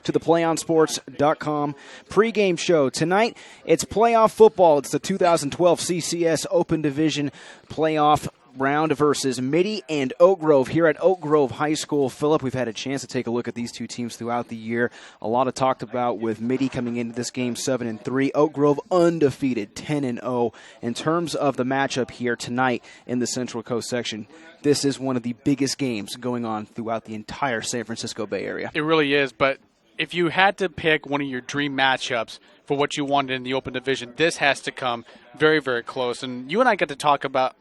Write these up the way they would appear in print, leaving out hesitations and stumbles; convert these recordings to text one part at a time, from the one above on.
to the PlayOnSports.com pregame show. Tonight, it's playoff football. It's the 2012 CCS Open Division playoff round versus Mitty and Oak Grove here at Oak Grove High School. Philip, we've had a chance to take a look at these two teams throughout the year. A lot of talked about with Mitty coming into this game 7-3. Oak Grove undefeated 10-0. In terms of the matchup here tonight in the Central Coast section, this is one of the biggest games going on throughout the entire San Francisco Bay Area. It really is, but if you had to pick one of your dream matchups for what you wanted in the Open Division, this has to come very, very close. And you and I got to talk about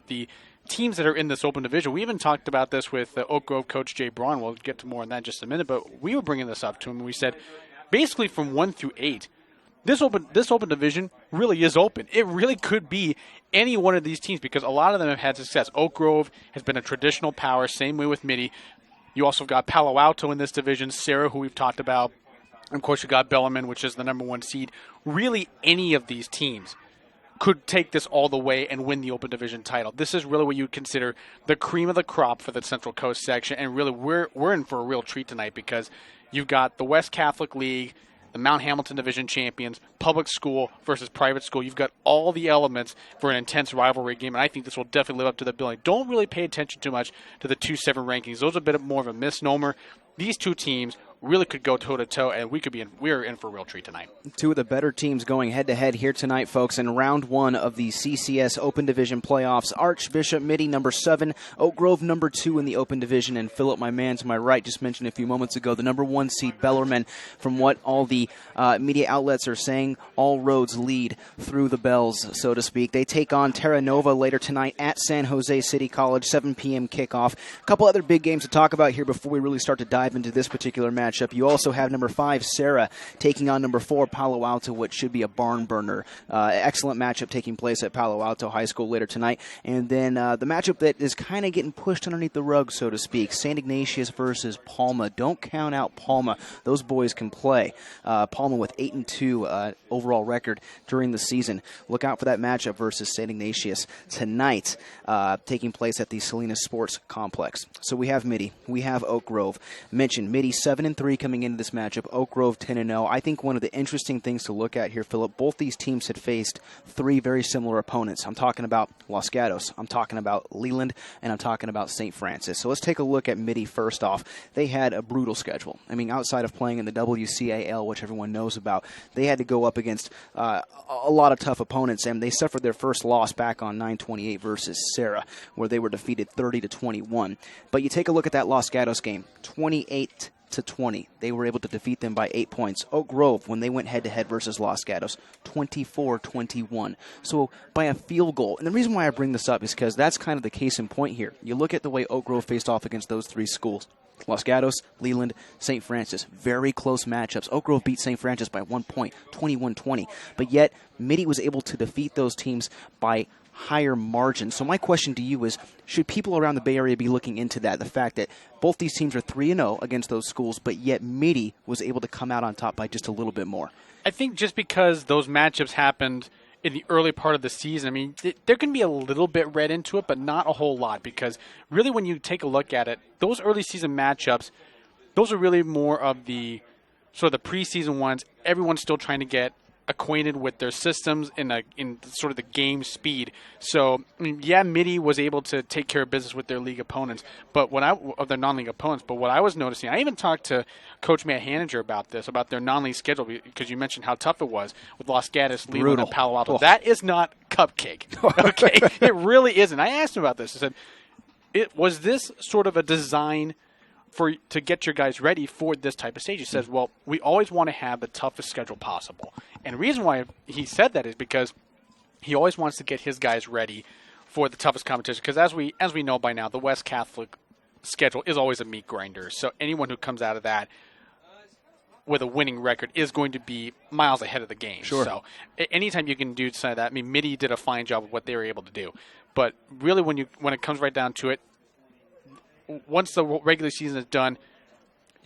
the teams that are in this Open Division. We even talked about this with Oak Grove coach Jay Braun. We'll get to more on that in just a minute, but we were bringing this up to him, and we said basically from 1 through 8, this Open Division really is open. It really could be any one of these teams because a lot of them have had success. Oak Grove has been a traditional power, same way with Mitty. You also got Palo Alto in this division, Sarah, who we've talked about. And of course, you got Bellarmine, which is the number 1 seed. Really, any of these teams could take this all the way and win the Open Division title. This is really what you would consider the cream of the crop for the Central Coast section. And really, we're in for a real treat tonight because you've got the West Catholic League, the Mount Hamilton Division champions, public school versus private school. You've got all the elements for an intense rivalry game, and I think this will definitely live up to the billing. Don't really pay attention too much to the 2-7 rankings. Those are a bit more of a misnomer. These two teams really could go toe-to-toe, and we're in for a real treat tonight. Two of the better teams going head-to-head here tonight, folks, in round 1 of the CCS Open Division playoffs. Archbishop Mitty, number 7, Oak Grove, number 2 in the Open Division, and Philip, my man to my right, just mentioned a few moments ago, the number 1 seed Bellarmine. From what all the media outlets are saying, all roads lead through the bells, so to speak. They take on Terra Nova later tonight at San Jose City College, 7 p.m. kickoff. A couple other big games to talk about here before we really start to dive into this particular matchup. You also have number 5, Sarah, taking on number 4, Palo Alto, which should be a barn burner. Excellent matchup taking place at Palo Alto High School later tonight. And then the matchup that is kind of getting pushed underneath the rug, so to speak, St. Ignatius versus Palma. Don't count out Palma. Those boys can play. Palma with 8-2 overall record during the season. Look out for that matchup versus St. Ignatius tonight, taking place at the Salinas Sports Complex. So we have Mitty. We have Oak Grove. Mentioned Mitty 7-3 coming into this matchup. Oak Grove 10-0. I think one of the interesting things to look at here, Philip, both these teams had faced 3 very similar opponents. I'm talking about Los Gatos, I'm talking about Leland, and I'm talking about St. Francis. So let's take a look at Mitty first off. They had a brutal schedule. I mean, outside of playing in the WCAL, which everyone knows about, they had to go up against a lot of tough opponents, and they suffered their first loss back on 9/28 versus Sarah, where they were defeated 30-21. But you take a look at that Los Gatos game, 28-20. They were able to defeat them by 8 points. Oak Grove, when they went head-to-head versus Los Gatos, 24-21. So by a field goal. And the reason why I bring this up is because that's kind of the case in point here. You look at the way Oak Grove faced off against those 3 schools. Los Gatos, Leland, St. Francis. Very close matchups. Oak Grove beat St. Francis by 1 point, 21-20. But yet, Mitty was able to defeat those teams by higher margin. So my question to you is, should people around the Bay Area be looking into that? The fact that both these teams are 3-0 against those schools, but yet Mitty was able to come out on top by just a little bit more. I think just because those matchups happened in the early part of the season, I mean, there can be a little bit read into it, but not a whole lot, because really when you take a look at it, those early season matchups, those are really more of the sort of the preseason ones. Everyone's still trying to get acquainted with their systems in sort of the game speed. So, I mean, yeah, Mitty was able to take care of business with their league opponents, but of their non-league opponents. But what I was noticing, I even talked to Coach Matt Haniger about this, about their non-league schedule, because you mentioned how tough it was with Los Gatos, Leland, and Palo Alto. Oh. That is not cupcake. Okay, it really isn't. I asked him about this. I said, was this sort of a design to get your guys ready for this type of stage? He says, well, we always want to have the toughest schedule possible. And the reason why he said that is because he always wants to get his guys ready for the toughest competition. Because as we know by now, the West Catholic schedule is always a meat grinder. So anyone who comes out of that with a winning record is going to be miles ahead of the game. Sure. So anytime you can do something like that, I mean, Mitty did a fine job of what they were able to do. But really, when it comes right down to it, once the regular season is done,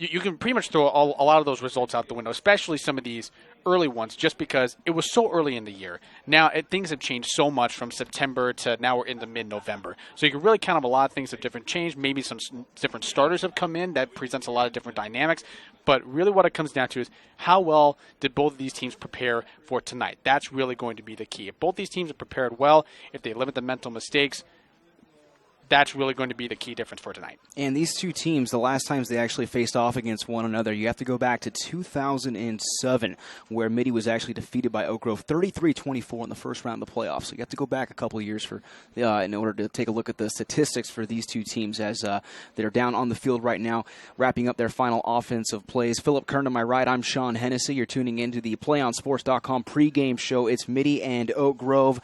you can pretty much throw a lot of those results out the window, especially some of these early ones, just because it was so early in the year. Now, things have changed so much from September to now we're into mid-November. So you can really count up a lot of things have different changed. Maybe some different starters have come in. That presents a lot of different dynamics. But really what it comes down to is how well did both of these teams prepare for tonight? That's really going to be the key. If both these teams are prepared well, if they limit the mental mistakes, that's really going to be the key difference for tonight. And these two teams, the last times they actually faced off against one another, you have to go back to 2007, where Mitty was actually defeated by Oak Grove 33-24 in the first round of the playoffs. So you have to go back a couple of years in order to take a look at the statistics for these two teams as they're down on the field right now, wrapping up their final offensive plays. Philip Kern to my right, I'm Sean Hennessy. You're tuning into the PlayOnSports.com pregame show. It's Mitty and Oak Grove,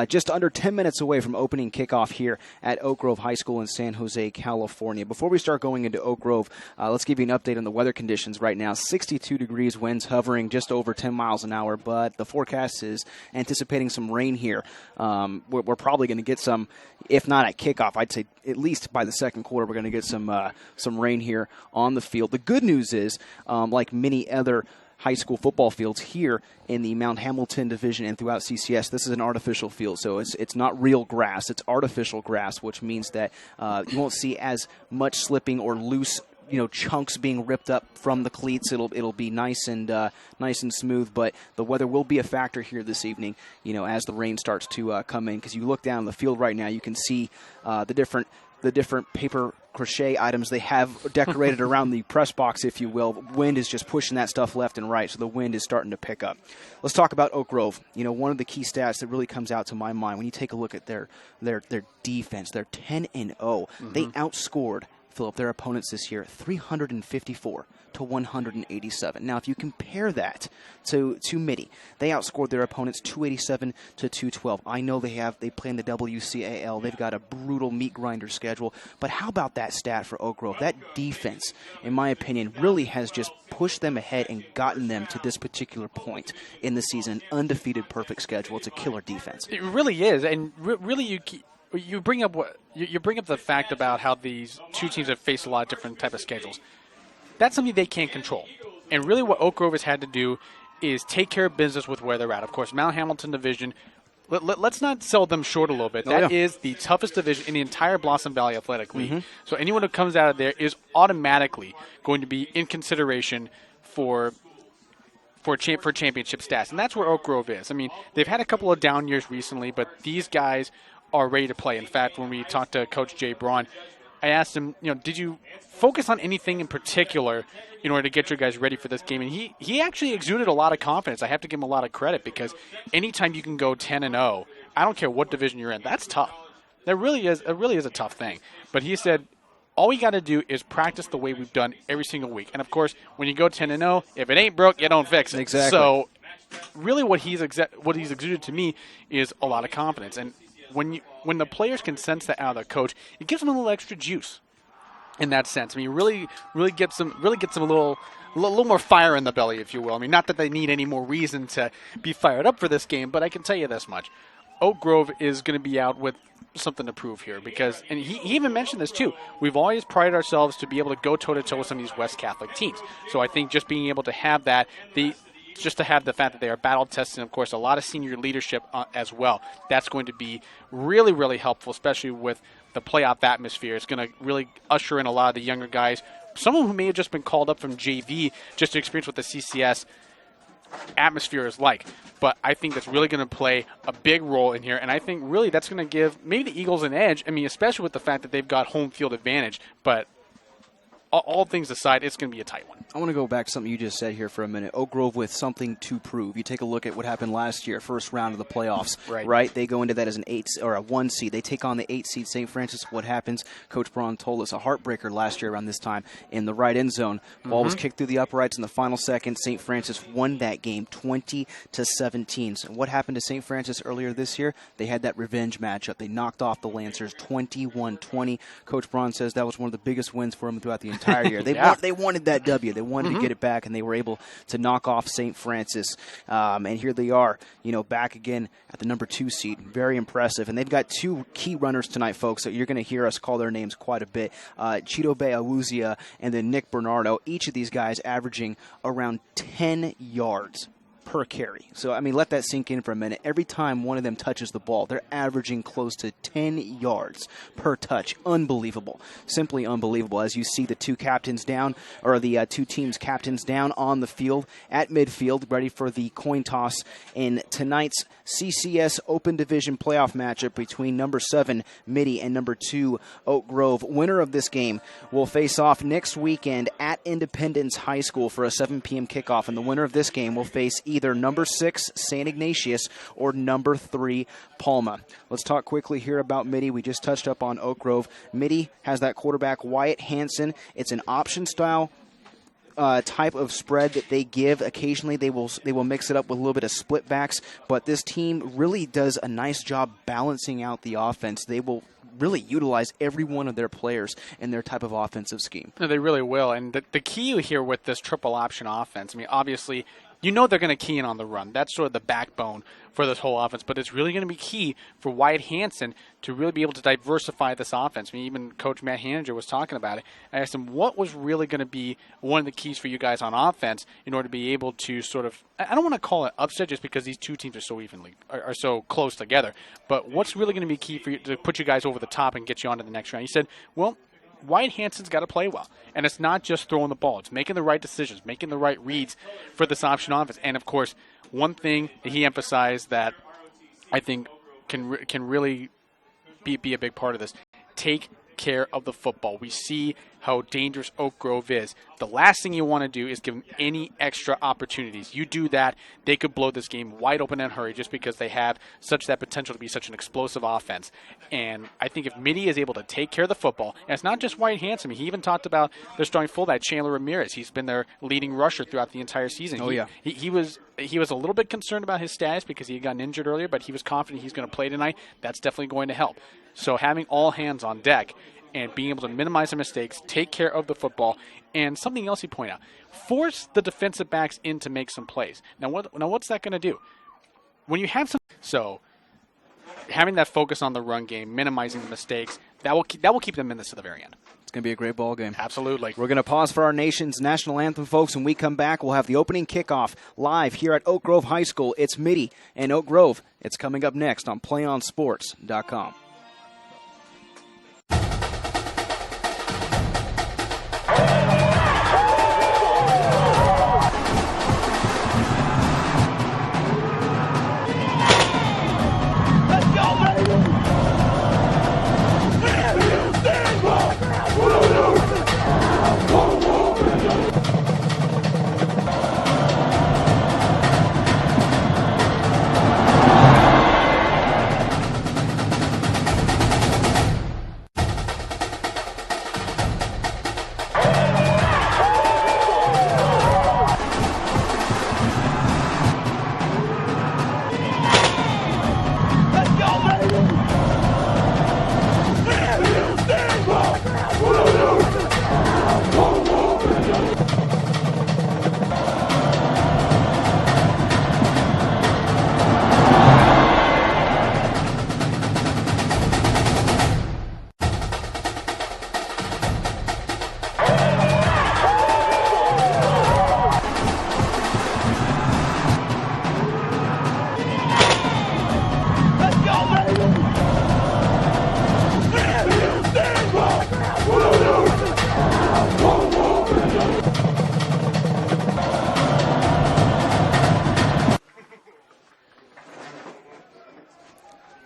just under 10 minutes away from opening kickoff here at Oak Grove High School in San Jose, California. Before we start going into Oak Grove, let's give you an update on the weather conditions right now. 62 degrees, winds hovering just over 10 miles an hour, but the forecast is anticipating some rain here. We're probably going to get some, if not at kickoff, I'd say at least by the second quarter, we're going to get some rain here on the field. The good news is, like many other high school football fields here in the Mount Hamilton division and throughout CCS, this is an artificial field, so it's not real grass, it's artificial grass, which means that you won't see as much slipping or loose chunks being ripped up from the cleats. It'll be nice and smooth, but the weather will be a factor here this evening, as the rain starts to come in, because you look down the field right now, you can see the different paper crochet items they have decorated around the press box, if you will. Wind is just pushing that stuff left and right, so the wind is starting to pick up. Let's talk about Oak Grove. One of the key stats that really comes out to my mind when you take a look at their defense, they're 10-0. Mm-hmm. They outscored, Philip, their opponents this year 354 to 187. Now, if you compare that to Mitty, they outscored their opponents 287 to 212. I know they play in the WCAL. They've got a brutal meat grinder schedule. But how about that stat for Oak Grove? That defense, in my opinion, really has just pushed them ahead and gotten them to this particular point in the season. An undefeated, perfect schedule. It's a killer defense. It really is, and really you bring up the fact about how these two teams have faced a lot of different type of schedules. That's something they can't control. And really what Oak Grove has had to do is take care of business with where they're at. Of course, Mount Hamilton division, let's not sell them short a little bit. That is the toughest division in the entire Blossom Valley Athletic League. Mm-hmm. So anyone who comes out of there is automatically going to be in consideration for championship stats. And that's where Oak Grove is. I mean, they've had a couple of down years recently, but these guys are ready to play. In fact, when we talked to Coach Jay Braun, I asked him, did you focus on anything in particular in order to get your guys ready for this game? And he actually exuded a lot of confidence. I have to give him a lot of credit, because anytime you can go 10-0, I don't care what division you're in, that's tough. It really is a tough thing. But he said, all we got to do is practice the way we've done every single week. And, of course, when you go 10-0, if it ain't broke, you don't fix it. Exactly. So really what he's exuded to me is a lot of confidence. And when the players can sense that out of the coach, it gives them a little extra juice in that sense. I mean, really gets them a little more fire in the belly, if you will. I mean, not that they need any more reason to be fired up for this game, but I can tell you this much. Oak Grove is going to be out with something to prove here, because, and he even mentioned this too, we've always prided ourselves to be able to go toe-to-toe with some of these West Catholic teams. So I think just being able to have that, just to have the fact that they are battle-tested, and, of course, a lot of senior leadership as well. That's going to be really, really helpful, especially with the playoff atmosphere. It's going to really usher in a lot of the younger guys, some of who may have just been called up from JV just to experience what the CCS atmosphere is like. But I think that's really going to play a big role in here, and I think really that's going to give maybe the Eagles an edge. I mean, especially with the fact that they've got home field advantage. But all things aside, it's going to be a tight one. I want to go back to something you just said here for a minute. Oak Grove with something to prove. You take a look at what happened last year, first round of the playoffs, right? They go into that as an 8 or a 1 seed. They take on the 8 seed St. Francis. What happens? Coach Braun told us a heartbreaker last year around this time in the right end zone. Ball was kicked through the uprights in the final second. St. Francis won that game 20-17. So what happened to St. Francis earlier this year? They had that revenge matchup. They knocked off the Lancers 21-20. Coach Braun says that was one of the biggest wins for them throughout the entire year. They wanted that W. They wanted to get it back, and they were able to knock off St. Francis. And here they are, back again at the number 2 seed. Very impressive. And they've got 2 key runners tonight, folks, so you're going to hear us call their names quite a bit. Chidobe Awuzia and then Nick Bernardo, each of these guys averaging around 10 yards per carry. So, let that sink in for a minute. Every time one of them touches the ball, they're averaging close to 10 yards per touch. Unbelievable. Simply unbelievable. As you see the 2 captains down, or the 2 teams' captains down on the field at midfield, ready for the coin toss in tonight's CCS Open Division playoff matchup between number 7, Mitty, and number 2, Oak Grove. Winner of this game will face off next weekend at Independence High School for a 7 p.m. kickoff, and the winner of this game will face either number 6, St. Ignatius, or number 3, Palma. Let's talk quickly here about Mitty. We just touched up on Oak Grove. Mitty has that quarterback, Wyatt Hansen. It's an option style type of spread that they give. Occasionally they will mix it up with a little bit of split backs, but this team really does a nice job balancing out the offense. They will really utilize every one of their players in their type of offensive scheme. No, they really will. And the key here with this triple option offense, obviously, they're going to key in on the run. That's sort of the backbone for this whole offense, but it's really going to be key for Wyatt Hansen to really be able to diversify this offense. Even Coach Matt Haninger was talking about it. I asked him what was really going to be one of the keys for you guys on offense in order to be able to sort of, I don't want to call it upset just because these 2 teams are so close together, but what's really going to be key for you to put you guys over the top and get you on to the next round? He said, well, Wyatt Hansen's got to play well. And it's not just throwing the ball. It's making the right decisions, making the right reads for this option offense. And, of course, one thing that he emphasized that I think can really be a big part of this, take care of the football. We see how dangerous Oak Grove is. The last thing you want to do is give them any extra opportunities. You do that, they could blow this game wide open and hurry just because they have such that potential to be such an explosive offense. And I think if Mitty is able to take care of the football, and it's not just Wyatt Hansen. He even talked about their starting fullback, Chandler Ramirez. He's been their leading rusher throughout the entire season. He was a little bit concerned about his status because he had gotten injured earlier, but he was confident he's going to play tonight. That's definitely going to help. So having all hands on deck and being able to minimize the mistakes, take care of the football, and something else he pointed out, force the defensive backs in to make some plays. Now what's that going to do? When you have having that focus on the run game, minimizing the mistakes, that will keep them in this to the very end. It's going to be a great ball game. Absolutely. We're going to pause for our nation's national anthem, folks. When we come back, we'll have the opening kickoff live here at Oak Grove High School. It's Mitty and Oak Grove. It's coming up next on PlayOnSports.com.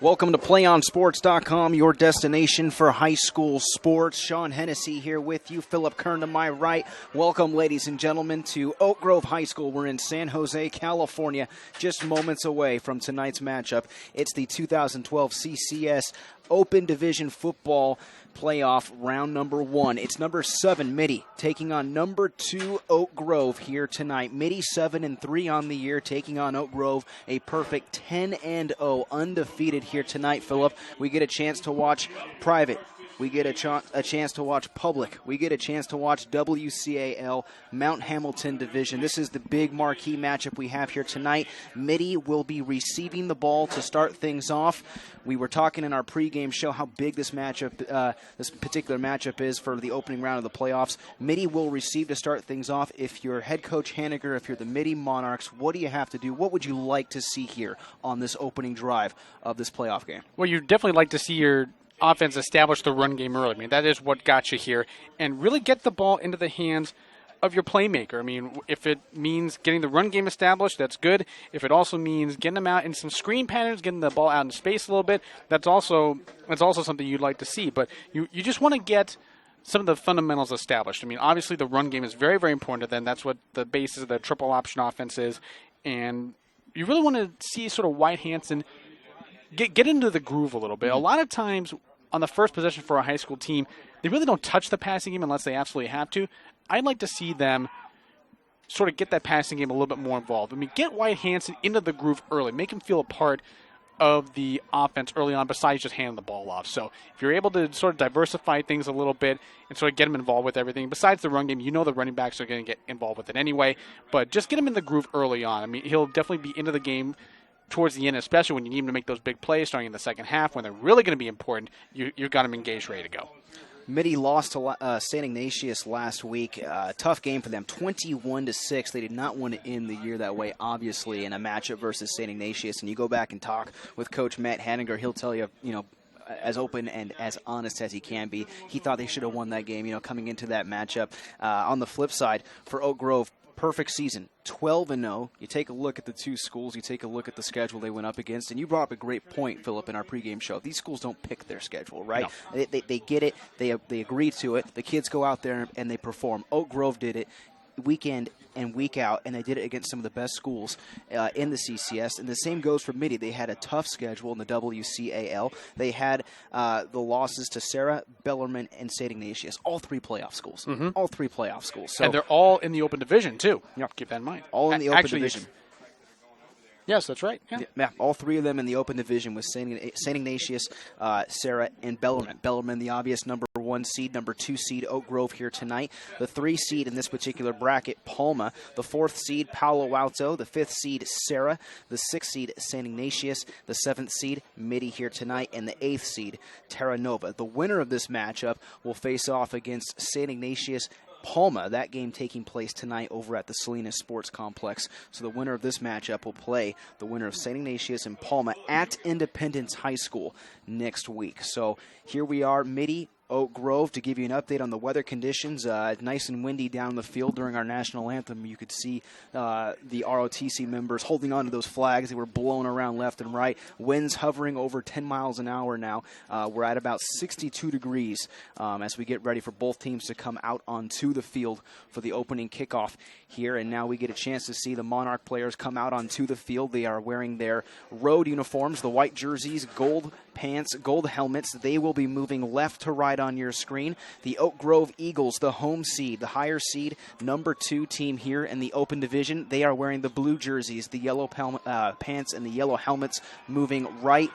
Welcome to PlayOnSports.com, your destination for high school sports. Sean Hennessy here with you. Philip Kern to my right. Welcome, ladies and gentlemen, to Oak Grove High School. We're in San Jose, California, just moments away from tonight's matchup. It's the 2012 CCS Open Division Football Playoff round number 1. It's number 7, Mitty, taking on number 2, Oak Grove here tonight. Mitty 7-3 on the year, taking on Oak Grove, a perfect 10-0, undefeated here tonight, Philip. We get a chance to watch Private, We get a chance to watch Public. We get a chance to watch WCAL, Mount Hamilton Division. This is the big marquee matchup we have here tonight. Mitty will be receiving the ball to start things off. We were talking in our pregame show how big this matchup, this particular matchup is for the opening round of the playoffs. Mitty will receive to start things off. If you're head coach Haniger, if you're the Mitty Monarchs, what do you have to do? What would you like to see here on this opening drive of this playoff game? Well, you'd definitely like to see your offense establish the run game early. I mean, that is what got you here. And really get the ball into the hands of your playmaker. I mean, if it means getting the run game established, that's good. If it also means getting them out in some screen patterns, getting the ball out in space a little bit, that's also something you'd like to see. But you just want to get some of the fundamentals established. I mean, obviously the run game is very, very important to them. That's what the basis of the triple option offense is. And you really want to see sort of White Hansen get into the groove a little bit. A lot of times on the first possession for a high school team, they really don't touch the passing game unless they absolutely have to. I'd like to see them sort of get that passing game a little bit more involved. I mean, get White Hansen into the groove early. Make him feel a part of the offense early on besides just handing the ball off. So if you're able to sort of diversify things a little bit and sort of get them involved with everything, besides the run game, you know the running backs are going to get involved with it anyway, but just get him in the groove early on. I mean, he'll definitely be into the game towards the end, especially when you need him to make those big plays starting in the second half when they're really going to be important. You've got him engaged, ready to go. Mitty lost to St. Ignatius last week. Tough game for them, 21-6. They did not want to end the year that way, obviously, in a matchup versus St. Ignatius. And you go back and talk with Coach Matt Haniger, he'll tell you, as open and as honest as he can be. He thought they should have won that game, coming into that matchup. On the flip side, for Oak Grove, perfect season, 12-0. You take a look at the two schools, you take a look at the schedule they went up against, and you brought up a great point, Philip, in our pregame show. These schools don't pick their schedule, right? No. They get it, they agree to it, the kids go out there and they perform. Oak Grove did it week in and week out, and they did it against some of the best schools in the CCS. And the same goes for Mitty. They had a tough schedule in the WCAL. They had the losses to Sarah, Bellarmine, and St. Ignatius. All three playoff schools. Mm-hmm. All three playoff schools. So, and they're all in the open division, too. Yeah. Keep that in mind. All in the open division. Yes, that's right. Yeah, all three of them in the open division with St. Ignatius, Sarah, and Bellarmine. Bellarmine, the obvious number 1 seed, number 2 seed, Oak Grove here tonight. The 3 seed in this particular bracket, Palma. The 4th seed, Palo Alto. The 5th seed, Sarah. The 6th seed, St. Ignatius. The 7th seed, Mitty here tonight. And the 8th seed, Terra Nova. The winner of this matchup will face off against St. Ignatius Palma, that game taking place tonight over at the Salinas Sports Complex. So the winner of this matchup will play the winner of St. Ignatius and Palma at Independence High School next week. So here we are, Mitty, Oak Grove, to give you an update on the weather conditions. Nice and windy down the field during our national anthem. You could see the ROTC members holding on to those flags. They were blown around left and right. Winds hovering over 10 miles an hour now. We're at about 62 degrees as we get ready for both teams to come out onto the field for the opening kickoff here. And now we get a chance to see the Monarch players come out onto the field. They are wearing their road uniforms, the white jerseys, gold pants, gold helmets. They will be moving left to right on your screen. The Oak Grove Eagles, the home seed, the higher seed, number 2 team here in the open division. They are wearing the blue jerseys, the yellow pants, and the yellow helmets, moving right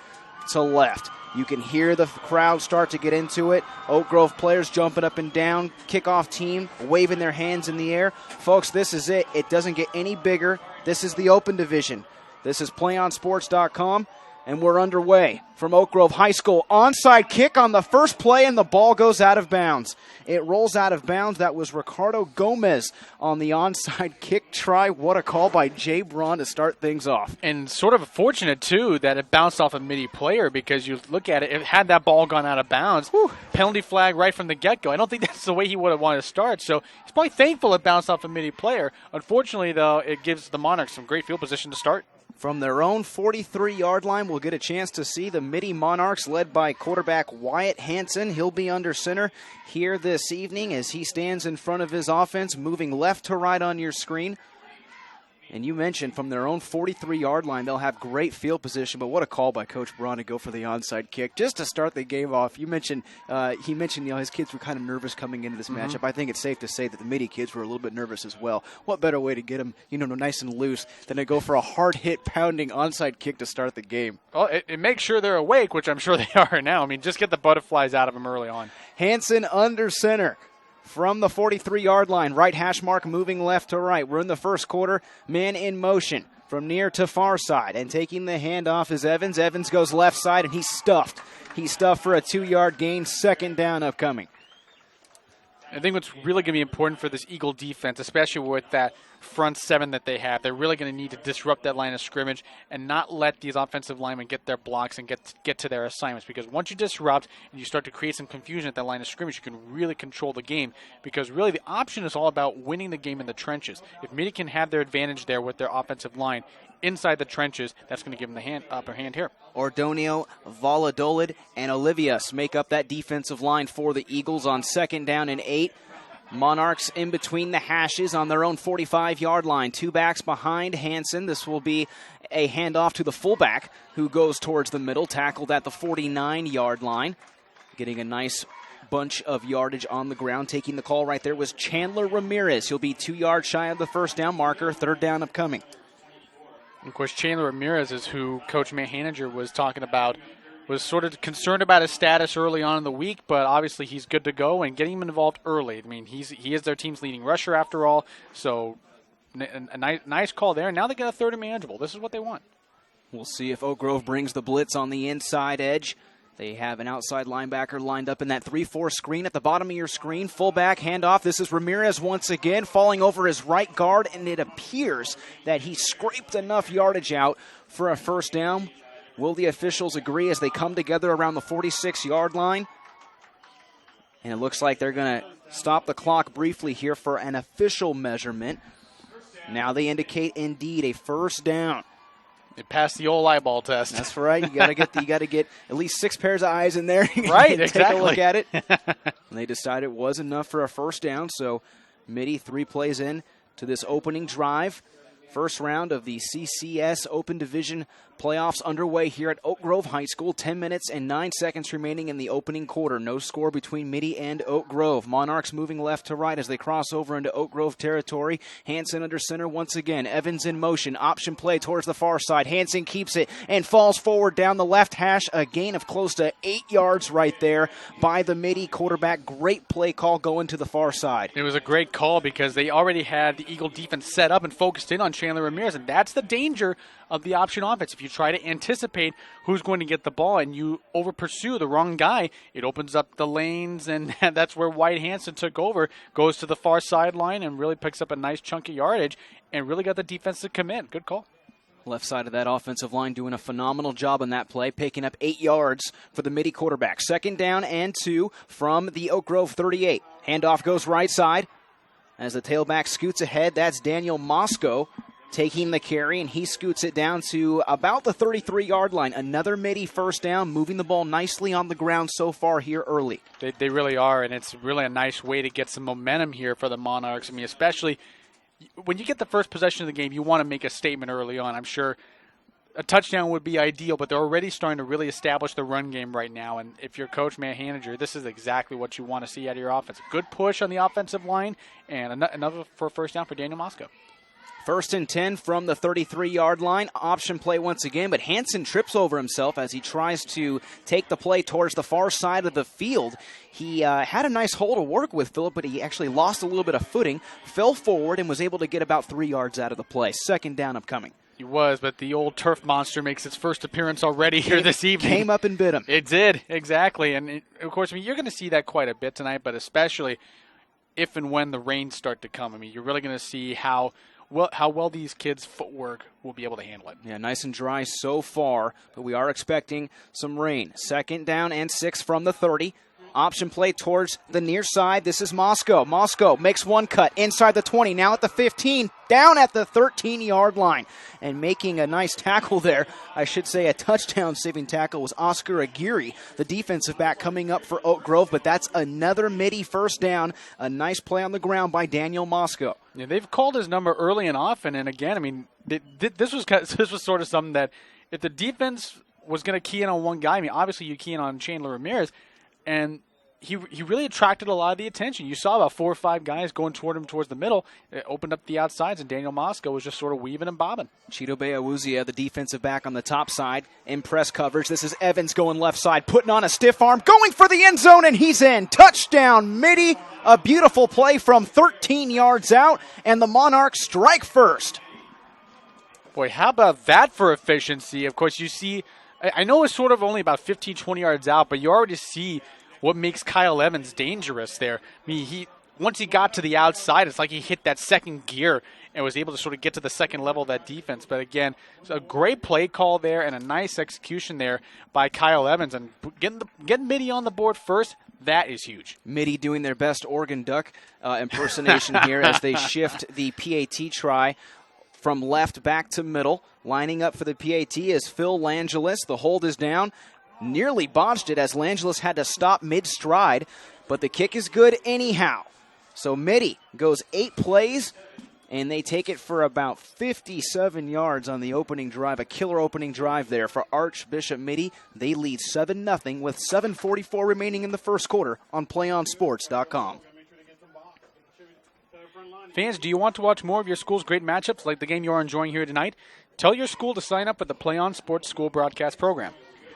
to left. You can hear the crowd start to get into it. Oak Grove players jumping up and down. Kickoff team waving their hands in the air. Folks, this is it. It doesn't get any bigger. This is the open division. This is PlayOnSports.com. And we're underway from Oak Grove High School. Onside kick on the first play, and the ball goes out of bounds. It rolls out of bounds. That was Ricardo Gomez on the onside kick try. What a call by Jay Braun to start things off. And sort of fortunate, too, that it bounced off a Mitty player, because you look at it, had that ball gone out of bounds, penalty flag right from the get-go. I don't think that's the way he would have wanted to start, so he's probably thankful it bounced off a Mitty player. Unfortunately, though, it gives the Monarchs some great field position to start. From their own 43-yard line, we'll get a chance to see the Mitty Monarchs led by quarterback Wyatt Hansen. He'll be under center here this evening as he stands in front of his offense, moving left to right on your screen. And you mentioned from their own 43-yard line, they'll have great field position, but what a call by Coach Braun to go for the onside kick just to start the game off. You mentioned, he mentioned, his kids were kind of nervous coming into this matchup. I think it's safe to say that the Mitty kids were a little bit nervous as well. What better way to get them, nice and loose than to go for a hard-hit, pounding onside kick to start the game? Well, it makes sure they're awake, which I'm sure they are now. I mean, just get the butterflies out of them early on. Hansen under center. From the 43-yard line, right hash mark moving left to right. We're in the first quarter, man in motion from near to far side. And taking the handoff is Evans. Evans goes left side, and he's stuffed. He's stuffed for a 2-yard gain, second down upcoming. I think what's really going to be important for this Eagle defense, especially with that front seven that they have, they're really going to need to disrupt that line of scrimmage and not let these offensive linemen get their blocks and get to their assignments. Because once you disrupt and you start to create some confusion at that line of scrimmage, you can really control the game. Because really the option is all about winning the game in the trenches. If Mitty can have their advantage there with their offensive line inside the trenches, that's going to give them the upper hand here. Ordonio, Valladolid, and Olivias make up that defensive line for the Eagles on 2nd down and 8. Monarchs in between the hashes on their own 45-yard line. 2 backs behind Hansen. This will be a handoff to the fullback who goes towards the middle, tackled at the 49-yard line. Getting a nice bunch of yardage on the ground. Taking the call right there was Chandler Ramirez. He'll be 2 yards shy of the first down marker. 3rd down upcoming. Of course, Chandler Ramirez is who Coach Matt Haniger was talking about, was sort of concerned about his status early on in the week, but obviously he's good to go and getting him involved early. I mean, he is their team's leading rusher after all, so a nice call there. Now they got a 3rd and manageable. This is what they want. We'll see if Oak Grove brings the blitz on the inside edge. They have an outside linebacker lined up in that 3-4 screen at the bottom of your screen. Fullback handoff. This is Ramirez once again falling over his right guard, and it appears that he scraped enough yardage out for a first down. Will the officials agree as they come together around the 46-yard line? And it looks like they're going to stop the clock briefly here for an official measurement. Now they indicate indeed a first down. They passed the old eyeball test. That's right. You got to get at least 6 pairs of eyes in there. Right, exactly. Take a look at it. And they decided it was enough for a first down. So Mitty 3 plays in to this opening drive. First round of the CCS Open Division playoffs underway here at Oak Grove High School. 10 minutes and 9 seconds remaining in the opening quarter. No score between Mitty and Oak Grove. Monarchs moving left to right as they cross over into Oak Grove territory. Hansen under center once again. Evans in motion. Option play towards the far side. Hansen keeps it and falls forward down the left hash. A gain of close to 8 yards right there by the Mitty quarterback. Great play call going to the far side. It was a great call because they already had the Eagle defense set up and focused in on Chandler Ramirez, and that's the danger of the option offense. If you try to anticipate who's going to get the ball and you over pursue the wrong guy, it opens up the lanes, and that's where White Hansen took over, goes to the far sideline and really picks up a nice chunk of yardage and really got the defense to commit. Good call. Left side of that offensive line doing a phenomenal job on that play, picking up 8 yards for the Mitty quarterback. 2nd down and 2 from the Oak Grove 38. Handoff goes right side. As the tailback scoots ahead, that's Daniel Moscow taking the carry, and he scoots it down to about the 33-yard line. Another Mitty first down, moving the ball nicely on the ground so far here early. They really are, and it's really a nice way to get some momentum here for the Monarchs. I mean, especially when you get the first possession of the game, you want to make a statement early on. I'm sure a touchdown would be ideal, but they're already starting to really establish the run game right now. And if you're Coach Matt Haniger, this is exactly what you want to see out of your offense. Good push on the offensive line, and another for a first down for Daniel Moscow. 1st and 10 from the 33-yard line. Option play once again, but Hansen trips over himself as he tries to take the play towards the far side of the field. He had a nice hole to work with, Phillip, but he actually lost a little bit of footing, fell forward, and was able to get about 3 yards out of the play. 2nd down upcoming. He was, but the old turf monster makes its first appearance already here this evening. Came up and bit him. It did, exactly. And, of course, I mean, you're going to see that quite a bit tonight, but especially if and when the rains start to come. I mean, you're really going to see how well these kids' footwork will be able to handle it. Yeah, nice and dry so far, but we are expecting some rain. 2nd down and 6 from the 30. Option play towards the near side. This is Moscow. Moscow makes one cut inside the 20, now at the 15, down at the 13-yard line. And making a nice tackle there, I should say a touchdown-saving tackle, was Oscar Aguirre, the defensive back coming up for Oak Grove. But that's another Mitty first down. A nice play on the ground by Daniel Moscow. Yeah, they've called his number early and often. And again, I mean, this was sort of something that if the defense was going to key in on one guy, I mean, obviously you key in on Chandler Ramirez, and he really attracted a lot of the attention. You saw about 4 or 5 guys going toward him towards the middle. It opened up the outsides, and Daniel Moscow was just sort of weaving and bobbing. Chidobe Awuzia, the defensive back on the top side, in press coverage. This is Evans going left side, putting on a stiff arm, going for the end zone, and he's in. Touchdown, Mitty. A beautiful play from 13 yards out, and the Monarchs strike first. Boy, how about that for efficiency? Of course, you see, I know it's sort of only about 15, 20 yards out, but you already see what makes Kyle Evans dangerous there. I mean, once he got to the outside, it's like he hit that second gear and was able to sort of get to the second level of that defense. But again, it's a great play call there and a nice execution there by Kyle Evans. And getting Mitty on the board first, that is huge. Mitty doing their best Oregon Duck impersonation here as they shift the PAT try from left back to middle. Lining up for the PAT is Phil Langelis. The hold is down. Nearly botched it as Langelis had to stop mid-stride, but the kick is good anyhow. So Mitty goes 8 plays, and they take it for about 57 yards on the opening drive. A killer opening drive there for Archbishop Mitty. They lead 7-0 with 7:44 remaining in the first quarter on PlayOnSports.com. Fans, do you want to watch more of your school's great matchups like the game you are enjoying here tonight? Tell your school to sign up with the PlayOn Sports School Broadcast Program.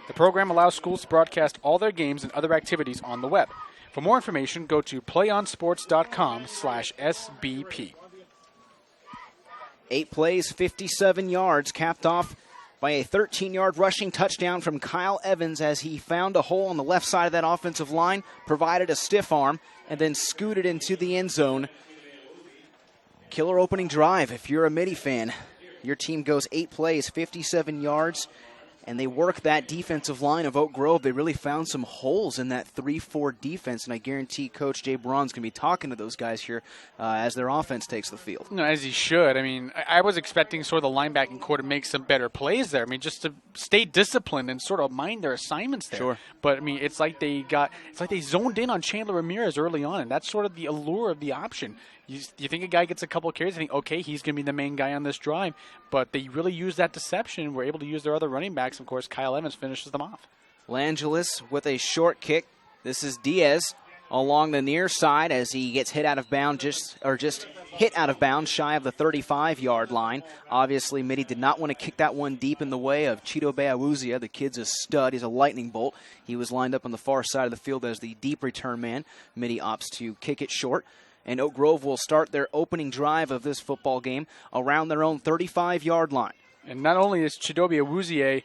The program allows schools to broadcast all their games and other activities on the web. For more information, go to playonsports.com/SBP. 8 plays, 57 yards, capped off by a 13-yard rushing touchdown from Kyle Evans as he found a hole on the left side of that offensive line, provided a stiff arm, and then scooted into the end zone. Killer opening drive. If you're a Mitty fan, your team goes 8 plays, 57 yards, and they work that defensive line of Oak Grove. They really found some holes in that 3-4 defense, and I guarantee Coach Jay Braun's going to be talking to those guys here as their offense takes the field. No, as he should. I mean, I was expecting sort of the linebacking core to make some better plays there. I mean, just to stay disciplined and sort of mind their assignments there. Sure. But I mean, it's like they zoned in on Chandler Ramirez early on, and that's sort of the allure of the option. You think a guy gets a couple of carries and think, okay, he's going to be the main guy on this drive. But they really use that deception. We're able to use their other running backs. Of course, Kyle Evans finishes them off. Langelis with a short kick. This is Diaz along the near side as he gets hit out of bounds, just hit out of bounds shy of the 35-yard line. Obviously, Mitty did not want to kick that one deep in the way of Chidobe Awuzia. The kid's a stud. He's a lightning bolt. He was lined up on the far side of the field as the deep return man. Mitty opts to kick it short. And Oak Grove will start their opening drive of this football game around their own 35-yard line. And not only is Chidobe Awuzie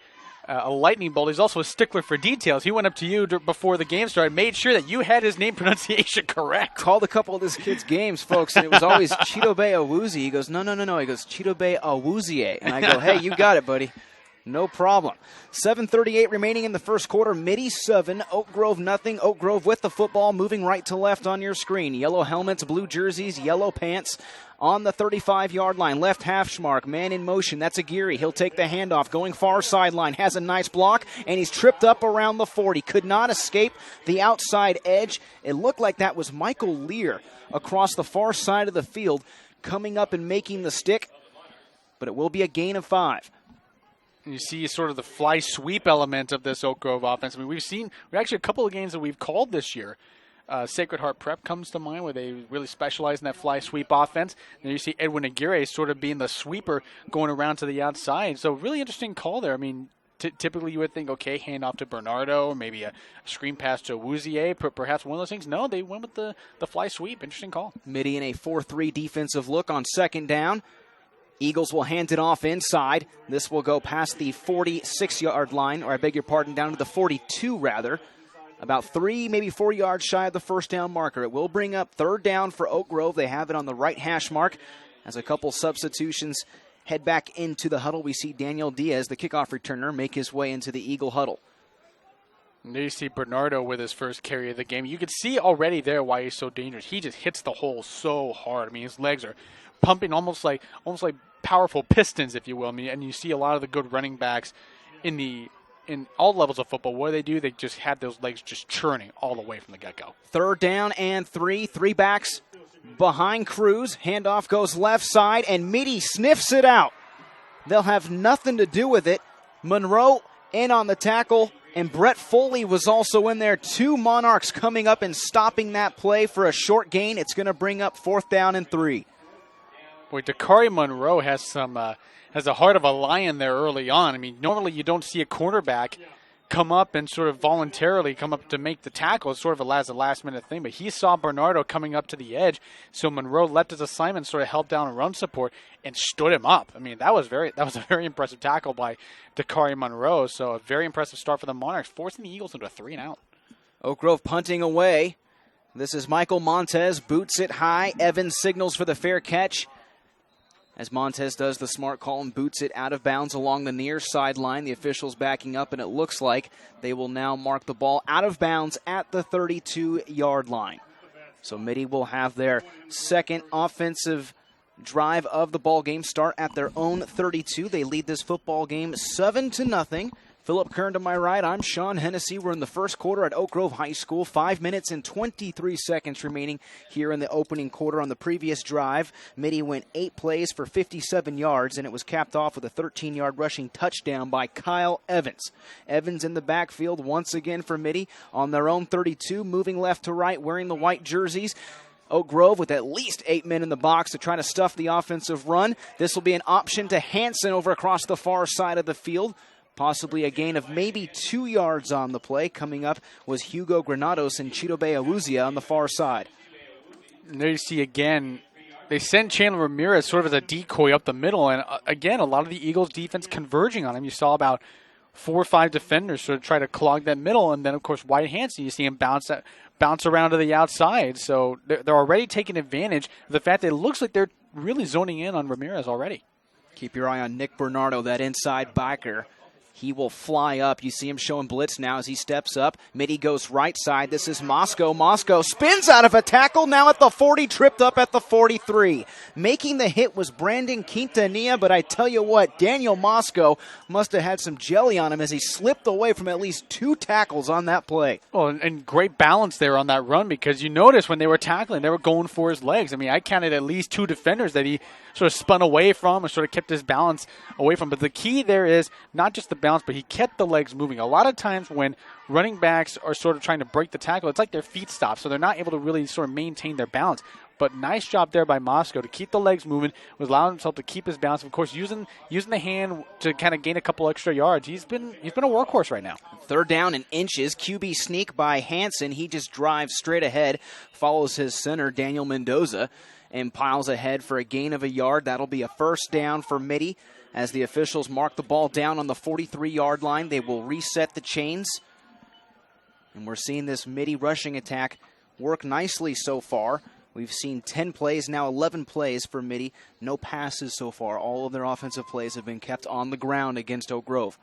a lightning bolt, he's also a stickler for details. He went up to you before the game started, made sure that you had his name pronunciation correct. Called a couple of this kid's games, folks, and it was always Chidobe Awuzie. He goes, no. He goes, Chidobe Awuzie. And I go, hey, you got it, buddy. No problem. 7:38 remaining in the first quarter. Mitty 7, Oak Grove nothing. Oak Grove with the football, moving right to left on your screen. Yellow helmets, blue jerseys, yellow pants on the 35-yard line. Left hash mark, man in motion. That's Aguirre. He'll take the handoff, going far sideline. Has a nice block, and he's tripped up around the 40. Could not escape the outside edge. It looked like that was Michael Lear across the far side of the field coming up and making the stick, but it will be a gain of 5. You see sort of the fly sweep element of this Oak Grove offense. I mean, we've actually a couple of games that we've called this year. Sacred Heart Prep comes to mind where they really specialize in that fly sweep offense. And you see Edwin Aguirre sort of being the sweeper going around to the outside. So really interesting call there. I mean, typically you would think, okay, hand off to Bernardo, or maybe a screen pass to Awuzie, perhaps one of those things. No, they went with the fly sweep. Interesting call. Mitty in a 4-3 defensive look on second down. Eagles will hand it off inside. This will go past the 46-yard line, or I beg your pardon, down to the 42 rather. About 3, maybe 4 yards shy of the first down marker. It will bring up third down for Oak Grove. They have it on the right hash mark. As a couple substitutions head back into the huddle, we see Daniel Diaz, the kickoff returner, make his way into the Eagle huddle. And there you see Bernardo with his first carry of the game. You can see already there why he's so dangerous. He just hits the hole so hard. I mean, his legs are pumping almost like powerful pistons, if you will. I mean, and you see a lot of the good running backs in all levels of football. What do? They just had those legs just churning all the way from the get-go. 3rd down and 3. 3 backs behind Cruz. Handoff goes left side, and Mitty sniffs it out. They'll have nothing to do with it. Monroe in on the tackle, and Brett Foley was also in there. 2 Monarchs coming up and stopping that play for a short gain. It's going to bring up 4th down and 3. Boy, Dakari Monroe has the heart of a lion there early on. I mean, normally you don't see a cornerback come up and sort of voluntarily come up to make the tackle. It's sort of a last-minute thing. But he saw Bernardo coming up to the edge, so Monroe left his assignment, sort of held down and run support, and stood him up. I mean, that was a very impressive tackle by Dakari Monroe. So a very impressive start for the Monarchs, forcing the Eagles into a 3-and-out. Oak Grove punting away. This is Michael Montez, boots it high. Evans signals for the fair catch, as Montez does the smart call and boots it out of bounds along the near sideline. The officials backing up, and it looks like they will now mark the ball out of bounds at the 32-yard line. So Mitty will have their second offensive drive of the ball game start at their own 32. They lead this football game 7-0. Philip Kern to my right. I'm Sean Hennessy. We're in the first quarter at Oak Grove High School. 5 minutes and 23 seconds remaining here in the opening quarter. On the previous drive, Mitty went 8 plays for 57 yards, and it was capped off with a 13-yard rushing touchdown by Kyle Evans. Evans in the backfield once again for Mitty on their own 32, moving left to right, wearing the white jerseys. Oak Grove with at least 8 men in the box to try to stuff the offensive run. This will be an option to Hansen over across the far side of the field. Possibly a gain of maybe 2 yards on the play. Coming up was Hugo Granados and Chidobe Awuzia on the far side. And there you see again, they sent Chandler Ramirez sort of as a decoy up the middle. And again, a lot of the Eagles defense converging on him. You saw about 4 or 5 defenders sort of try to clog that middle. And then, of course, White Hansen, you see him bounce around to the outside. So they're already taking advantage of the fact that it looks like they're really zoning in on Ramirez already. Keep your eye on Nick Bernardo, that inside backer. He will fly up. You see him showing blitz now as he steps up. Mitty goes right side. This is Moscow. Moscow spins out of a tackle, now at the 40, tripped up at the 43. Making the hit was Brandon Quintanilla, but I tell you what, Daniel Moscow must have had some jelly on him as he slipped away from at least 2 tackles on that play. Well, and great balance there on that run, because you notice when they were tackling, they were going for his legs. I mean, I counted at least 2 defenders that he sort of spun away from and sort of kept his balance away from. But the key there is not just the balance, but he kept the legs moving. A lot of times when running backs are sort of trying to break the tackle, it's like their feet stop, so they're not able to really sort of maintain their balance. But nice job there by Moscow to keep the legs moving, was allowing himself to keep his balance. Of course, using the hand to kind of gain a couple extra yards. He's been a workhorse right now. 3rd down and inches. QB sneak by Hansen. He just drives straight ahead, follows his center, Daniel Mendoza, and piles ahead for a gain of a yard. That'll be a 1st down for Mitty. As the officials mark the ball down on the 43-yard line, they will reset the chains. And we're seeing this Mitty rushing attack work nicely so far. We've seen 10 plays, now 11 plays for Mitty. No passes so far. All of their offensive plays have been kept on the ground against Oak Grove.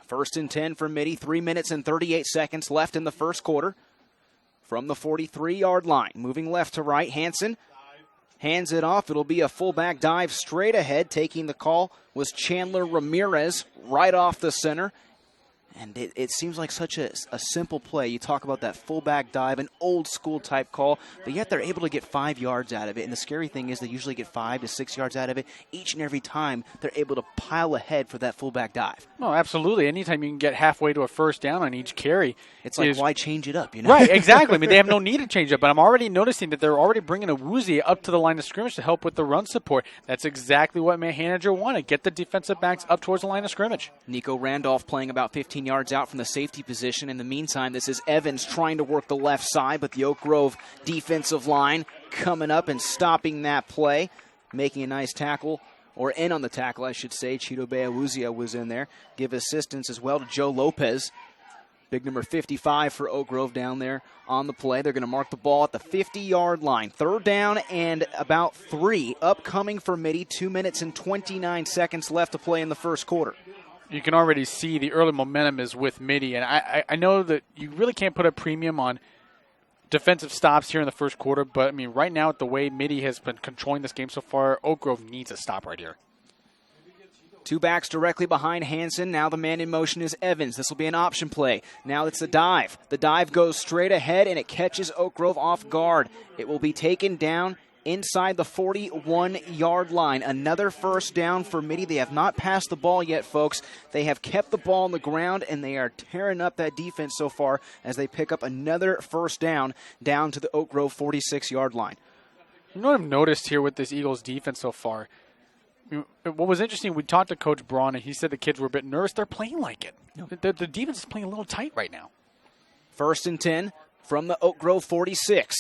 1st and 10 for Mitty. 3 minutes and 38 seconds left in the first quarter. From the 43-yard line, moving left to right, Hansen hands it off. It'll be a fullback dive straight ahead. Taking the call was Chandler Ramirez right off the center. And it seems like such a simple play. You talk about that fullback dive, an old-school type call, but yet they're able to get 5 yards out of it. And the scary thing is they usually get 5 to 6 yards out of it. Each and every time, they're able to pile ahead for that fullback dive. No, absolutely. Anytime you can get halfway to a 1st down on each carry. It's like, why change it up, you know? Right, exactly. I mean, they have no need to change it up. But I'm already noticing that they're already bringing Awuzia up to the line of scrimmage to help with the run support. That's exactly what Mahanager wanted. Get the defensive backs up towards the line of scrimmage. Nico Randolph playing about 15 yards out from the safety position. In the meantime, this is Evans trying to work the left side, but the Oak Grove defensive line coming up and stopping that play, making a nice tackle, or in on the tackle, I should say. Chidobe Awuzia was in there. Give assistance as well to Joe Lopez. Big number 55 for Oak Grove down there on the play. They're going to mark the ball at the 50-yard line. 3rd down and about 3 upcoming for Mitty. 2 minutes and 29 seconds left to play in the first quarter. you can already see the early momentum is with Mitty. And I know that you really can't put a premium on defensive stops here in the first quarter, but, I mean, right now, with the way Mitty has been controlling this game so far, Oak Grove needs a stop right here. Two backs directly behind Hansen. Now the man in motion is Evans. This will be an option play. Now it's the dive. The dive goes straight ahead, and it catches Oak Grove off guard. It will be taken down inside the 41-yard line. Another first down for Mitty. They have not passed the ball yet, folks. They have kept the ball on the ground, and they are tearing up that defense so far as they pick up another first down to the Oak Grove 46-yard line. You know what I've noticed here with this Eagles defense so far? What was interesting, we talked to Coach Braun, and he said the kids were a bit nervous. They're playing like it. The defense is playing a little tight right now. 1st and 10 from the Oak Grove 46.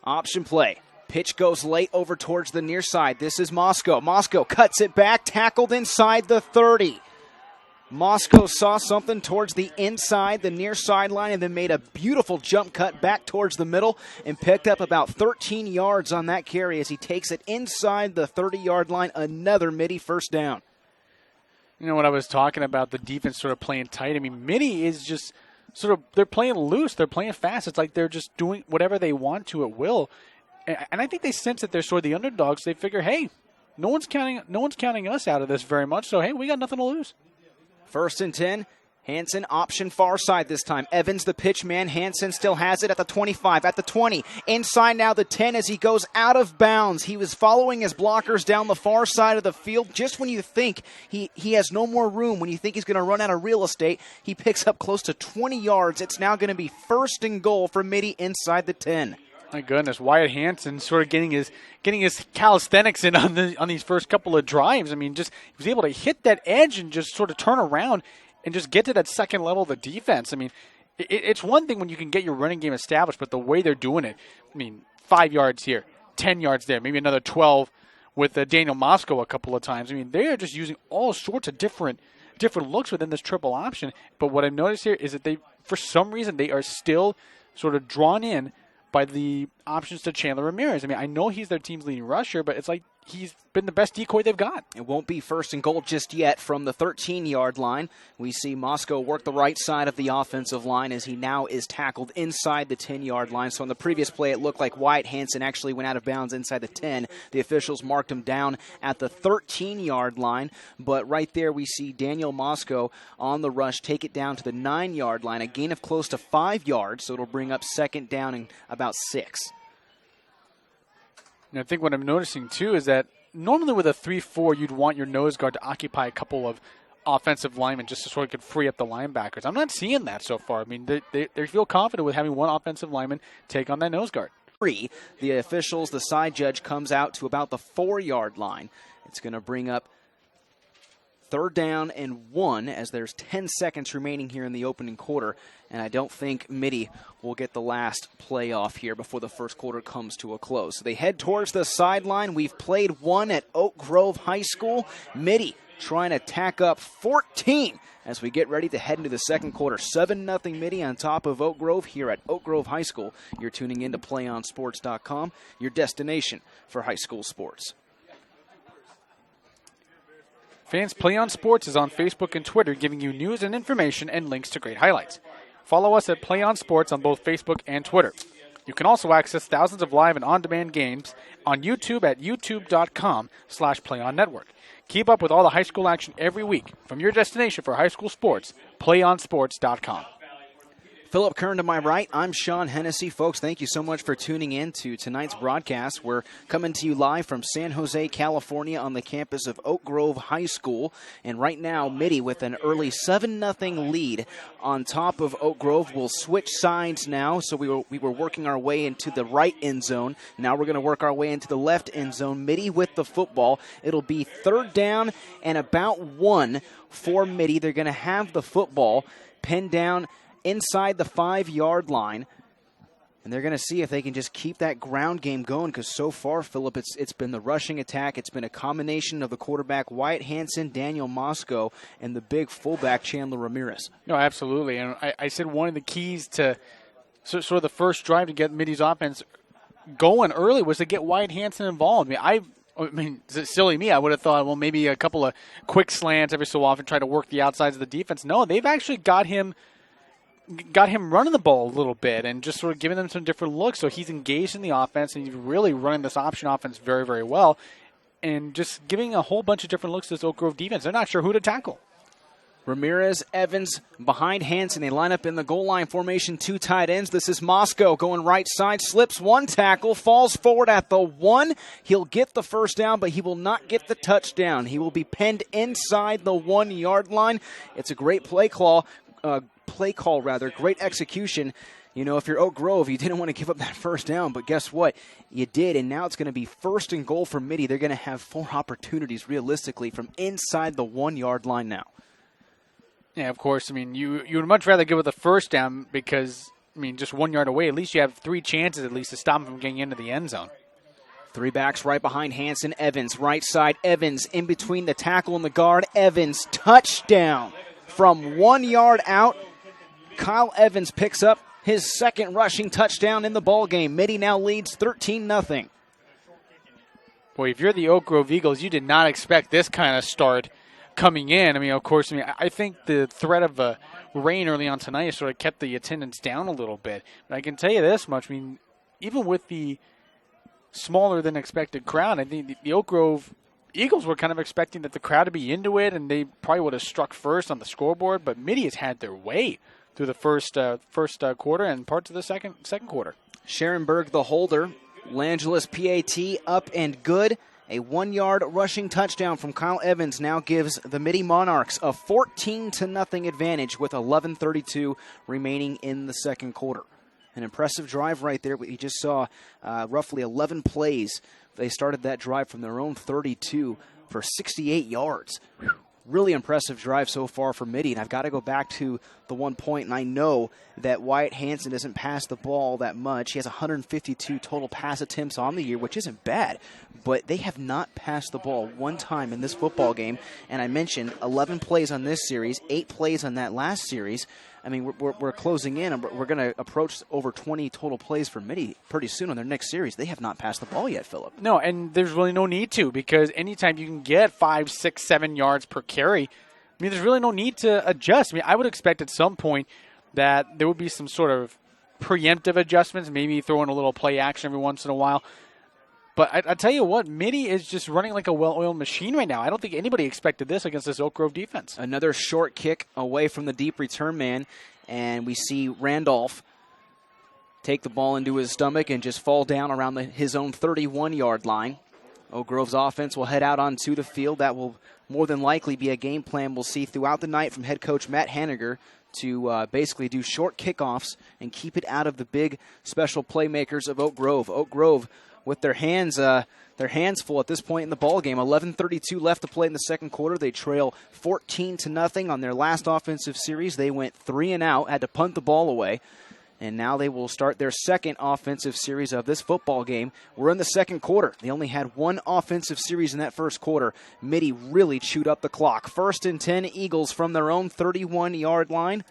Option play. Pitch goes late over towards the near side. This is Moscow. Moscow cuts it back, tackled inside the 30. Moscow saw something towards the inside, the near sideline, and then made a beautiful jump cut back towards the middle and picked up about 13 yards on that carry as he takes it inside the 30-yard line. Another Mitty first down. You know what I was talking about, the defense sort of playing tight. I mean, Mitty is just sort of, they're playing loose. They're playing fast. It's like they're just doing whatever they want to at will. And I think they sense that they're sort of the underdogs. They figure, hey, no one's counting us out of this very much, so, hey, we got nothing to lose. 1st and 10. Hansen option far side this time. Evans the pitch man. Hansen still has it at the 25, at the 20. Inside now the 10 as he goes out of bounds. He was following his blockers down the far side of the field. Just when you think he has no more room, when you think he's going to run out of real estate, he picks up close to 20 yards. It's now going to be 1st and goal for Mitty inside the 10. My goodness, Wyatt Hansen sort of getting his calisthenics in on these first couple of drives. I mean, just he was able to hit that edge and just sort of turn around and just get to that second level of the defense. I mean, it's one thing when you can get your running game established, but the way they're doing it, I mean, 5 yards here, 10 yards there, maybe another 12 with Daniel Moscow a couple of times. I mean, they are just using all sorts of different looks within this triple option. But what I've noticed here is that they, for some reason, they are still sort of drawn in by the options to Chandler Ramirez. I mean, I know he's their team's leading rusher, but it's like he's been the best decoy they've got. It won't be 1st and goal just yet from the 13-yard line. We see Moscow work the right side of the offensive line as he now is tackled inside the 10-yard line. So in the previous play, it looked like Wyatt Hansen actually went out of bounds inside the 10. The officials marked him down at the 13-yard line. But right there, we see Daniel Moscow on the rush take it down to the 9-yard line, a gain of close to 5 yards. So it'll bring up 2nd down and about 6. And I think what I'm noticing, too, is that normally with a 3-4, you'd want your nose guard to occupy a couple of offensive linemen just to sort of could free up the linebackers. I'm not seeing that so far. I mean, they feel confident with having one offensive lineman take on that nose guard. The officials, the side judge comes out to about the 4-yard line. It's going to bring up 3rd down and 1 as there's 10 seconds remaining here in the opening quarter. And I don't think Mitty will get the last play off here before the first quarter comes to a close. So they head towards the sideline. We've played one at Oak Grove High School. Mitty trying to tack up 14 as we get ready to head into the second quarter. 7-0 Mitty on top of Oak Grove here at Oak Grove High School. You're tuning in to PlayOnSports.com, your destination for high school sports. Fans, PlayOn Sports is on Facebook and Twitter, giving you news and information and links to great highlights. Follow us at PlayOn Sports on both Facebook and Twitter. You can also access thousands of live and on-demand games on YouTube at youtube.com/PlayOnNetwork. Keep up with all the high school action every week from your destination for high school sports, PlayOnSports.com. Philip Kern to my right. I'm Sean Hennessy. Folks, thank you so much for tuning in to tonight's broadcast. We're coming to you live from San Jose, California on the campus of Oak Grove High School. And right now, Mitty with an early 7-0 lead on top of Oak Grove. We'll switch sides now. So we were working our way into the right end zone. Now we're going to work our way into the left end zone. Mitty with the football. It'll be 3rd down and about 1 for Mitty. They're going to have the football pinned down inside the 5-yard line, and they're going to see if they can just keep that ground game going, because so far, Philip, it's been the rushing attack. It's been a combination of the quarterback, Wyatt Hansen, Daniel Moscow, and the big fullback, Chandler Ramirez. No, absolutely. And I said one of the keys to sort of the first drive to get Mitty's offense going early was to get Wyatt Hansen involved. I mean, I mean, silly me. I would have thought, well, maybe a couple of quick slants every so often, try to work the outsides of the defense. No, they've actually got him running the ball a little bit and just sort of giving them some different looks. So he's engaged in the offense, and he's really running this option offense very, very well, and just giving a whole bunch of different looks to this Oak Grove defense. They're not sure who to tackle. Ramirez, Evans behind Hansen. They line up in the goal line formation, 2 tight ends. This is Moscow going right side, slips 1 tackle, falls forward at the 1. He'll get the first down, but he will not get the touchdown. He will be penned inside the 1-yard line. It's a great play call, great execution. You know, if you're Oak Grove, you didn't want to give up that first down, but guess what? You did, and now it's going to be 1st and goal for Mitty. They're going to have 4 opportunities realistically from inside the 1-yard line now. Yeah, of course. I mean, you would much rather give it the first down because, I mean, just 1 yard away, at least you have 3 chances at least to stop him from getting into the end zone. 3 backs right behind Hansen. Evans, right side. Evans in between the tackle and the guard. Evans, touchdown from 1 yard out. Kyle Evans picks up his 2nd rushing touchdown in the ballgame. Mitty now leads 13-0. Boy, if you're the Oak Grove Eagles, you did not expect this kind of start coming in. I mean, of course, I think the threat of rain early on tonight sort of kept the attendance down a little bit. But I can tell you this much. I mean, even with the smaller than expected crowd, I think the Oak Grove Eagles were kind of expecting that the crowd to be into it, and they probably would have struck first on the scoreboard. But Mitty has had their way through the first quarter and parts of the second quarter. Scherenberg, the holder. Langelis PAT up and good. A 1-yard rushing touchdown from Kyle Evans now gives the Mitty Monarchs a 14-0 advantage with 11:32 remaining in the second quarter. An impressive drive right there. We just saw roughly 11 plays. They started that drive from their own 32 for 68 yards. Really impressive drive so far for Mitty. And I've got to go back to the 1 point, and I know that Wyatt Hansen doesn't pass the ball that much. He has 152 total pass attempts on the year, which isn't bad. But they have not passed the ball one time in this football game. And I mentioned 11 plays on this series, 8 plays on that last series. I mean, we're closing in, and we're going to approach over 20 total plays for Mitty pretty soon on their next series. They have not passed the ball yet, Philip. No, and there's really no need to, because anytime you can get 5, 6, 7 yards per carry, I mean, there's really no need to adjust. I mean, I would expect at some point that there would be some sort of preemptive adjustments, maybe throw in a little play action every once in a while. But I tell you what, Mitty is just running like a well-oiled machine right now. I don't think anybody expected this against this Oak Grove defense. Another short kick away from the deep return man, and we see Randolph take the ball into his stomach and just fall down around his own 31-yard line. Oak Grove's offense will head out onto the field. That will more than likely be a game plan we'll see throughout the night from head coach Matt Haniger to basically do short kickoffs and keep it out of the big special playmakers of Oak Grove. Oak Grove with their hands full at this point in the ball game. 11:32 left to play in the second quarter. They trail 14-0 on their last offensive series. They went 3 and out, had to punt the ball away, and now they will start their second offensive series of this football game. We're in the second quarter. They only had 1 offensive series in that first quarter. Mitty really chewed up the clock. 1st and 10, Eagles from their own 31-yard line.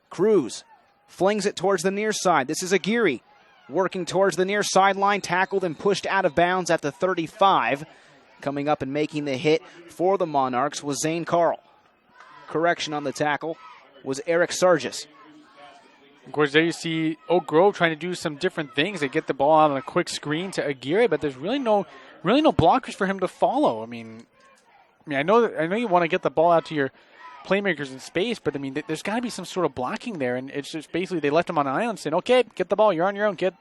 Cruz flings it towards the near side. This is Aguirre. Working towards the near sideline, tackled and pushed out of bounds at the 35. Coming up and making the hit for the Monarchs was Zane Carl. Correction on the tackle was Eric Sargis. Of course, there you see Oak Grove trying to do some different things. They get the ball out on a quick screen to Aguirre, but there's really no blockers for him to follow. I mean, I know you want to get the ball out to your playmakers in space, but I mean, there's got to be some sort of blocking there, and it's just basically they left him on an island saying, okay, get the ball, you're on your own, kid.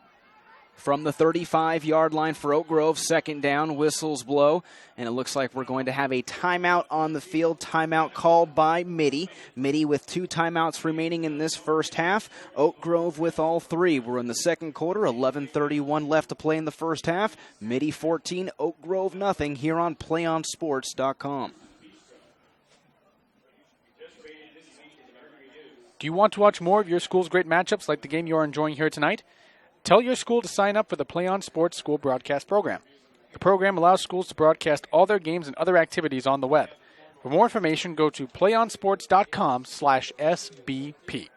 From the 35-yard line for Oak Grove, second down, whistles blow, and it looks like we're going to have a timeout on the field, timeout called by Mitty. Mitty with 2 timeouts remaining in this first half. Oak Grove with all 3. We're in the second quarter, 11:31 left to play in the first half. Mitty 14, Oak Grove nothing here on PlayOnSports.com. Do you want to watch more of your school's great matchups like the game you are enjoying here tonight? Tell your school to sign up for the PlayOn Sports School Broadcast Program. The program allows schools to broadcast all their games and other activities on the web. For more information, go to PlayOnSports.com/SBP.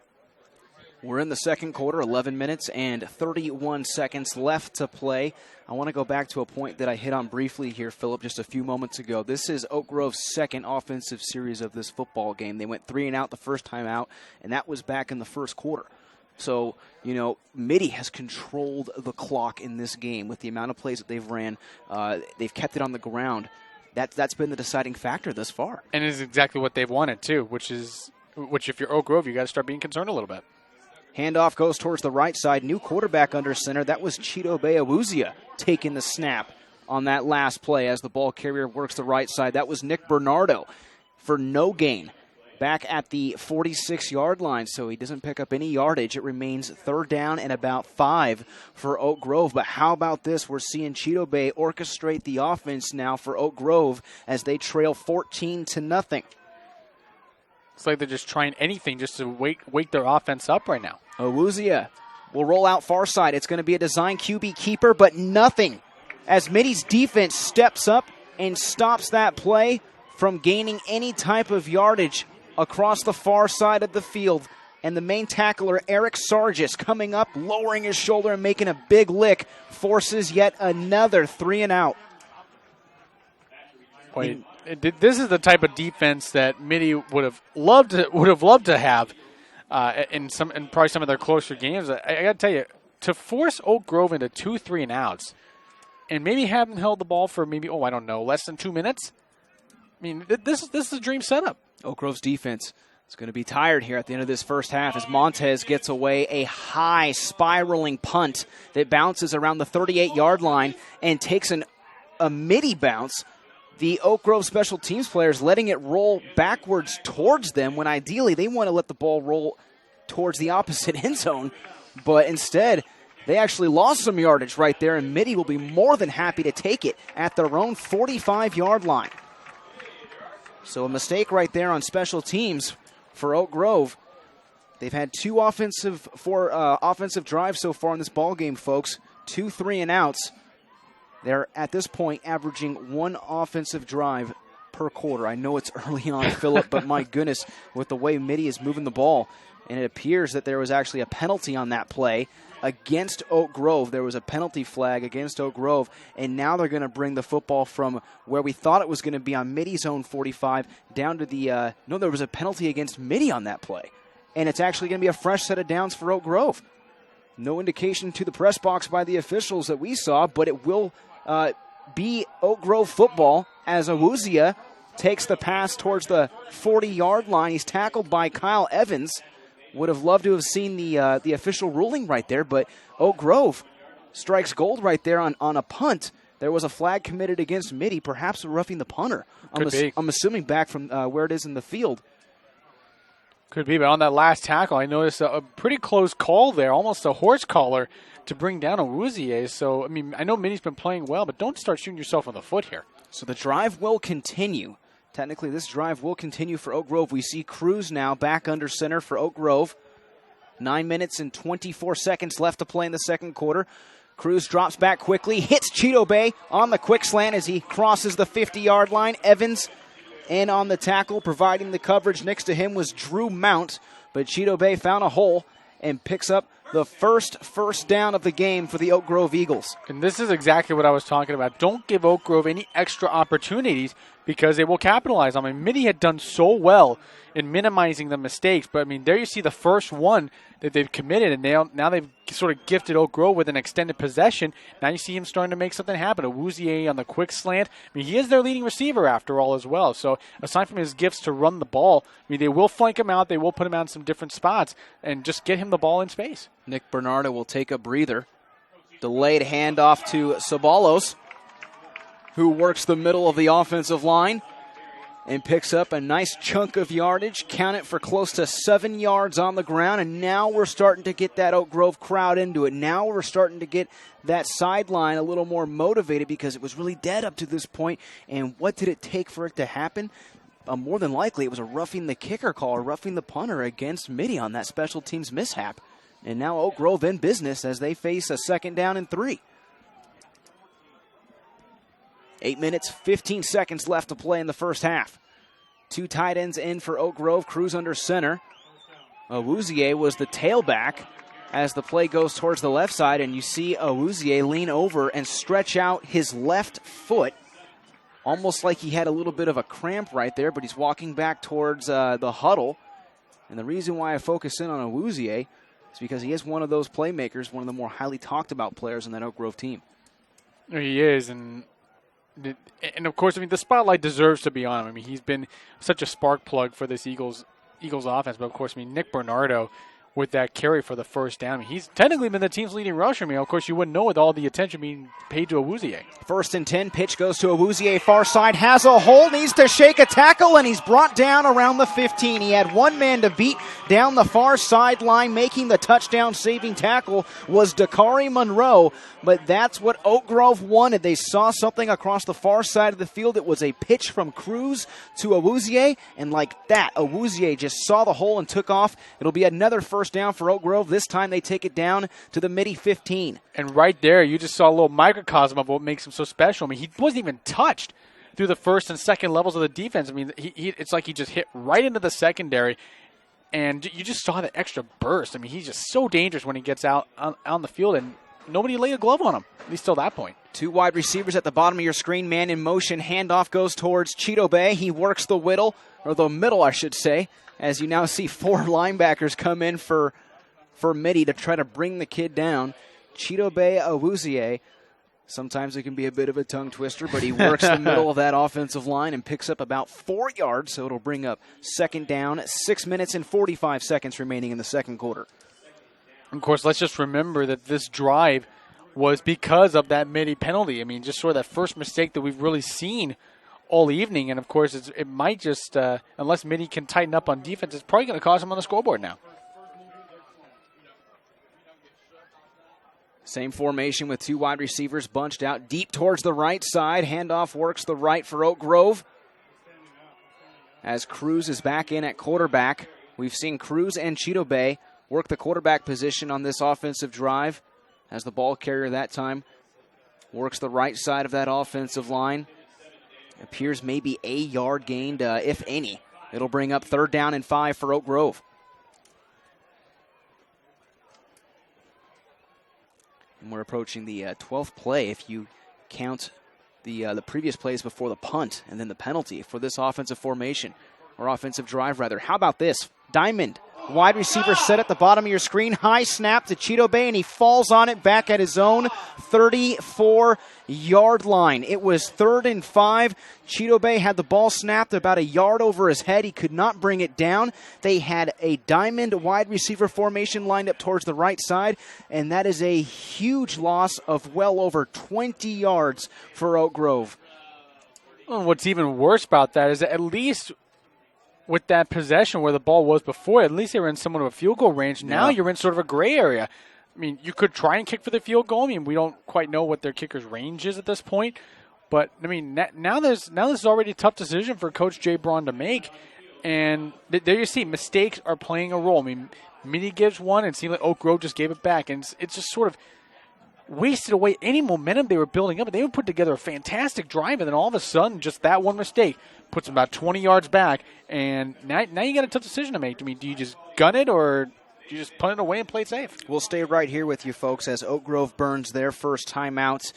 We're in the second quarter, 11 minutes and 31 seconds left to play. I want to go back to a point that I hit on briefly here, Philip, just a few moments ago. This is Oak Grove's second offensive series of this football game. They went 3 and out the first time out, and that was back in the first quarter. So, Mitty has controlled the clock in this game with the amount of plays that they've ran. They've kept it on the ground. That's been the deciding factor thus far. And it is exactly what they've wanted, too, which if you're Oak Grove, you got to start being concerned a little bit. Handoff goes towards the right side. New quarterback under center. That was Chidobe Awuzia taking the snap on that last play as the ball carrier works the right side. That was Nick Bernardo for no gain back at the 46-yard line, so he doesn't pick up any yardage. It remains 3rd down and about 5 for Oak Grove. But how about this? We're seeing Chidobe orchestrate the offense now for Oak Grove as they trail 14-0. It's like they're just trying anything just to wake their offense up right now. Awuzia will roll out far side. It's going to be a design QB keeper, but nothing as Mitty's defense steps up and stops that play from gaining any type of yardage across the far side of the field. And the main tackler, Eric Sargis, coming up, lowering his shoulder and making a big lick, forces yet another 3 and out. This is the type of defense that Mitty would have loved to have in probably some of their closer games. I got to tell you, to force Oak Grove into 2 3 and outs, and maybe have them held the ball for less than 2 minutes. I mean, this is a dream setup. Oak Grove's defense is going to be tired here at the end of this first half as Montez gets away a high spiraling punt that bounces around the 38-yard line and takes a Mitty bounce. The Oak Grove special teams players letting it roll backwards towards them when ideally they want to let the ball roll towards the opposite end zone. But instead, they actually lost some yardage right there, and Mitty will be more than happy to take it at their own 45-yard line. So a mistake right there on special teams for Oak Grove. They've had 2 offensive drives so far in this ball game, folks. 2 3 and outs. They're, at this point, averaging 1 offensive drive per quarter. I know it's early on, Philip, but my goodness, with the way Mitty is moving the ball, and it appears that there was actually a penalty on that play against Oak Grove. There was a penalty flag against Oak Grove, and now they're going to bring the football from where we thought it was going to be on Mitty's own 45 down to the there was a penalty against Mitty on that play, and it's actually going to be a fresh set of downs for Oak Grove. No indication to the press box by the officials that we saw, but it will be Oak Grove football as Awuzia takes the pass towards the 40-yard line. He's tackled by Kyle Evans. Would have loved to have seen the official ruling right there, but Oak Grove strikes gold right there on a punt. There was a flag committed against Mitty, perhaps roughing the punter. I'm assuming back from where it is in the field. Could be, but on that last tackle, I noticed a pretty close call there, almost a horse collar to bring down Awuzia. So, I mean, I know Mitty's been playing well, but don't start shooting yourself in the foot here. So the drive will continue. Technically, this drive will continue for Oak Grove. We see Cruz now back under center for Oak Grove. 9 minutes and 24 seconds left to play in the second quarter. Cruz drops back quickly, hits Chidobe on the quick slant as he crosses the 50-yard line. Evans in on the tackle, providing the coverage. Next to him was Drew Mount, but Chidobe found a hole and picks up the first down of the game for the Oak Grove Eagles. And this is exactly what I was talking about. Don't give Oak Grove any extra opportunities because they will capitalize on them. Mitty had done so well in minimizing the mistakes, but I mean, there you see the first one that they've committed, and now they've sort of gifted Oak Grove with an extended possession. Now you see him starting to make something happen. Awuzia on the quick slant. I mean, he is their leading receiver after all as well. So aside from his gifts to run the ball, I mean, they will flank him out. They will put him out in some different spots and just get him the ball in space. Nick Bernardo will take a breather. Delayed handoff to Sabalos, who works the middle of the offensive line and picks up a nice chunk of yardage. Count it for close to 7 yards on the ground, and now we're starting to get that Oak Grove crowd into it. Now we're starting to get that sideline a little more motivated because it was really dead up to this point. And what did it take for it to happen? More than likely, it was a roughing the kicker call or roughing the punter against Mitty on that special teams mishap. And now Oak Grove in business as they face a 2nd down and 3. 8 minutes, 15 seconds left to play in the first half. 2 tight ends in for Oak Grove. Cruz under center. Awuzie was the tailback as the play goes towards the left side, and you see Awuzie lean over and stretch out his left foot, almost like he had a little bit of a cramp right there, but he's walking back towards the huddle. And the reason why I focus in on Awuzie is because he is one of those playmakers, one of the more highly talked about players in that Oak Grove team. He is, and of course, I mean, the spotlight deserves to be on him. I mean, he's been such a spark plug for this Eagles offense, but of course, I mean, Nick Bernardo with that carry for the first down. I mean, he's technically been the team's leading rusher. I mean, of course, you wouldn't know with all the attention being paid to Awuzie. 1st and 10, pitch goes to Awuzie, far side, has a hole, needs to shake a tackle, and he's brought down around the 15. He had one man to beat down the far sideline. Making the touchdown-saving tackle was Dakari Monroe, but that's what Oak Grove wanted. They saw something across the far side of the field. It was a pitch from Cruz to Awuzie, and like that, Awuzie just saw the hole and took off. It'll be another first down for Oak Grove. This time they take it down to the Mitty 15. And right there, you just saw a little microcosm of what makes him so special. I mean, he wasn't even touched through the first and second levels of the defense. I mean, it's like he just hit right into the secondary, and you just saw the extra burst. I mean, he's just so dangerous when he gets out on the field, and nobody laid a glove on him, at least till that point. 2 wide receivers at the bottom of your screen, man in motion. Handoff goes towards Cheeto Bay. He works the middle, I should say, as you now see 4 linebackers come in for Mitty to try to bring the kid down. Cheeto Bay Awuzie. Sometimes it can be a bit of a tongue twister, but he works the middle of that offensive line and picks up about 4 yards, so it'll bring up 2nd down, 6 minutes and 45 seconds remaining in the second quarter. Of course, let's just remember that this drive was because of that Mitty penalty. I mean, just sort of that first mistake that we've really seen all evening, and of course, it might just, unless Mitty can tighten up on defense, it's probably going to cost him on the scoreboard now. Same formation with 2 wide receivers bunched out deep towards the right side. Handoff works the right for Oak Grove. As Cruz is back in at quarterback, we've seen Cruz and Cheeto Bay work the quarterback position on this offensive drive, as the ball carrier that time works the right side of that offensive line. Appears maybe a yard gained, if any. It'll bring up 3rd down and 5 for Oak Grove. And we're approaching the 12th play if you count the previous plays before the punt and then the penalty for this offensive formation, or offensive drive, rather. How about this? Diamond, wide receiver set at the bottom of your screen. High snap to Cheeto Bay, and he falls on it back at his own 34-yard line. It was 3rd and 5. Cheeto Bay had the ball snapped about a yard over his head. He could not bring it down. They had a diamond wide receiver formation lined up towards the right side, and that is a huge loss of well over 20 yards for Oak Grove. Well, what's even worse about that is that at least with that possession where the ball was before, at least they were in somewhat of a field goal range. Now you're in sort of a gray area. I mean, you could try and kick for the field goal. I mean, we don't quite know what their kicker's range is at this point. But, I mean, now this is already a tough decision for Coach Jay Braun to make. And there you see, mistakes are playing a role. I mean, Mitty gives one, and it seemed like Oak Grove just gave it back. And it's just sort of wasted away any momentum they were building up. They would put together a fantastic drive, and then all of a sudden, just that one mistake puts them about 20 yards back. And now you got a tough decision to make. I mean, do you just gun it, or you just punt it away and play it safe? We'll stay right here with you folks as Oak Grove burns their first timeouts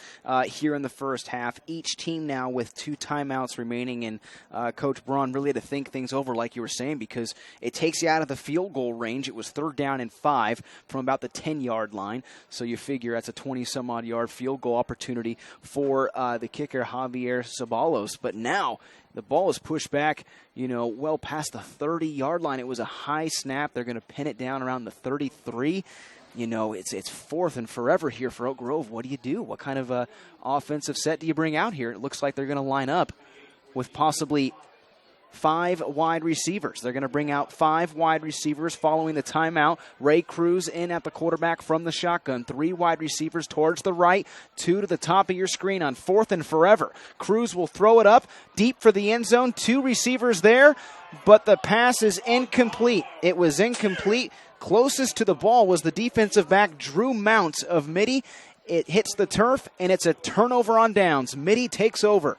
here in the first half. Each team now with 2 timeouts remaining, and Coach Braun really had to think things over, like you were saying, because it takes you out of the field goal range. It was 3rd down and 5 from about the 10-yard line, so you figure that's a 20-some-odd yard field goal opportunity for the kicker, Javier Zabalos. But now the ball is pushed back, well past the 30-yard line. It was a high snap. They're going to pin it down around the 33. It's 4th and forever here for Oak Grove. What do you do? What kind of offensive set do you bring out here? It looks like they're going to line up with possibly 5 wide receivers. They're going to bring out 5 wide receivers following the timeout. Ray Cruz in at the quarterback from the shotgun. 3 wide receivers towards the right, 2 to the top of your screen on 4th and forever. Cruz will throw it up deep for the end zone. 2 receivers there, but the pass is incomplete. It was incomplete. Closest to the ball was the defensive back, Drew Mounts of Mitty. It hits the turf, and it's a turnover on downs. Mitty takes over.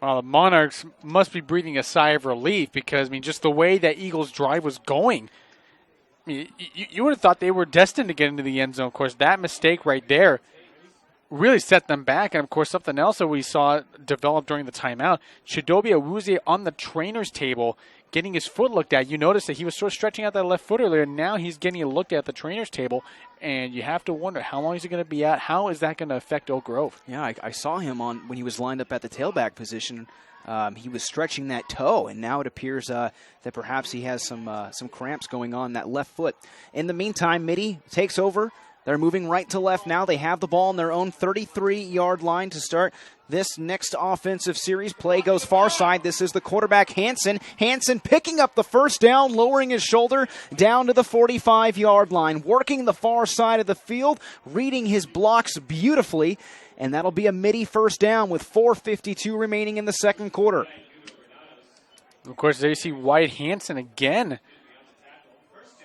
Well, the Monarchs must be breathing a sigh of relief because, I mean, just the way that Eagles' drive was going, I mean, you would have thought they were destined to get into the end zone. Of course, that mistake right there really set them back. And, of course, something else that we saw develop during the timeout, Chidobe Awuzie on the trainer's table getting his foot looked at. You notice that he was sort of stretching out that left foot earlier. Now he's getting a look at the trainer's table, and you have to wonder, how long is he going to be out? How is that going to affect Oak Grove? Yeah, I saw him when he was lined up at the tailback position. He was stretching that toe, and now it appears that perhaps he has some cramps going on that left foot. In the meantime, Mitty takes over. They're moving right to left now. They have the ball on their own 33-yard line to start this next offensive series. Play goes far side. This is the quarterback, Hansen. Hansen picking up the first down, lowering his shoulder down to the 45-yard line, working the far side of the field, reading his blocks beautifully, and that'll be a Mitty first down with 4:52 remaining in the second quarter. Of course, there you see White Hansen again.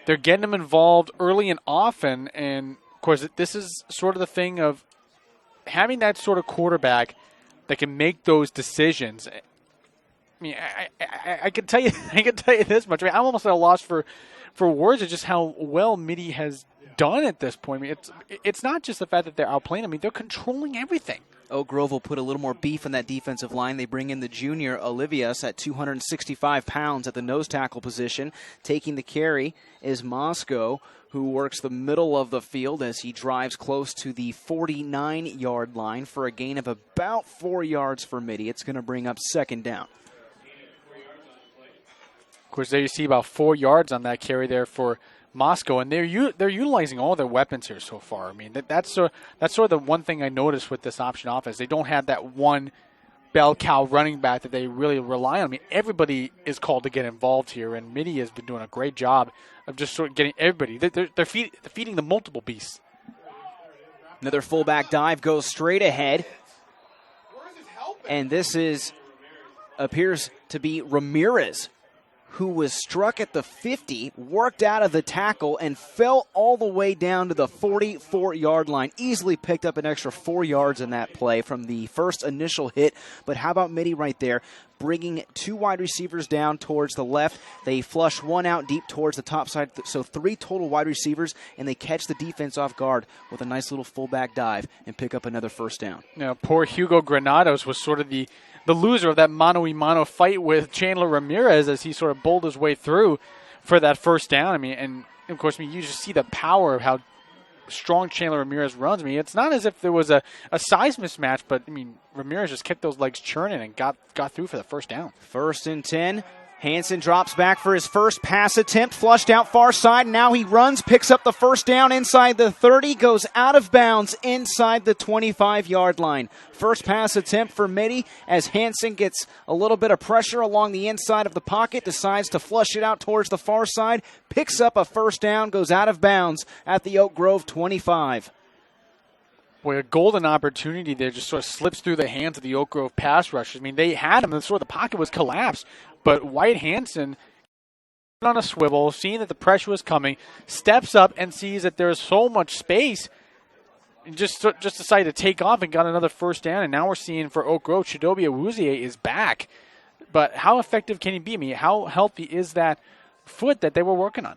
They're getting him involved early and often, and of course, this is sort of the thing of having that sort of quarterback that can make those decisions. I mean, I can tell you, this much. I mean, I'm almost at a loss for words of just how well Mitty has done at this point. I mean, it's not just the fact that they're outplaying. I mean, they're controlling everything. Oak Grove will put a little more beef in that defensive line. They bring in the junior Olivias at 265 pounds at the nose tackle position. Taking the carry is Moscow, who works the middle of the field as he drives close to the 49-yard line for a gain of about 4 yards for Mitty. It's going to bring up second down. Of course, there you see about 4 yards on that carry there for Moscow, and they're utilizing all their weapons here so far. I mean, that's sort of the one thing I noticed with this option offense. They don't have that one bell cow running back that they really rely on. I mean, everybody is called to get involved here, and Mitty has been doing a great job of just sort of getting everybody. They're feeding the multiple beasts. Another fullback dive goes straight ahead, and this appears to be Ramirez, who was struck at the 50, worked out of the tackle, and fell all the way down to the 44-yard line. Easily picked up an extra 4 yards in that play from the first initial hit. But how about Mitty right there, bringing two wide receivers down towards the left. They flush one out deep towards the top side, so 3 total wide receivers, and they catch the defense off guard with a nice little fullback dive and pick up another first down. Now, poor Hugo Granados was sort of the loser of that mano-a-mano fight with Chandler Ramirez as he sort of bowled his way through for that first down. I mean, and of course, you just see the power of how strong Chandler Ramirez runs. I mean, it's not as if there was a size mismatch, but I mean, Ramirez just kept those legs churning and got through for the first down. 1st and 10. Hansen drops back for his first pass attempt, flushed out far side. Now he runs, picks up the first down inside the 30, goes out of bounds inside the 25-yard line. First pass attempt for Mitty as Hansen gets a little bit of pressure along the inside of the pocket, decides to flush it out towards the far side, picks up a first down, goes out of bounds at the Oak Grove 25. Boy, a golden opportunity there just sort of slips through the hands of the Oak Grove pass rushers. I mean, they had him, and sort of the pocket was collapsed. But White Hansen, on a swivel, seeing that the pressure was coming, steps up and sees that there's so much space, and just decided to take off and got another first down. And now we're seeing for Oak Grove, Chidobe Awuzie is back. But how effective can he be? I mean, how healthy is that foot that they were working on?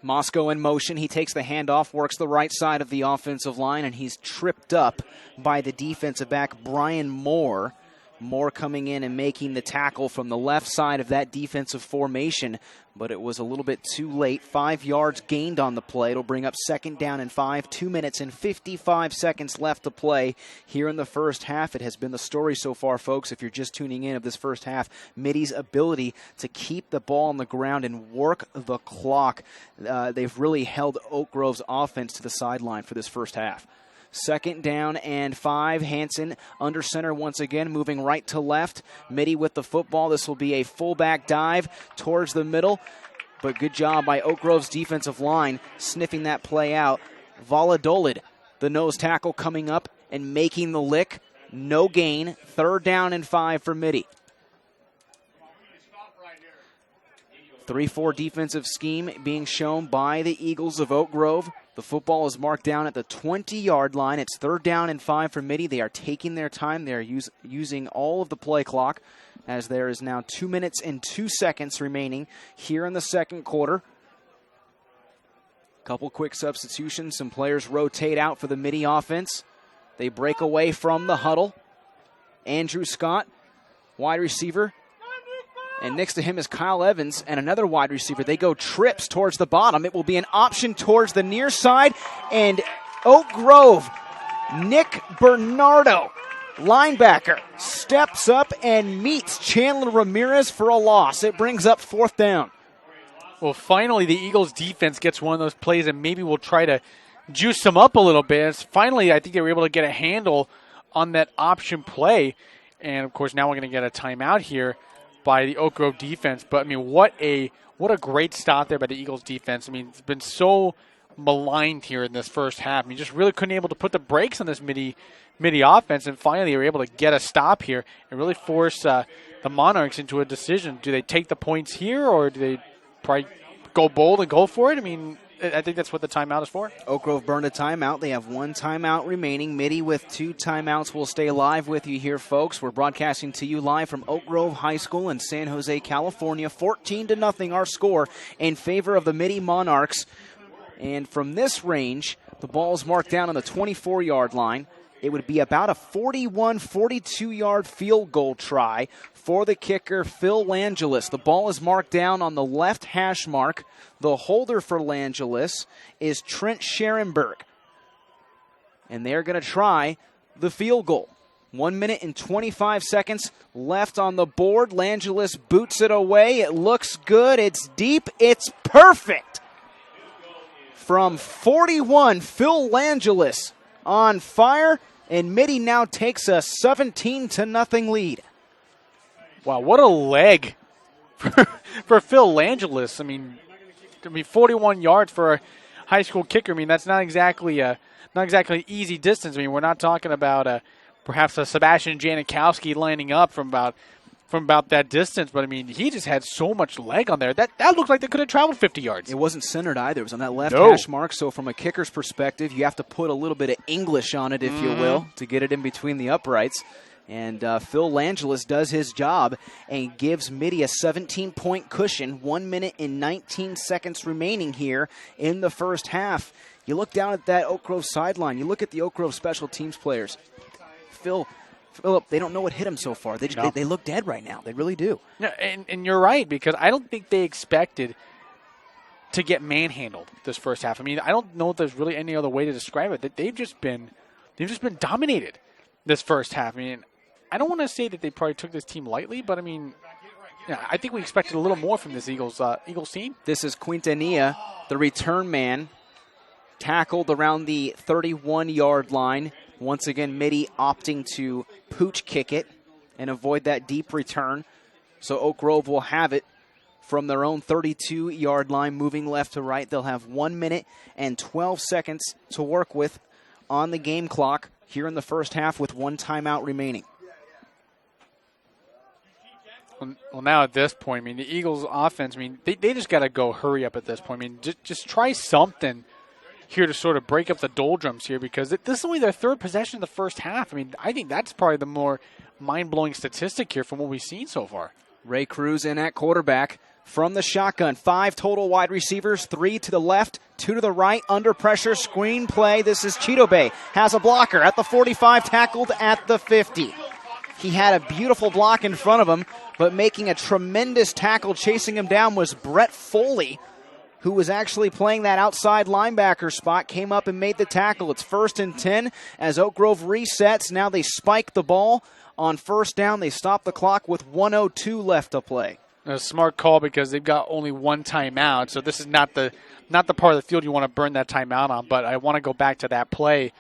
Moscow in motion. He takes the handoff, works the right side of the offensive line, and he's tripped up by the defensive back, Brian Moore. Moore coming in and making the tackle from the left side of that defensive formation, but it was a little bit too late. 5 yards gained on the play. It'll bring up second down and 5. 2 minutes and 55 seconds left to play here in the first half. It has been the story so far, folks, if you're just tuning in of this first half. Mitty's ability to keep the ball on the ground and work the clock. They've really held Oak Grove's offense to the sideline for this first half. 2nd down and 5. Hansen under center once again, moving right to left. Mitty with the football. This will be a fullback dive towards the middle. But good job by Oak Grove's defensive line sniffing that play out. Valladolid, the nose tackle, coming up and making the lick. No gain. 3rd down and 5 for Mitty. 3-4 defensive scheme being shown by the Eagles of Oak Grove. The football is marked down at the 20-yard line. It's 3rd down and 5 for Mitty. They are taking their time. They are using all of the play clock, as there is now 2 minutes and 2 seconds remaining here in the second quarter. Couple quick substitutions. Some players rotate out for the Mitty offense. They break away from the huddle. Andrew Scott, wide receiver. And next to him is Kyle Evans and another wide receiver. They go trips towards the bottom. It will be an option towards the near side. And Oak Grove, Nick Bernardo, linebacker, steps up and meets Chandler Ramirez for a loss. It brings up 4th down. Well, finally, the Eagles defense gets one of those plays, and maybe we'll try to juice them up a little bit. Finally, I think they were able to get a handle on that option play. And, of course, now we're going to get a timeout here by the Oak Grove defense. But, I mean, what a great stop there by the Eagles defense. I mean, it's been so maligned here in this first half. I mean, just really couldn't able to put the brakes on this Mitty offense, and finally they were able to get a stop here and really force the Monarchs into a decision. Do they take the points here, or do they probably go bold and go for it? I mean, I think that's what the timeout is for. Oak Grove burned a timeout. They have 1 timeout remaining. Mitty with 2 timeouts will stay live with you here, folks. We're broadcasting to you live from Oak Grove High School in San Jose, California. 14-0 our score in favor of the Mitty Monarchs. And from this range, the ball is marked down on the 24-yard line. It would be about a 41, 42-yard field goal try for the kicker, Phil Langelis. The ball is marked down on the left hash mark. The holder for Langelis is Trent Scherenberg. And they're going to try the field goal. 1 minute and 25 seconds left on the board. Langelis boots it away. It looks good. It's deep. It's perfect. From 41, Phil Langelis on fire, and Mitty now takes a 17-0 lead. Wow, what a leg for Phil Langelis. I mean, 41 yards for a high school kicker. I mean, that's not exactly easy distance. I mean, we're not talking about perhaps a Sebastian Janikowski lining up from about that distance, but I mean, he just had so much leg on there. That looked like they could have traveled 50 yards. It wasn't centered either. It was on that left hash mark, so from a kicker's perspective, you have to put a little bit of English on it, if you will, to get it in between the uprights. And Phil Langelis does his job and gives Mitty a 17-point cushion. 1 minute and 19 seconds remaining here in the first half. You look down at that Oak Grove sideline. You look at the Oak Grove special teams players. Philip, they don't know what hit him so far. They look dead right now. They really do. No, and you're right, because I don't think they expected to get manhandled this first half. I mean, I don't know if there's really any other way to describe it. They've just been dominated this first half. I mean, I don't want to say that they probably took this team lightly, but I mean, yeah, I think we expected a little more from this Eagles team. This is Quintanilla, the return man, tackled around the 31-yard line. Once again, Mitty opting to pooch kick it and avoid that deep return. So Oak Grove will have it from their own 32-yard line, moving left to right. They'll have 1 minute and 12 seconds to work with on the game clock here in the first half with 1 timeout remaining. Well, now at this point, I mean, the Eagles' offense, I mean, they just got to go hurry up at this point. I mean, just try something here to sort of break up the doldrums here, because this is only their 3rd possession of the first half. I mean, I think that's probably the more mind-blowing statistic here from what we've seen so far. Ray Cruz in at quarterback from the shotgun. 5 total wide receivers, 3 to the left, 2 to the right, under pressure, screen play. This is Cheeto Bay. Has a blocker at the 45, tackled at the 50. He had a beautiful block in front of him, but making a tremendous tackle, chasing him down, was Brett Foley, who was actually playing that outside linebacker spot, came up and made the tackle. It's 1st and 10 as Oak Grove resets. Now they spike the ball on 1st down. They stop the clock with 1:02 left to play. A smart call, because they've got only 1 timeout, so this is not the part of the field you want to burn that timeout on. But I want to go back to that play,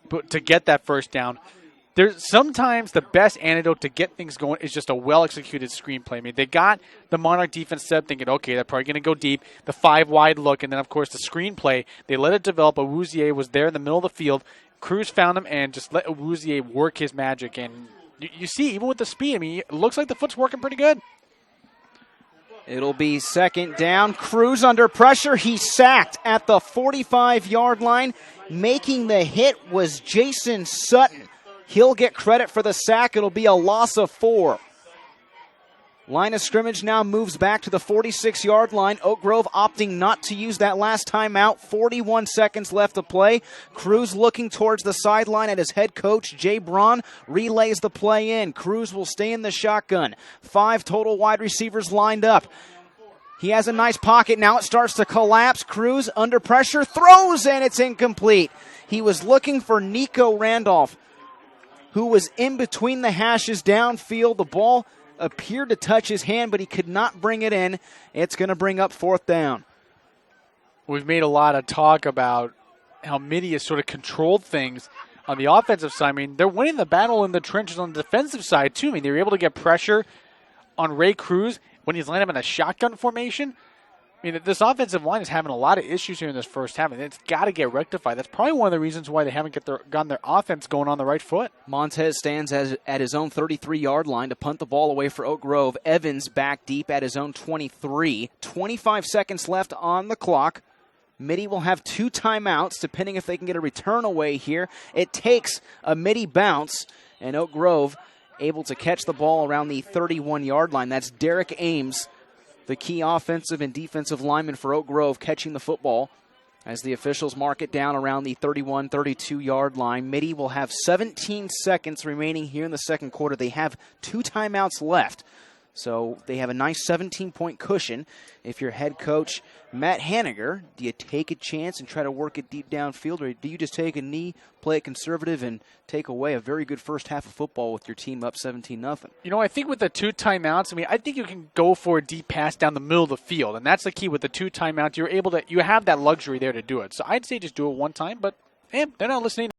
but to get that 1st down. There's sometimes the best antidote to get things going is just a well-executed screenplay. I mean, they got the Monarch defense set up thinking, okay, they're probably going to go deep, the 5-wide look, and then, of course, the screenplay. They let it develop. Awuzie was there in the middle of the field. Cruz found him and just let Awuzie work his magic. And you see, even with the speed, I mean, it looks like the foot's working pretty good. It'll be second down. Cruz under pressure. He's sacked at the 45-yard line. Making the hit was Jason Sutton. He'll get credit for the sack. It'll be a loss of 4. Line of scrimmage now moves back to the 46-yard line. Oak Grove opting not to use that last timeout. 41 seconds left to play. Cruz looking towards the sideline at his head coach, Jay Braun, relays the play in. Cruz will stay in the shotgun. 5 total wide receivers lined up. He has a nice pocket. Now it starts to collapse. Cruz under pressure, throws, and it's incomplete. He was looking for Nico Randolph, who was in between the hashes downfield. The ball appeared to touch his hand, but he could not bring it in. It's going to bring up 4th down. We've made a lot of talk about how Mitty has sort of controlled things on the offensive side. I mean, they're winning the battle in the trenches on the defensive side, too. I mean, they were able to get pressure on Ray Cruz when he's lined up in a shotgun formation. I mean, this offensive line is having a lot of issues here in this first half, and it's got to get rectified. That's probably one of the reasons why they haven't gotten their offense going on the right foot. Montez stands at his own 33-yard line to punt the ball away for Oak Grove. Evans back deep at his own 23. 25 seconds left on the clock. Mitty will have 2 timeouts, depending if they can get a return away here. It takes a Mitty bounce, and Oak Grove able to catch the ball around the 31-yard line. That's Derek Ames, the key offensive and defensive lineman for Oak Grove, catching the football as the officials mark it down around the 31, 32-yard line. Mitty will have 17 seconds remaining here in the second quarter. They have 2 timeouts left, so they have a nice 17-point cushion. If you're head coach Matt Haniger, do you take a chance and try to work it deep downfield, or do you just take a knee, play it conservative, and take away a very good first half of football with your team up 17-0? You know, I think with the 2 timeouts, I think you can go for a deep pass down the middle of the field, and that's the key with the 2 timeouts. You have that luxury there to do it. So I'd say just do it one time, but they're not listening.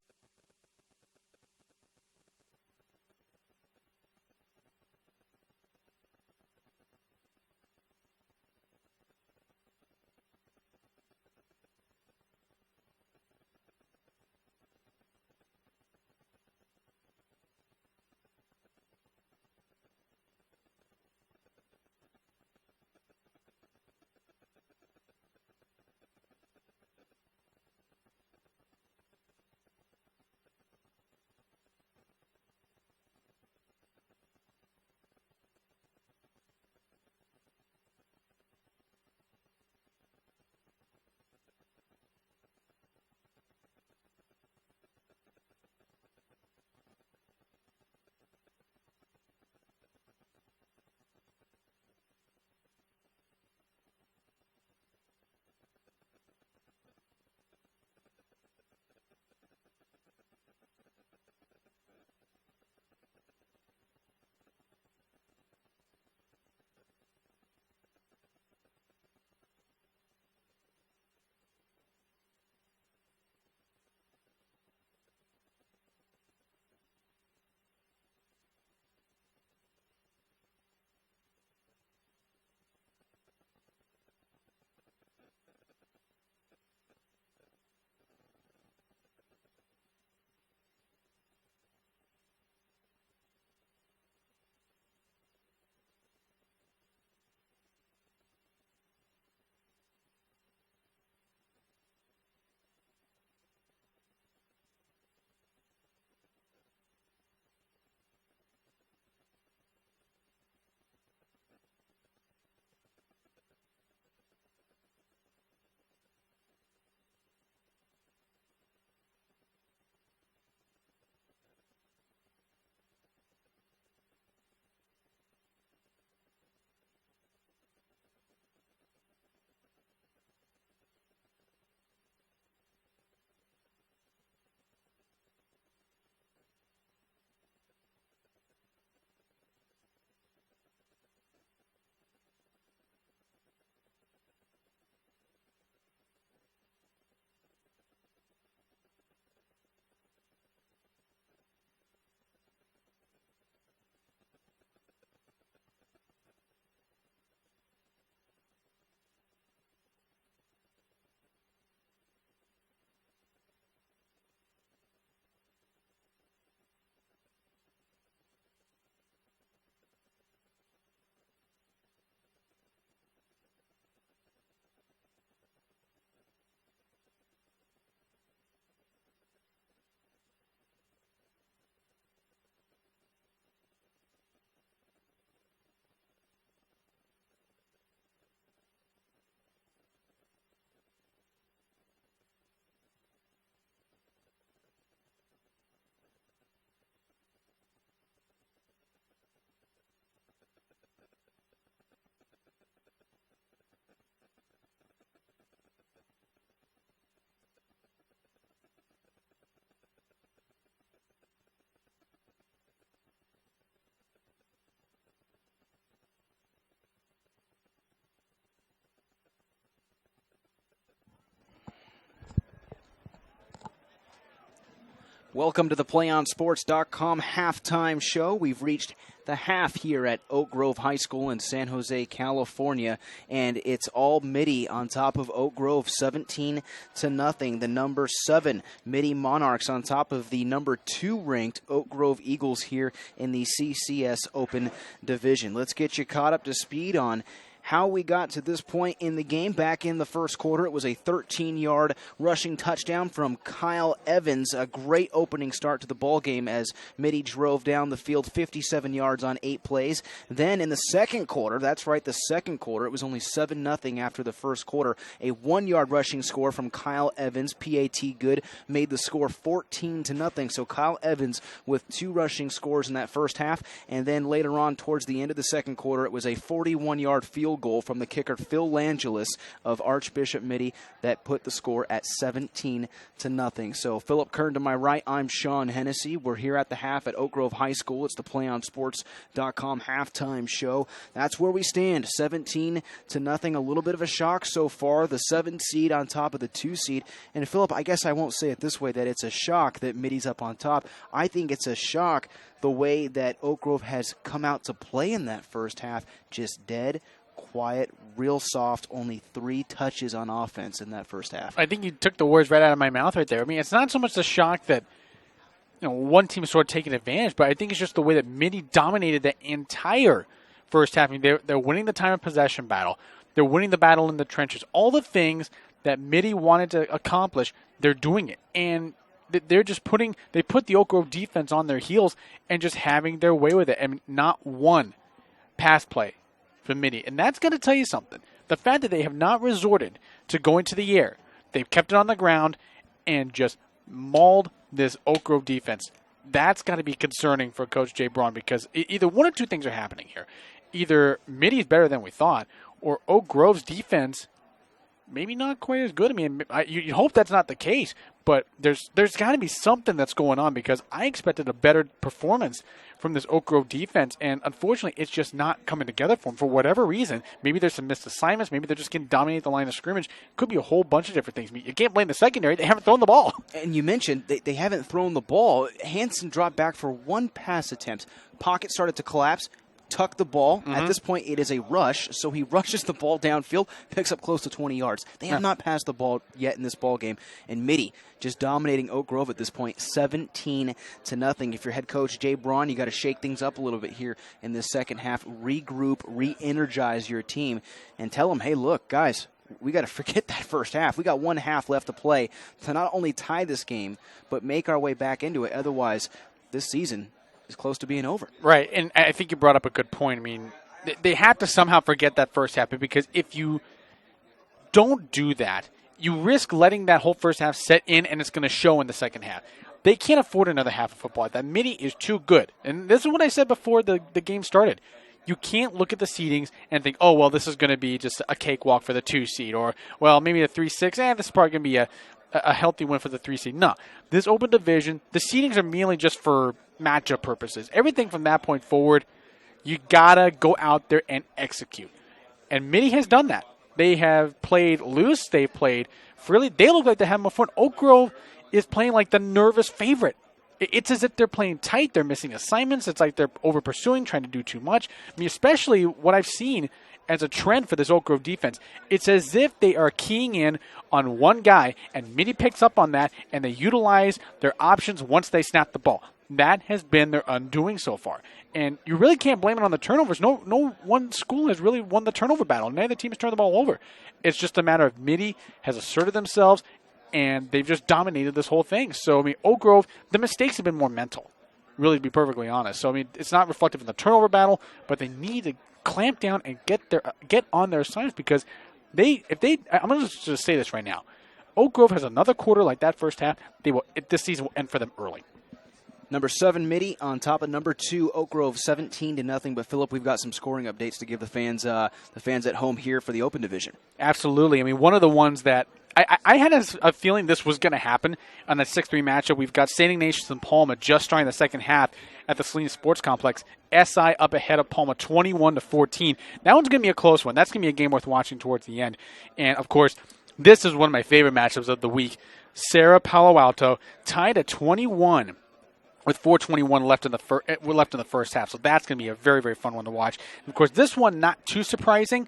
Welcome to the PlayOnSports.com halftime show. We've reached the half here at Oak Grove High School in San Jose, California, and it's all Mitty on top of Oak Grove, 17-0. The number 7 Mitty Monarchs on top of the number 2 ranked Oak Grove Eagles here in the CCS Open Division. Let's get you caught up to speed on how we got to this point in the game. Back in the first quarter, it was a 13-yard rushing touchdown from Kyle Evans. A great opening start to the ball game as Mitty drove down the field 57 yards on 8 plays. Then in the second quarter, that's right, the second quarter, it was only 7-0 after the first quarter. A 1-yard rushing score from Kyle Evans, PAT good, made the score 14-0. So Kyle Evans with 2 rushing scores in that first half. And then later on, towards the end of the second quarter, it was a 41-yard field goal from the kicker Phil Langelis of Archbishop Mitty that put the score at 17-0. So Philip Kern to my right, I'm Sean Hennessy. We're here at the half at Oak Grove High School. It's the PlayOnSports.com halftime show. That's where we stand, 17-0. A little bit of a shock so far. The 7 seed on top of the 2 seed. And Philip, I guess I won't say it this way, that it's a shock that Mitty's up on top. I think it's a shock the way that Oak Grove has come out to play in that first half, just dead, quiet, real soft, only 3 touches on offense in that first half. I think you took the words right out of my mouth right there. I mean, it's not so much the shock that one team is sort of taking advantage, but I think it's just the way that Mitty dominated the entire first half. I mean, they're winning the time of possession battle. They're winning the battle in the trenches. All the things that Mitty wanted to accomplish, they're doing it. And they're just they put the Oak Grove defense on their heels and just having their way with it. I mean, not one pass play from Mitty. And that's going to tell you something. The fact that they have not resorted to going to the air, they've kept it on the ground and just mauled this Oak Grove defense. That's got to be concerning for Coach Jay Braun, because either one or two things are happening here. Either Mitty's better than we thought, or Oak Grove's defense maybe not quite as good. I mean, you hope that's not the case, but there's got to be something that's going on, because I expected a better performance from this Oak Grove defense, and unfortunately it's just not coming together for them for whatever reason. Maybe there's some missed assignments. Maybe they're just getting dominate the line of scrimmage. Could be a whole bunch of different things. I mean, you can't blame the secondary. They haven't thrown the ball. And you mentioned they haven't thrown the ball. Hansen dropped back for 1 pass attempt. Pocket started to collapse. Tuck the ball. At this point, it is a rush, so he rushes the ball downfield, picks up close to 20 yards. They have not passed the ball yet in this ball game, and Mitty just dominating Oak Grove at this point, 17-0. If you're head coach Jay Braun, you got to shake things up a little bit here in this second half, regroup, re-energize your team, and tell them, hey, look, guys, we got to forget that first half. We got 1 half left to play to not only tie this game, but make our way back into it. Otherwise, this season is close to being over. Right, and I think you brought up a good point. I mean, they have to somehow forget that first half, because if you don't do that, you risk letting that whole first half set in, and it's going to show in the second half. They can't afford another half of football. That Mitty is too good. And this is what I said before the game started. You can't look at the seedings and think, oh, well, this is going to be just a cakewalk for the 2 seed, or, well, maybe a 3-6, this is probably going to be a healthy win for the 3 seed. No, this open division, the seedings are merely just for matchup purposes. Everything from that point forward, you gotta go out there and execute. And Mitty has done that. They have played loose. They've played freely. They look like they have more fun. Oak Grove is playing like the nervous favorite. It's as if they're playing tight. They're missing assignments. It's like they're over pursuing, trying to do too much. I mean, especially what I've seen as a trend for this Oak Grove defense. It's as if they are keying in on one guy, and Mitty picks up on that, and they utilize their options once they snap the ball. That has been their undoing so far. And you really can't blame it on the turnovers. No one school has really won the turnover battle. Neither team has turned the ball over. It's just a matter of Mitty has asserted themselves, and they've just dominated this whole thing. So, I mean, Oak Grove, the mistakes have been more mental, really, to be perfectly honest. So, I mean, it's not reflective in the turnover battle, but they need to clamp down and get on their assignments, because I'm going to just say this right now. Oak Grove has another quarter like that first half. This season will end for them early. Number 7, Mitty, on top of number 2, Oak Grove, 17-0. But, Philip, we've got some scoring updates to give the fans at home here for the Open Division. Absolutely. I mean, one of the ones that I had a feeling this was going to happen on that 6-3 matchup. We've got St. Ignatius and Palma just starting the second half at the Salinas Sports Complex. SI up ahead of Palma, 21-14. That one's going to be a close one. That's going to be a game worth watching towards the end. And, of course, this is one of my favorite matchups of the week. Sarah Palo Alto tied at 21 with 4:21 left in the first half. So that's going to be a very, very fun one to watch. And of course, this one not too surprising.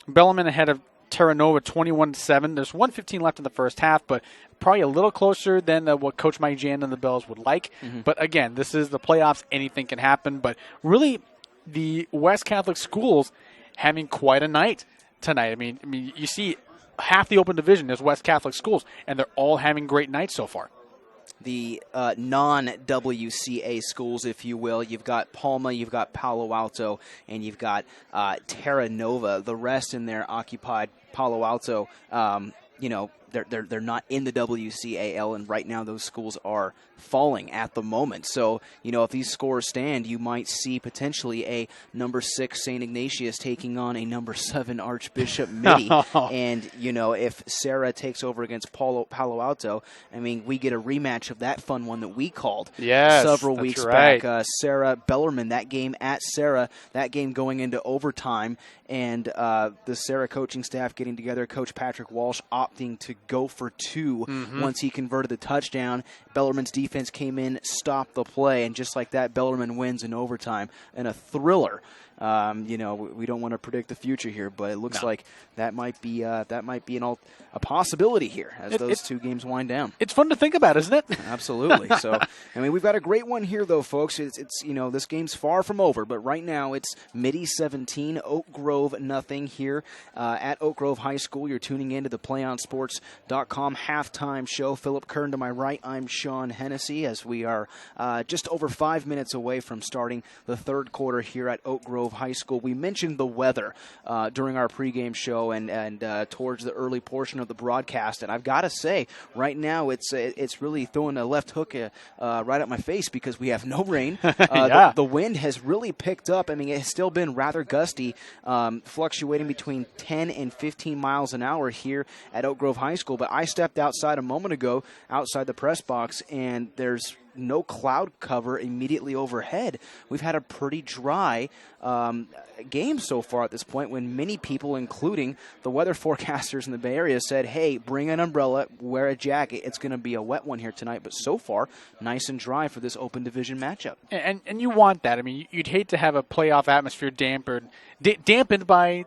Bellarmine ahead of Terra Nova 21-7. There's 1:15 left in the first half, but probably a little closer than what Coach Mike Jan and the Bells would like. Mm-hmm. But again, this is the playoffs. Anything can happen. But really, the West Catholic schools having quite a night tonight. I mean, you see half the Open Division is West Catholic schools, and they're all having great nights so far. The non-WCA schools, if you will. You've got Palma, you've got Palo Alto, and you've got Terra Nova. The rest in there occupied Palo Alto. They're not in the WCAL, and right now those schools are falling at the moment. So, if these scores stand, you might see potentially a number 6 St. Ignatius taking on a number 7 Archbishop Mitty. And, if Sarah takes over against Palo Alto, we get a rematch of that fun one that we called several weeks back. Sarah Bellarmine, that game at Sarah, that game going into overtime, and the Sarah coaching staff getting together, Coach Patrick Walsh opting to go for 2 once he converted the touchdown. Bellarmine's defense came in, stopped the play, and just like that, Bellarmine wins in overtime in a thriller. We don't want to predict the future here, but it looks like that might be a possibility here as those 2 games wind down. It's fun to think about, isn't it? Absolutely. So, we've got a great one here, though, folks. It's this game's far from over, but right now it's Mitty 17, Oak Grove nothing here at Oak Grove High School. You're tuning in to the PlayOnSports.com halftime show. Philip Kern to my right. I'm Sean Hennessy, as we are just over 5 minutes away from starting the third quarter here at Oak Grove High School. We mentioned the weather during our pregame show and towards the early portion of the broadcast, and I've got to say, right now it's really throwing a left hook right at my face because we have no rain. The wind has really picked up. It has still been rather gusty, fluctuating between 10 and 15 miles an hour here at Oak Grove High School, but I stepped outside a moment ago, outside the press box, and there's no cloud cover immediately overhead. We've had a pretty dry game so far at this point, when many people, including the weather forecasters in the Bay Area, said, hey, bring an umbrella, wear a jacket. It's going to be a wet one here tonight, but so far, nice and dry for this open division matchup. And you want that. You'd hate to have a playoff atmosphere dampened by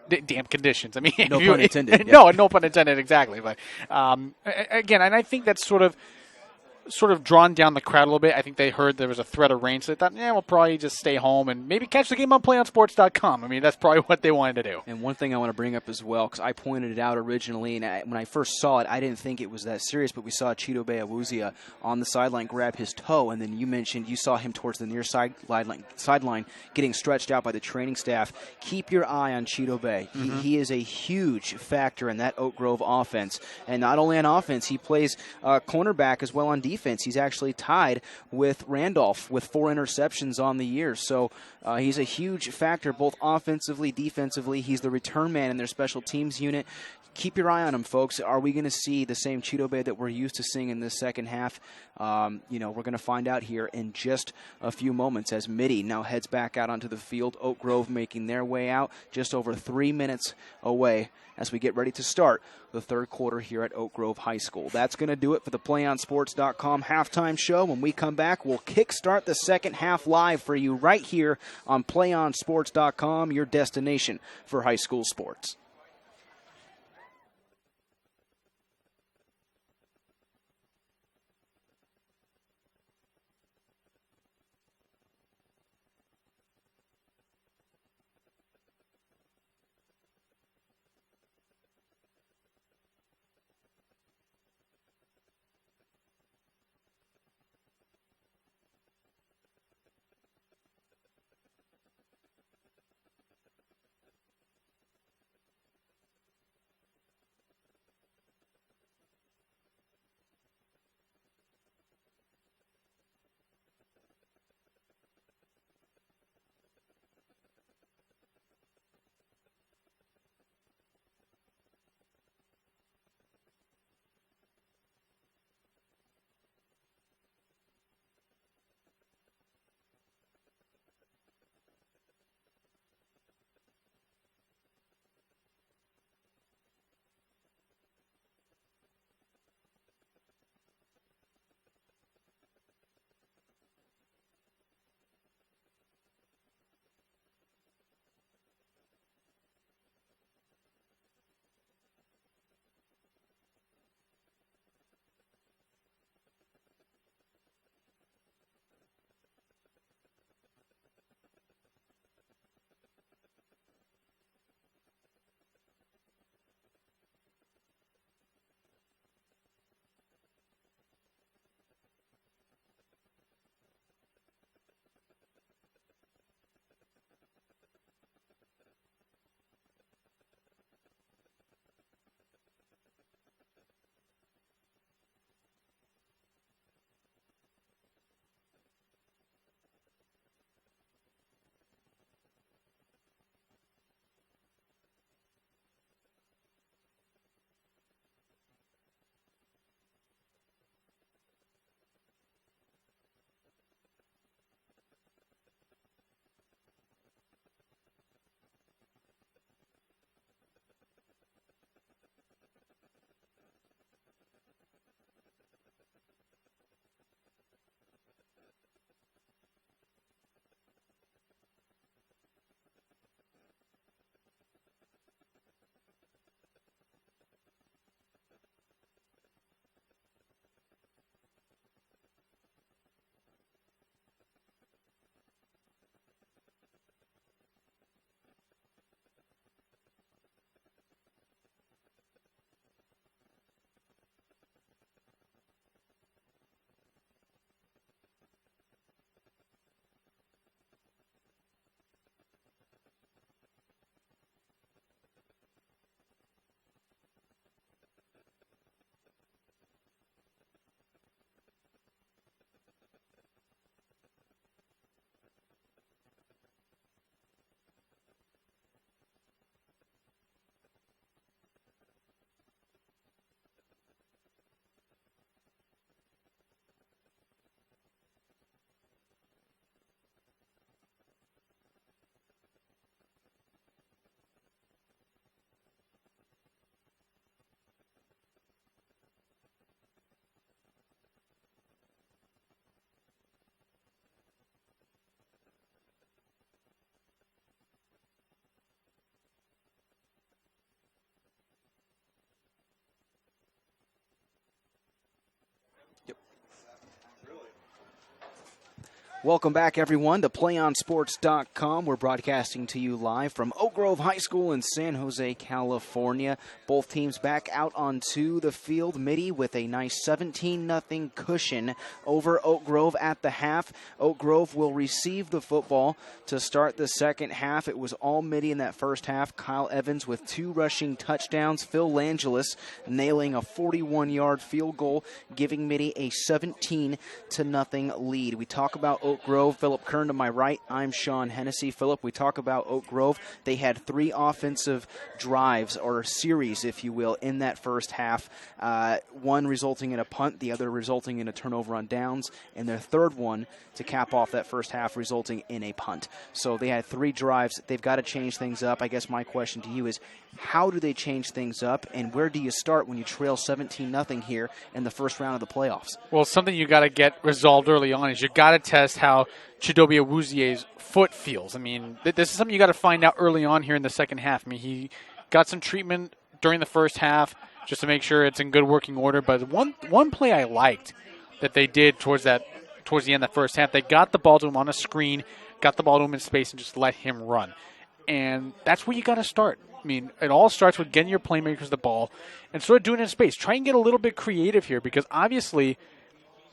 damp conditions. No pun intended. No pun intended, exactly. But again, and I think that's sort of drawn down the crowd a little bit. I think they heard there was a threat of rain, so they thought, we'll probably just stay home and maybe catch the game on PlayOnSports.com. That's probably what they wanted to do. And one thing I want to bring up as well, because I pointed it out originally, and when I first saw it, I didn't think it was that serious, but we saw Chidobe Awuzia on the sideline grab his toe, and then you mentioned you saw him towards the near sideline getting stretched out by the training staff. Keep your eye on Chidobe. He is a huge factor in that Oak Grove offense, and not only on offense, he plays cornerback as well on defense. He's actually tied with Randolph with 4 interceptions on the year. So he's a huge factor both offensively, defensively. He's the return man in their special teams unit. Keep your eye on him, folks. Are we going to see the same Chidobe that we're used to seeing in this second half? We're going to find out here in just a few moments as Mitty now heads back out onto the field. Oak Grove making their way out just over 3 minutes away as we get ready to start the third quarter here at Oak Grove High School. That's going to do it for the PlayOnSports.com halftime show. When we come back, we'll kickstart the second half live for you right here on PlayOnSports.com, your destination for high school sports. Welcome back, everyone, to PlayOnSports.com. We're broadcasting to you live from Oak Grove High School in San Jose, California. Both teams back out onto the field. Mitty with a nice 17-0 cushion over Oak Grove at the half. Oak Grove will receive the football to start the second half. It was all Mitty in that first half. Kyle Evans with 2 rushing touchdowns. Phil Langelis nailing a 41-yard field goal, giving Mitty a 17-0 lead. We talk about Oak Grove. Philip Kern to my right. I'm Sean Hennessy. Philip, we talk about Oak Grove. They had 3 offensive drives, or series, if you will, in that first half. One resulting in a punt, the other resulting in a turnover on downs, and their third one to cap off that first half resulting in a punt. So they had 3 drives. They've got to change things up. I guess my question to you is, how do they change things up, and where do you start when you trail 17-0 here in the first round of the playoffs? Well, something you got to get resolved early on is you got to test how Chidobe Awuzie's foot feels. I mean, this is something you got to find out early on here in the second half. I mean, he got some treatment during the first half just to make sure it's in good working order. But one play I liked that they did towards the end of the first half, they got the ball to him on a screen, got the ball to him in space, and just let him run. And that's where you got to start. I mean, it all starts with getting your playmakers the ball and sort of doing it in space. Try and get a little bit creative here, because obviously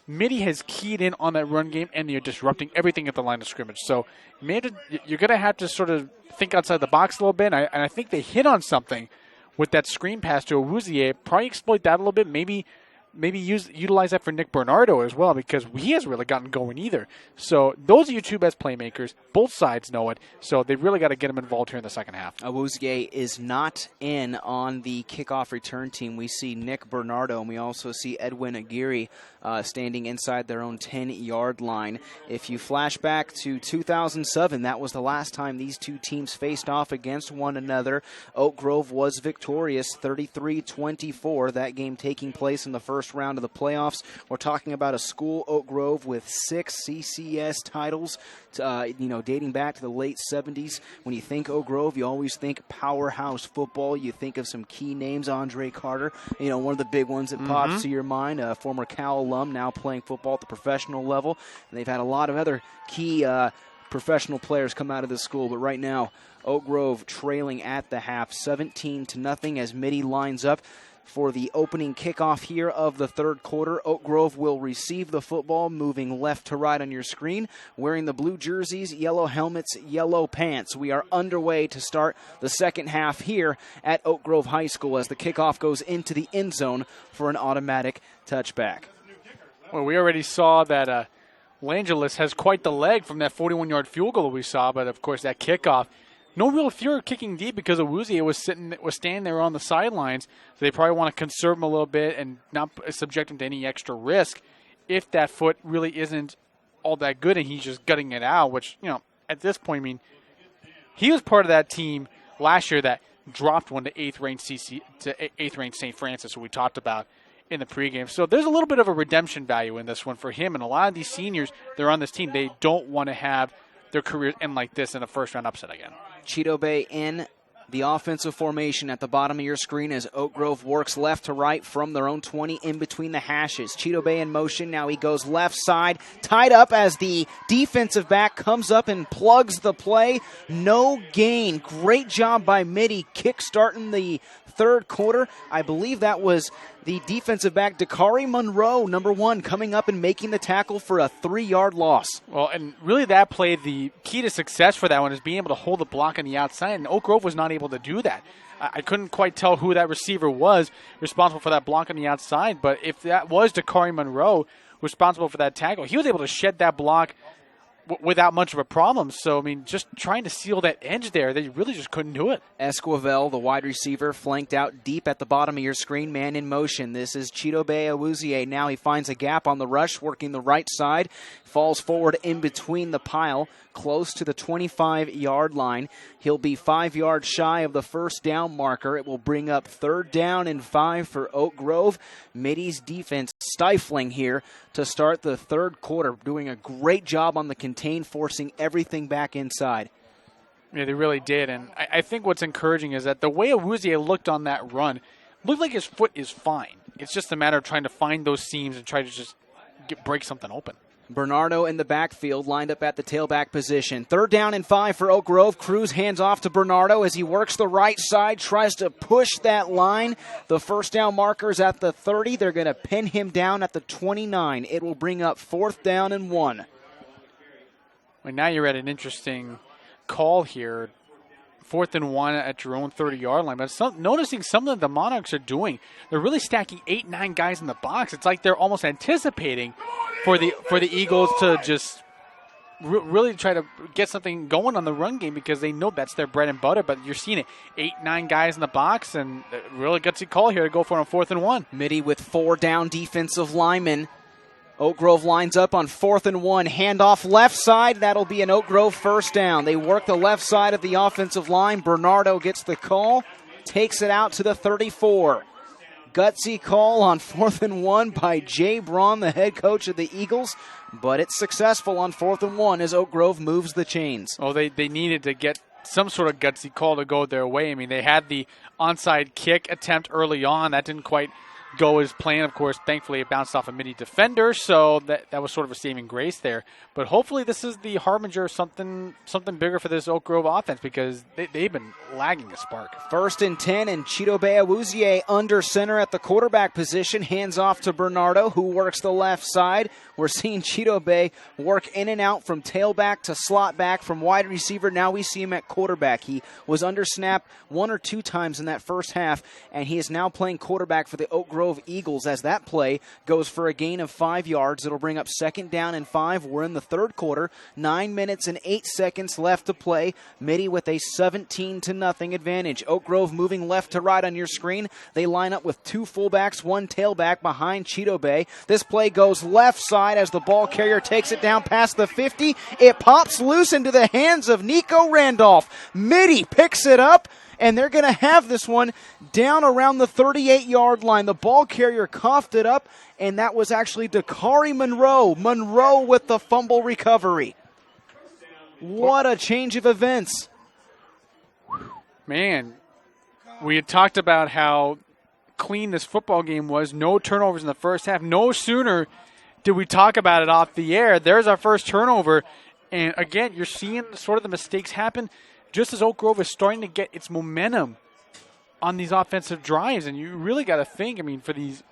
Mitty has keyed in on that run game, and you're disrupting everything at the line of scrimmage. So you're going to have to sort of think outside the box a little bit, and I think they hit on something with that screen pass to Awuzie. Probably exploit that a little bit, maybe utilize that for Nick Bernardo as well, because he hasn't really gotten going either. So those are your 2 best playmakers. Both sides know it, so they've really got to get him involved here in the second half. Awuzie is not in on the kickoff return team. We see Nick Bernardo, and we also see Edwin Aguirre standing inside their own 10-yard line. If you flash back to 2007, that was the last time these 2 teams faced off against one another. Oak Grove was victorious, 33-24. That game taking place in the first round of the playoffs. We're talking about a school, Oak Grove, with 6 CCS titles, dating back to the late 70s. When you think Oak Grove, you always think powerhouse football. You think of some key names, Andre Carter, one of the big ones that pops to your mind, a former Cal alum, now playing football at the professional level. And they've had a lot of other key professional players come out of this school. But right now, Oak Grove trailing at the half, 17-0 as Mitty lines up for the opening kickoff here of the third quarter. Oak Grove will receive the football, moving left to right on your screen, wearing the blue jerseys, yellow helmets, yellow pants. We are underway to start the second half here at Oak Grove High School as the kickoff goes into the end zone for an automatic touchback. Well, we already saw that Langelis has quite the leg from that 41-yard field goal we saw, but of course that kickoff, no real fear of kicking deep because Awuzie was standing there on the sidelines. So they probably want to conserve him a little bit and not subject him to any extra risk if that foot really isn't all that good and he's just gutting it out, which, at this point, I mean, he was part of that team last year that dropped one to 8th ranked St. Francis, who we talked about in the pregame. So there's a little bit of a redemption value in this one for him. And a lot of these seniors, they're on this team, they don't want to have their careers end like this in a first-round upset again. Chidobe in the offensive formation at the bottom of your screen as Oak Grove works left to right from their own 20 in between the hashes. Chidobe in motion. Now he goes left side, tied up as the defensive back comes up and plugs the play. No gain. Great job by Mitty kick-starting the third quarter. I believe that was the defensive back, Dakari Monroe, number 1, coming up and making the tackle for a 3-yard loss. Well, and really that play, the key to success for that one is being able to hold the block on the outside, and Oak Grove was not able to do that. I couldn't quite tell who that receiver was responsible for that block on the outside, but if that was Dakari Monroe responsible for that tackle, he was able to shed that block without much of a problem. So, I mean, just trying to seal that edge there, they really just couldn't do it. Esquivel, the wide receiver, flanked out deep at the bottom of your screen, man in motion. This is Chidobe Awuzie. Now he finds a gap on the rush, working the right side, falls forward in between the pile, close to the 25-yard line. He'll be 5 yards shy of the first down marker. It will bring up 3rd down and 5 for Oak Grove. Mitty's defense stifling here to start the third quarter, doing a great job on the contain, forcing everything back inside. Yeah, they really did. And I think what's encouraging is that the way Awuzie looked on that run, looked like his foot is fine. It's just a matter of trying to find those seams and try to just break something open. Bernardo in the backfield, lined up at the tailback position. 3rd down and 5 for Oak Grove. Cruz hands off to Bernardo as he works the right side, tries to push that line. The first down marker's at the 30. They're going to pin him down at the 29. It will bring up 4th down and 1. Well, now you're at an interesting call here. 4th and 1 at your own 30-yard line. But noticing something that the Monarchs are doing, they're really stacking 8-9 guys in the box. It's like they're almost anticipating for the Eagles to just really try to get something going on the run game because they know that's their bread and butter. But you're seeing it, 8-9 guys in the box, and really gutsy call here to go for it on 4th and 1. Mitty with 4 down defensive linemen. Oak Grove lines up on 4th and 1. Handoff left side. That'll be an Oak Grove first down. They work the left side of the offensive line. Bernardo gets the call, takes it out to the 34. Gutsy call on 4th and 1 by Jay Braun, the head coach of the Eagles, but it's successful on 4th and 1 as Oak Grove moves the chains. Oh, they needed to get some sort of gutsy call to go their way. I mean, they had the onside kick attempt early on. That didn't quite go as planned. Of course, thankfully it bounced off a Mitty defender, so that was sort of a saving grace there. But hopefully this is the harbinger of something bigger for this Oak Grove offense because they've been lagging a spark. 1st and 10, and Chidobe Awuzie under center at the quarterback position. Hands off to Bernardo, who works the left side. We're seeing Chidobe work in and out from tailback to slot back, from wide receiver. Now we see him at quarterback. He was under snap 1 or 2 times in that first half, and he is now playing quarterback for the Oak Grove Eagles as that play goes for a gain of 5 yards. It'll bring up 2nd down and 5. We're in the 3rd quarter. 9 minutes and 8 seconds left to play. Mitty with a 17-0 advantage. Oak Grove moving left to right on your screen. They line up with 2 fullbacks, 1 tailback behind Chidobe. This play goes left side as the ball carrier takes it down past the 50. It pops loose into the hands of Nico Randolph. Mitty picks it up, and they're going to have this one down around the 38-yard line. The ball carrier coughed it up, and that was actually Dakari Monroe. Monroe with the fumble recovery. What a change of events. Man, we had talked about how clean this football game was. No turnovers in the first half. No sooner did we talk about it off the air. There's our first turnover. And again, you're seeing sort of the mistakes happen just as Oak Grove is starting to get its momentum on these offensive drives. And you really got to think, I mean, for these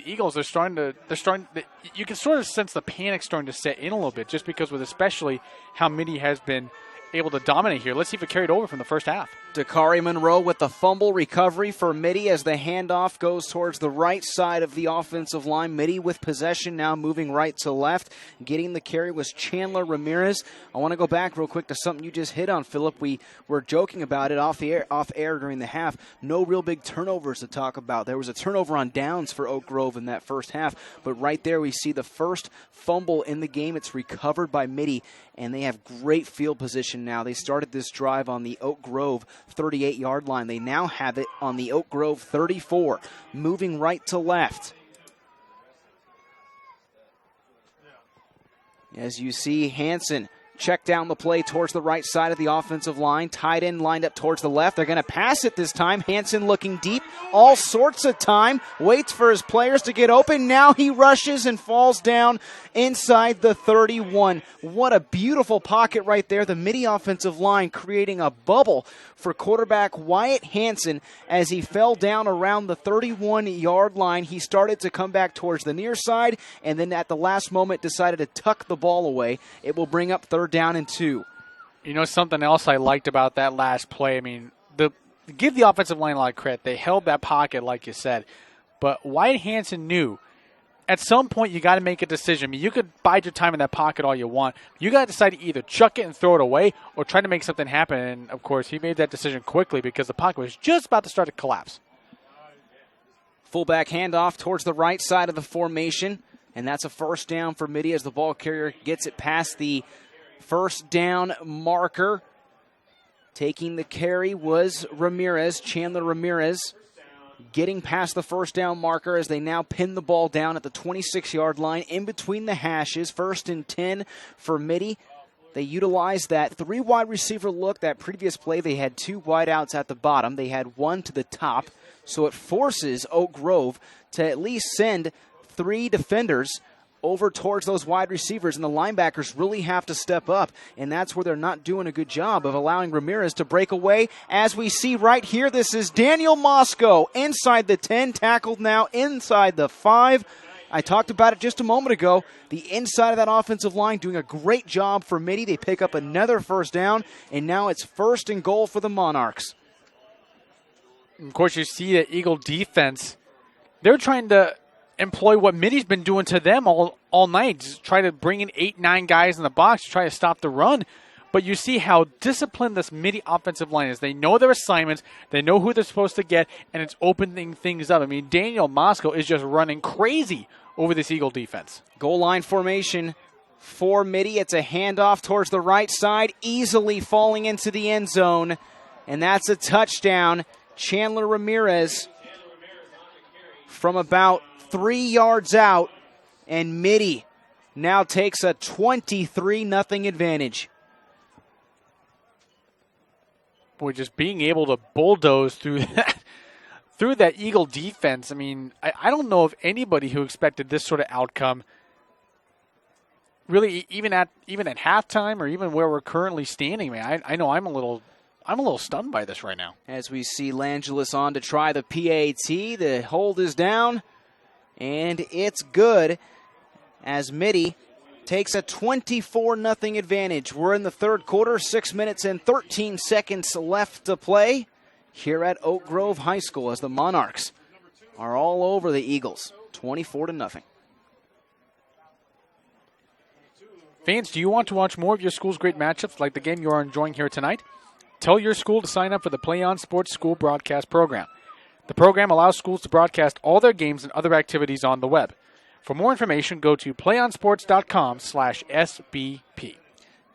Eagles, you can sort of sense the panic starting to set in a little bit just because with especially how Mitty has been able to dominate here. Let's see if it carried over from the first half. Dakari Monroe with the fumble recovery for Mitty as the handoff goes towards the right side of the offensive line. Mitty with possession now moving right to left. Getting the carry was Chandler Ramirez. I want to go back real quick to something you just hit on, Philip. We were joking about it off air during the half. No real big turnovers to talk about. There was a turnover on downs for Oak Grove in that first half, but right there we see the first fumble in the game. It's recovered by Mitty, and they have great field position now. They started this drive on the Oak Grove 38-yard line. They now have it on the Oak Grove 34, moving right to left. As you see, Hansen check down the play towards the right side of the offensive line. Tight end lined up towards the left. They're going to pass it this time. Hansen looking deep. All sorts of time. Waits for his players to get open. Now he rushes and falls down inside the 31. What a beautiful pocket right there. The Mitty offensive line creating a bubble for quarterback Wyatt Hansen as he fell down around the 31-yard line. He started to come back towards the near side and then at the last moment decided to tuck the ball away. It will bring up 3rd down and 2. You know, something else I liked about that last play, I mean, give the offensive line a lot of credit. They held that pocket, like you said. But Wyatt Hansen knew at some point you got to make a decision. I mean, you could bide your time in that pocket all you want. You got to decide to either chuck it and throw it away or try to make something happen. And, of course, he made that decision quickly because the pocket was just about to start to collapse. Fullback handoff towards the right side of the formation. And that's a first down for Mitty as the ball carrier gets it past the first down marker. Taking the carry was Ramirez, Chandler Ramirez. Getting past the first down marker as they now pin the ball down at the 26-yard line in between the hashes. 1st and 10 for Mitty. They utilized that 3 wide receiver look. That previous play, they had 2 wideouts at the bottom. They had 1 to the top. So it forces Oak Grove to at least send 3 defenders over towards those wide receivers, and the linebackers really have to step up, and that's where they're not doing a good job of allowing Ramirez to break away. As we see right here, this is Daniel Moscow inside the 10, tackled now inside the 5. I talked about it just a moment ago. The inside of that offensive line doing a great job for Mitty. They pick up another first down, and now it's 1st and goal for the Monarchs. Of course, you see the Eagle defense. They're trying to employ what Mitty's been doing to them all night. Just try to bring in 8-9 guys in the box to try to stop the run. But you see how disciplined this Mitty offensive line is. They know their assignments. They know who they're supposed to get, and it's opening things up. I mean, Daniel Moscow is just running crazy over this Eagle defense. Goal line formation for Mitty. It's a handoff towards the right side, easily falling into the end zone. And that's a touchdown. Chandler Ramirez from about 3 yards out, and Mitty now takes a 23-0 advantage. Boy, just being able to bulldoze through that Eagle defense. I mean, I don't know of anybody who expected this sort of outcome. Really, even at halftime or even where we're currently standing, man. I know I'm a little stunned by this right now. As we see Langelis on to try the PAT, the hold is down, and it's good as Mitty takes a 24-0 advantage. We're in the third quarter, 6 minutes and 13 seconds left to play here at Oak Grove High School as the Monarchs are all over the Eagles, 24-0. Fans, do you want to watch more of your school's great matchups like the game you are enjoying here tonight? Tell your school to sign up for the PlayOn Sports School Broadcast Program. The program allows schools to broadcast all their games and other activities on the web. For more information, go to playonsports.com/SBP.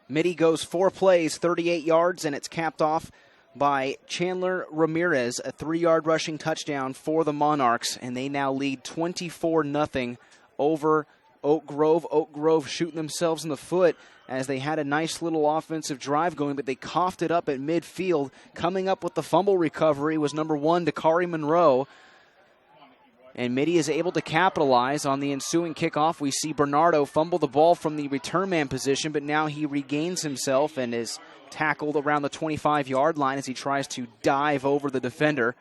Mitty goes 4 plays, 38 yards, and it's capped off by Chandler Ramirez, a 3-yard rushing touchdown for the Monarchs, and they now lead 24-0 over Oak Grove. Oak Grove shooting themselves in the foot as they had a nice little offensive drive going, but they coughed it up at midfield. Coming up with the fumble recovery was number 1, Dakari Monroe. And Mitty is able to capitalize on the ensuing kickoff. We see Bernardo fumble the ball from the return man position, but now he regains himself and is tackled around the 25-yard line as he tries to dive over the defender.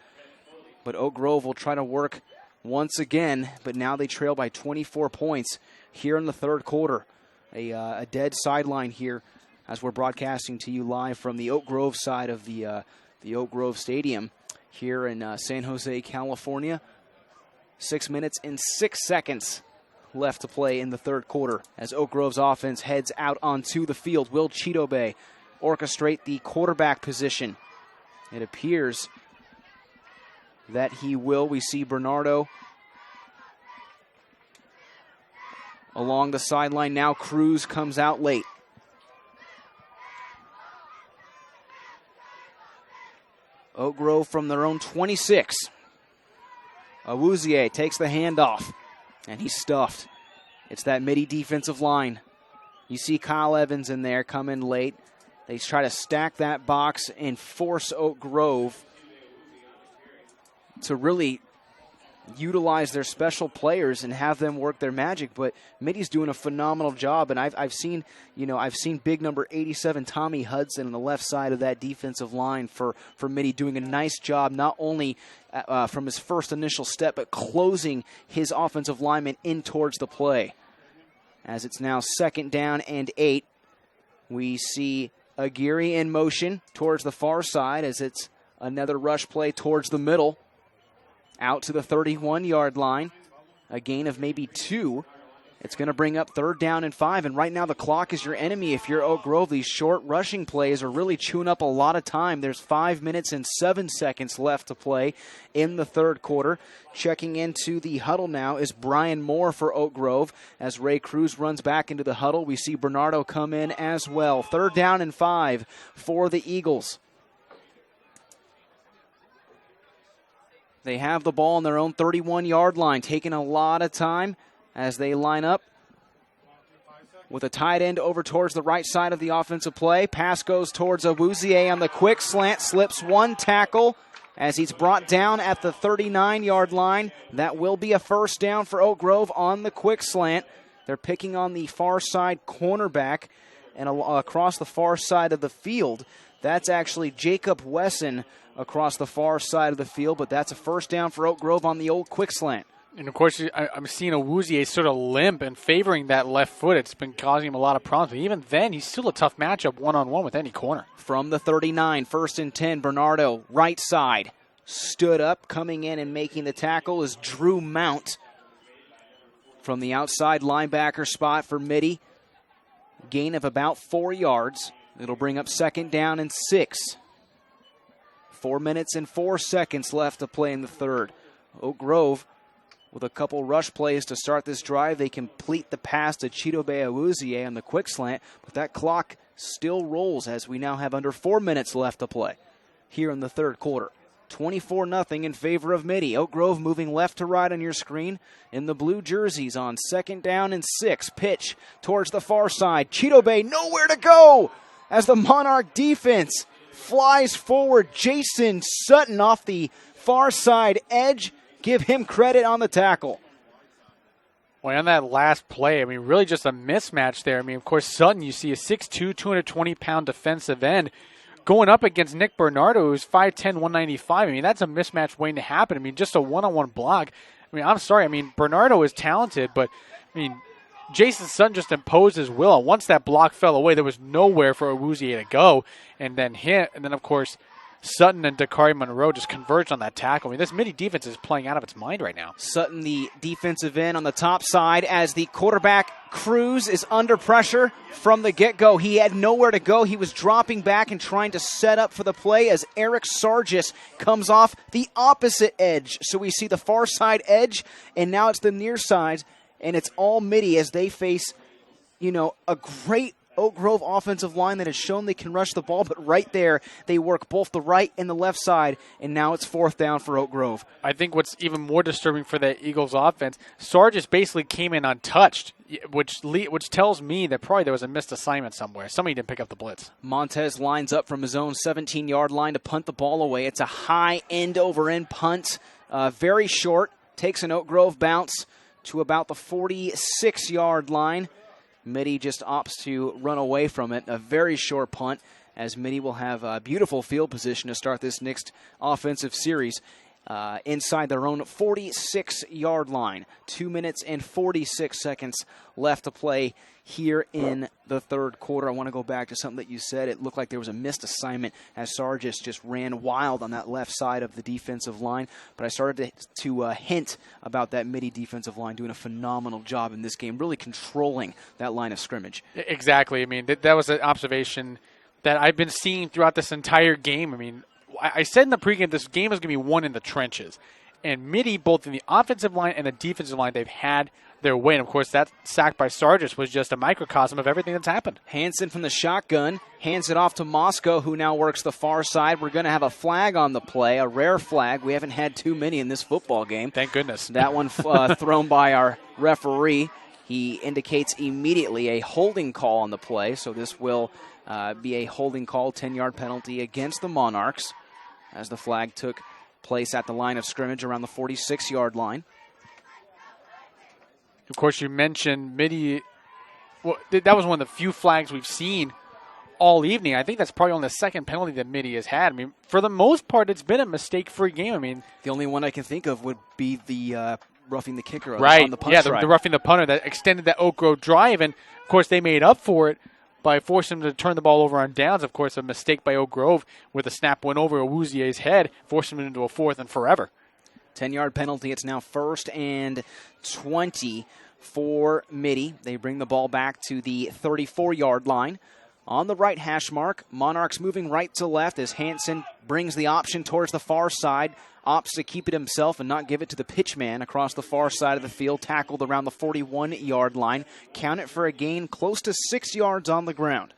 But Oak Grove will try to work once again, but now they trail by 24 points here in the third quarter. A dead sideline here as we're broadcasting to you live from the Oak Grove side of the Oak Grove Stadium here in San Jose, California. 6 minutes and 6 seconds left to play in the third quarter as Oak Grove's offense heads out onto the field. Will Chitobe orchestrate the quarterback position? It appears that he will. We see Bernardo along the sideline. Now Cruz comes out late. Oak Grove from their own 26. Awuzie takes the handoff, and he's stuffed. It's that Mitty defensive line. You see Kyle Evans in there come in late. They try to stack that box and force Oak Grove to really utilize their special players and have them work their magic. But Mitty's doing a phenomenal job, and I've seen big number 87 Tommy Hudson on the left side of that defensive line for Mitty doing a nice job, not only from his first initial step, but closing his offensive lineman in towards the play. As it's now 2nd down and 8, we see Aguirre in motion towards the far side as it's another rush play towards the middle. Out to the 31-yard line. A gain of maybe 2. It's going to bring up 3rd down and 5. And right now the clock is your enemy if you're Oak Grove. These short rushing plays are really chewing up a lot of time. There's 5 minutes and 7 seconds left to play in the third quarter. Checking into the huddle now is Brian Moore for Oak Grove. As Ray Cruz runs back into the huddle, we see Bernardo come in as well. 3rd down and 5 for the Eagles. They have the ball on their own 31-yard line, taking a lot of time as they line up with a tight end over towards the right side of the offensive play. Pass goes towards Awuzie on the quick slant, slips 1 tackle as he's brought down at the 39-yard line. That will be a first down for Oak Grove on the quick slant. They're picking on the far side cornerback and across the far side of the field. That's actually Jacob Wesson across the far side of the field, but that's a first down for Oak Grove on the old quick slant. And, of course, I'm seeing Awuzie sort of limp and favoring that left foot. It's been causing him a lot of problems. But even then, he's still a tough matchup one-on-one with any corner. From the 39, 1st and 10, Bernardo, right side. Stood up, coming in and making the tackle is Drew Mount. From the outside linebacker spot for Mitty. Gain of about 4 yards. It'll bring up 2nd down and 6. 4 minutes and 4 seconds left to play in the third. Oak Grove with a couple rush plays to start this drive. They complete the pass to Chidobe Awuzie on the quick slant, but that clock still rolls as we now have under 4 minutes left to play here in the third quarter. 24-0 in favor of Mitty. Oak Grove moving left to right on your screen in the blue jerseys on 2nd down and 6. Pitch towards the far side. Chidobe nowhere to go as the Monarch defense flies forward. Jason Sutton off the far side edge. Give him credit on the tackle. Well, on that last play, I mean, really just a mismatch there. I mean, of course, Sutton, you see a 6'2", 220-pound defensive end going up against Nick Bernardo, who's 5'10", 195. I mean, that's a mismatch waiting to happen. I mean, just a one-on-one block. I mean, I'm sorry. I mean, Bernardo is talented, but, I mean, Jason Sutton just imposed his will. And once that block fell away, there was nowhere for Awuzie to go. And then, of course, Sutton and Dakari Monroe just converged on that tackle. I mean, this Mitty defense is playing out of its mind right now. Sutton, the defensive end on the top side, as the quarterback Cruz is under pressure from the get-go. He had nowhere to go. He was dropping back and trying to set up for the play as Eric Sargis comes off the opposite edge. So we see the far side edge, and now it's the near side, and it's all Mitty as they face, a great Oak Grove offensive line that has shown they can rush the ball, but right there they work both the right and the left side, and now it's 4th down for Oak Grove. I think what's even more disturbing for the Eagles offense, Sargis basically came in untouched, which tells me that probably there was a missed assignment somewhere. Somebody didn't pick up the blitz. Montez lines up from his own 17-yard line to punt the ball away. It's a high end-over-end punt, very short, takes an Oak Grove bounce to about the 46-yard line. Mitty just opts to run away from it. A very short punt as Mitty will have a beautiful field position to start this next offensive series inside their own 46-yard line. 2 minutes and 46 seconds left to play here in the third quarter. I want to go back to something that you said. It looked like there was a missed assignment as Sargis just ran wild on that left side of the defensive line. But I started to hint about that Mitty defensive line doing a phenomenal job in this game, really controlling that line of scrimmage. Exactly. I mean, that was an observation that I've been seeing throughout this entire game. I mean, I said in the pregame this game is going to be won in the trenches. And Mitty, both in the offensive line and the defensive line, they've had their way. And, of course, that sack by Sargis was just a microcosm of everything that's happened. Hansen from the shotgun hands it off to Moscow, who now works the far side. We're going to have a flag on the play, a rare flag. We haven't had too many in this football game. Thank goodness. That one thrown by our referee. He indicates immediately a holding call on the play, so this will be a holding call, 10-yard penalty against the Monarchs as the flag took place at the line of scrimmage around the 46-yard line. Of course, you mentioned Mitty. Well, that was one of the few flags we've seen all evening. I think that's probably only the second penalty that Mitty has had. I mean, for the most part, it's been a mistake-free game. I mean, the only one I can think of would be the roughing the kicker right. on the punt the roughing the punter that extended that Oak Grove drive. And, of course, they made up for it by forcing him to turn the ball over on downs. Of course, a mistake by Oak Grove with a snap went over Awuzie's head, forcing him into a 4th and forever. 10-yard penalty. It's now 1st and 20 for Mitty. They bring the ball back to the 34-yard line. On the right hash mark, Monarchs moving right to left as Hansen brings the option towards the far side, opts to keep it himself and not give it to the pitchman across the far side of the field, tackled around the 41-yard line. Count it for a gain close to 6 yards on the ground.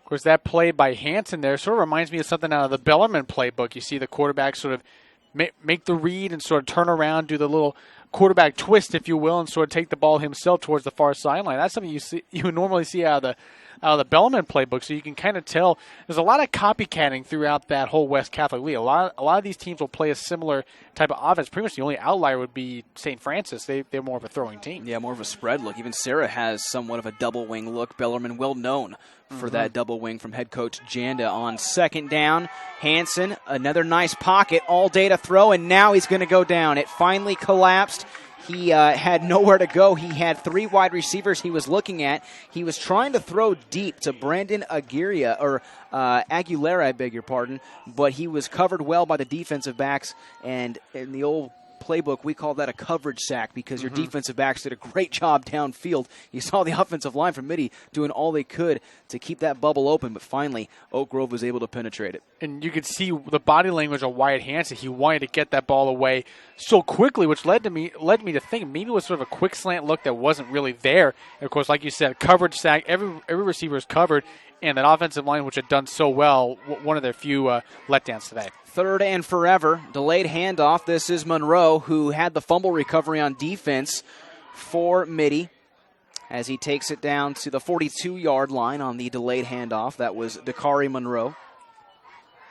Of course, that play by Hansen there sort of reminds me of something out of the Bellarmine playbook. You see the quarterback sort of make the read and sort of turn around, do the little quarterback twist, if you will, and sort of take the ball himself towards the far sideline. That's something you normally see out of out of the Bellarmine playbook, so you can kind of tell there's a lot of copycatting throughout that whole West Catholic League. A lot of these teams will play a similar type of offense. Pretty much the only outlier would be St. Francis. They're more of a throwing team. Yeah, more of a spread look. Even Sarah has somewhat of a double wing look. Bellarmine well known for that double wing from head coach Janda. On second down, Hansen, another nice pocket, all day to throw, and now he's going to go down. It finally collapsed. He had nowhere to go. He had 3 wide receivers he was looking at. He was trying to throw deep to Brandon Aguilera, I beg your pardon, but he was covered well by the defensive backs, and in the old playbook, we call that a coverage sack because your defensive backs did a great job downfield. You saw the offensive line from Mitty doing all they could to keep that bubble open, but finally Oak Grove was able to penetrate it. And you could see the body language of Wyatt Hansen. He wanted to get that ball away so quickly, which led me to think maybe it was sort of a quick slant look that wasn't really there. And of course, like you said, coverage sack. Every receiver is covered, and that offensive line, which had done so well, one of their few letdowns today. Third and forever, delayed handoff. This is Monroe, who had the fumble recovery on defense for Mitty as he takes it down to the 42-yard line on the delayed handoff. That was Dakari Monroe.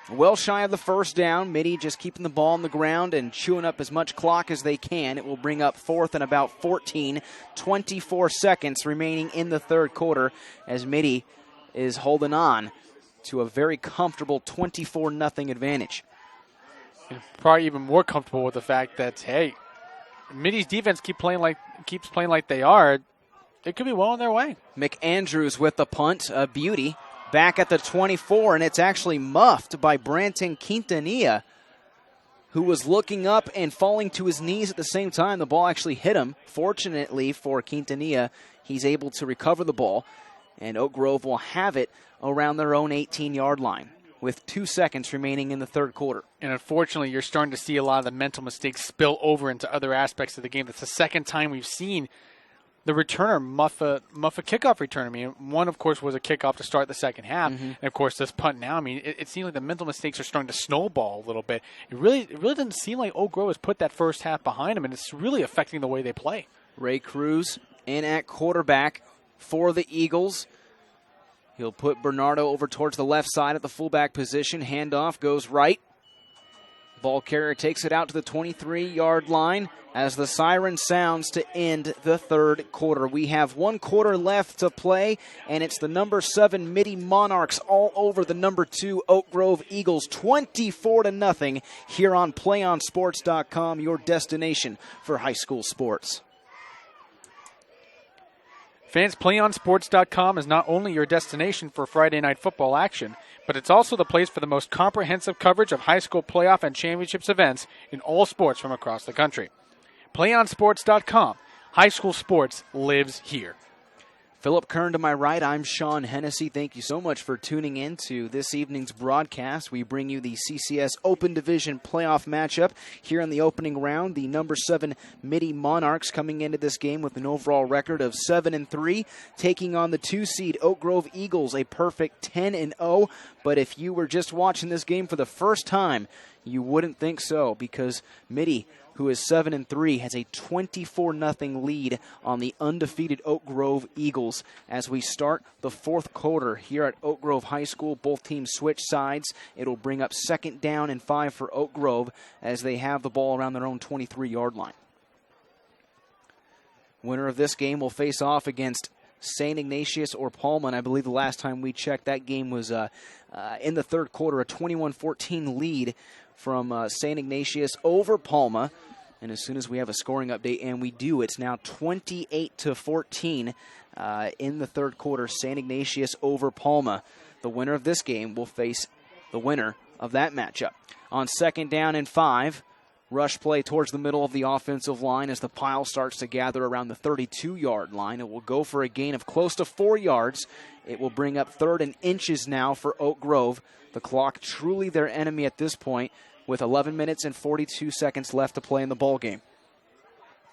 Well shy of the first down. Mitty just keeping the ball on the ground and chewing up as much clock as they can. It will bring up fourth and about 14, 24 seconds remaining in the third quarter as Mitty is holding on to a very comfortable 24-0 advantage. And probably even more comfortable with the fact that, hey, Mitty's defense keeps playing like they are. They could be well on their way. McAndrews with the punt, a beauty. Back at the 24, and it's actually muffed by Branton Quintanilla, who was looking up and falling to his knees at the same time. The ball actually hit him. Fortunately for Quintanilla, he's able to recover the ball, and Oak Grove will have it around their own 18-yard line with 2 seconds remaining in the third quarter. And unfortunately, you're starting to see a lot of the mental mistakes spill over into other aspects of the game. That's the second time we've seen the returner muff a kickoff return. I mean, one, of course, was a kickoff to start the second half. And, of course, this punt now, I mean, it seems like the mental mistakes are starting to snowball a little bit. It really doesn't seem like Oak Grove has put that first half behind them, and it's really affecting the way they play. Ray Cruz in at quarterback for the Eagles. He'll put Bernardo over towards the left side at the fullback position. Handoff goes right. Ball carrier takes it out to the 23-yard line as the siren sounds to end the third quarter. We have 1 quarter left to play, and it's the number 7 Mitty Monarchs all over the number 2 Oak Grove Eagles, 24-0 here on PlayOnSports.com, your destination for high school sports. Fans, PlayOnSports.com is not only your destination for Friday night football action, but it's also the place for the most comprehensive coverage of high school playoff and championships events in all sports from across the country. PlayOnSports.com. High school sports lives here. Philip Kern to my right, I'm Sean Hennessy. Thank you so much for tuning in to this evening's broadcast. We bring you the CCS Open Division playoff matchup here in the opening round. The number 7 Mitty Monarchs coming into this game with an overall record of 7-3, taking on the 2 seed Oak Grove Eagles, a perfect 10-0. But if you were just watching this game for the first time, you wouldn't think so, because Mitty, who is 7-3, has a 24-0 lead on the undefeated Oak Grove Eagles as we start the fourth quarter here at Oak Grove High School. Both teams switch sides. It'll bring up second down and 5 for Oak Grove as they have the ball around their own 23-yard line. Winner of this game will face off against St. Ignatius or Palma, and I believe the last time we checked, that game was in the third quarter, a 21-14 lead from St. Ignatius over Palma. And as soon as we have a scoring update, and we do, it's now 28-14 in the third quarter, St. Ignatius over Palma. The winner of this game will face the winner of that matchup. On second down and 5, rush play towards the middle of the offensive line as the pile starts to gather around the 32-yard line. It will go for a gain of close to 4 yards. It will bring up 3rd and inches now for Oak Grove. The clock truly their enemy at this point, with 11 minutes and 42 seconds left to play in the ball game.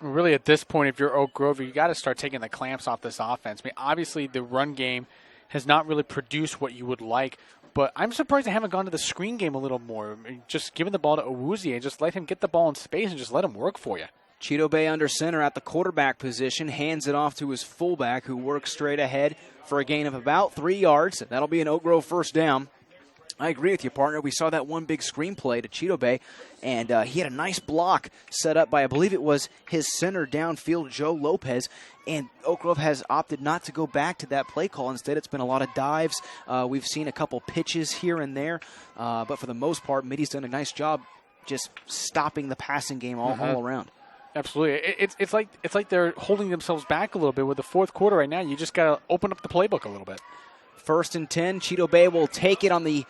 Really, at this point, if you're Oak Grove, you got to start taking the clamps off this offense. I mean, obviously, the run game has not really produced what you would like, but I'm surprised they haven't gone to the screen game a little more. I mean, just giving the ball to Owuzie and just let him get the ball in space and just let him work for you. Cheeto Bay under center at the quarterback position, hands it off to his fullback, who works straight ahead for a gain of about 3 yards. That'll be an Oak Grove first down. I agree with you, partner. We saw that one big screen play to Cheeto Bay, and he had a nice block set up by, I believe it was his center downfield, Joe Lopez, and Oak Grove has opted not to go back to that play call. Instead, it's been a lot of dives. We've seen a couple pitches here and there, but for the most part, Mitty's done a nice job just stopping the passing game all around. Absolutely. It's like they're holding themselves back a little bit with the fourth quarter right now. You just got to open up the playbook a little bit. 1st and 10. Cheeto Bay will take it on the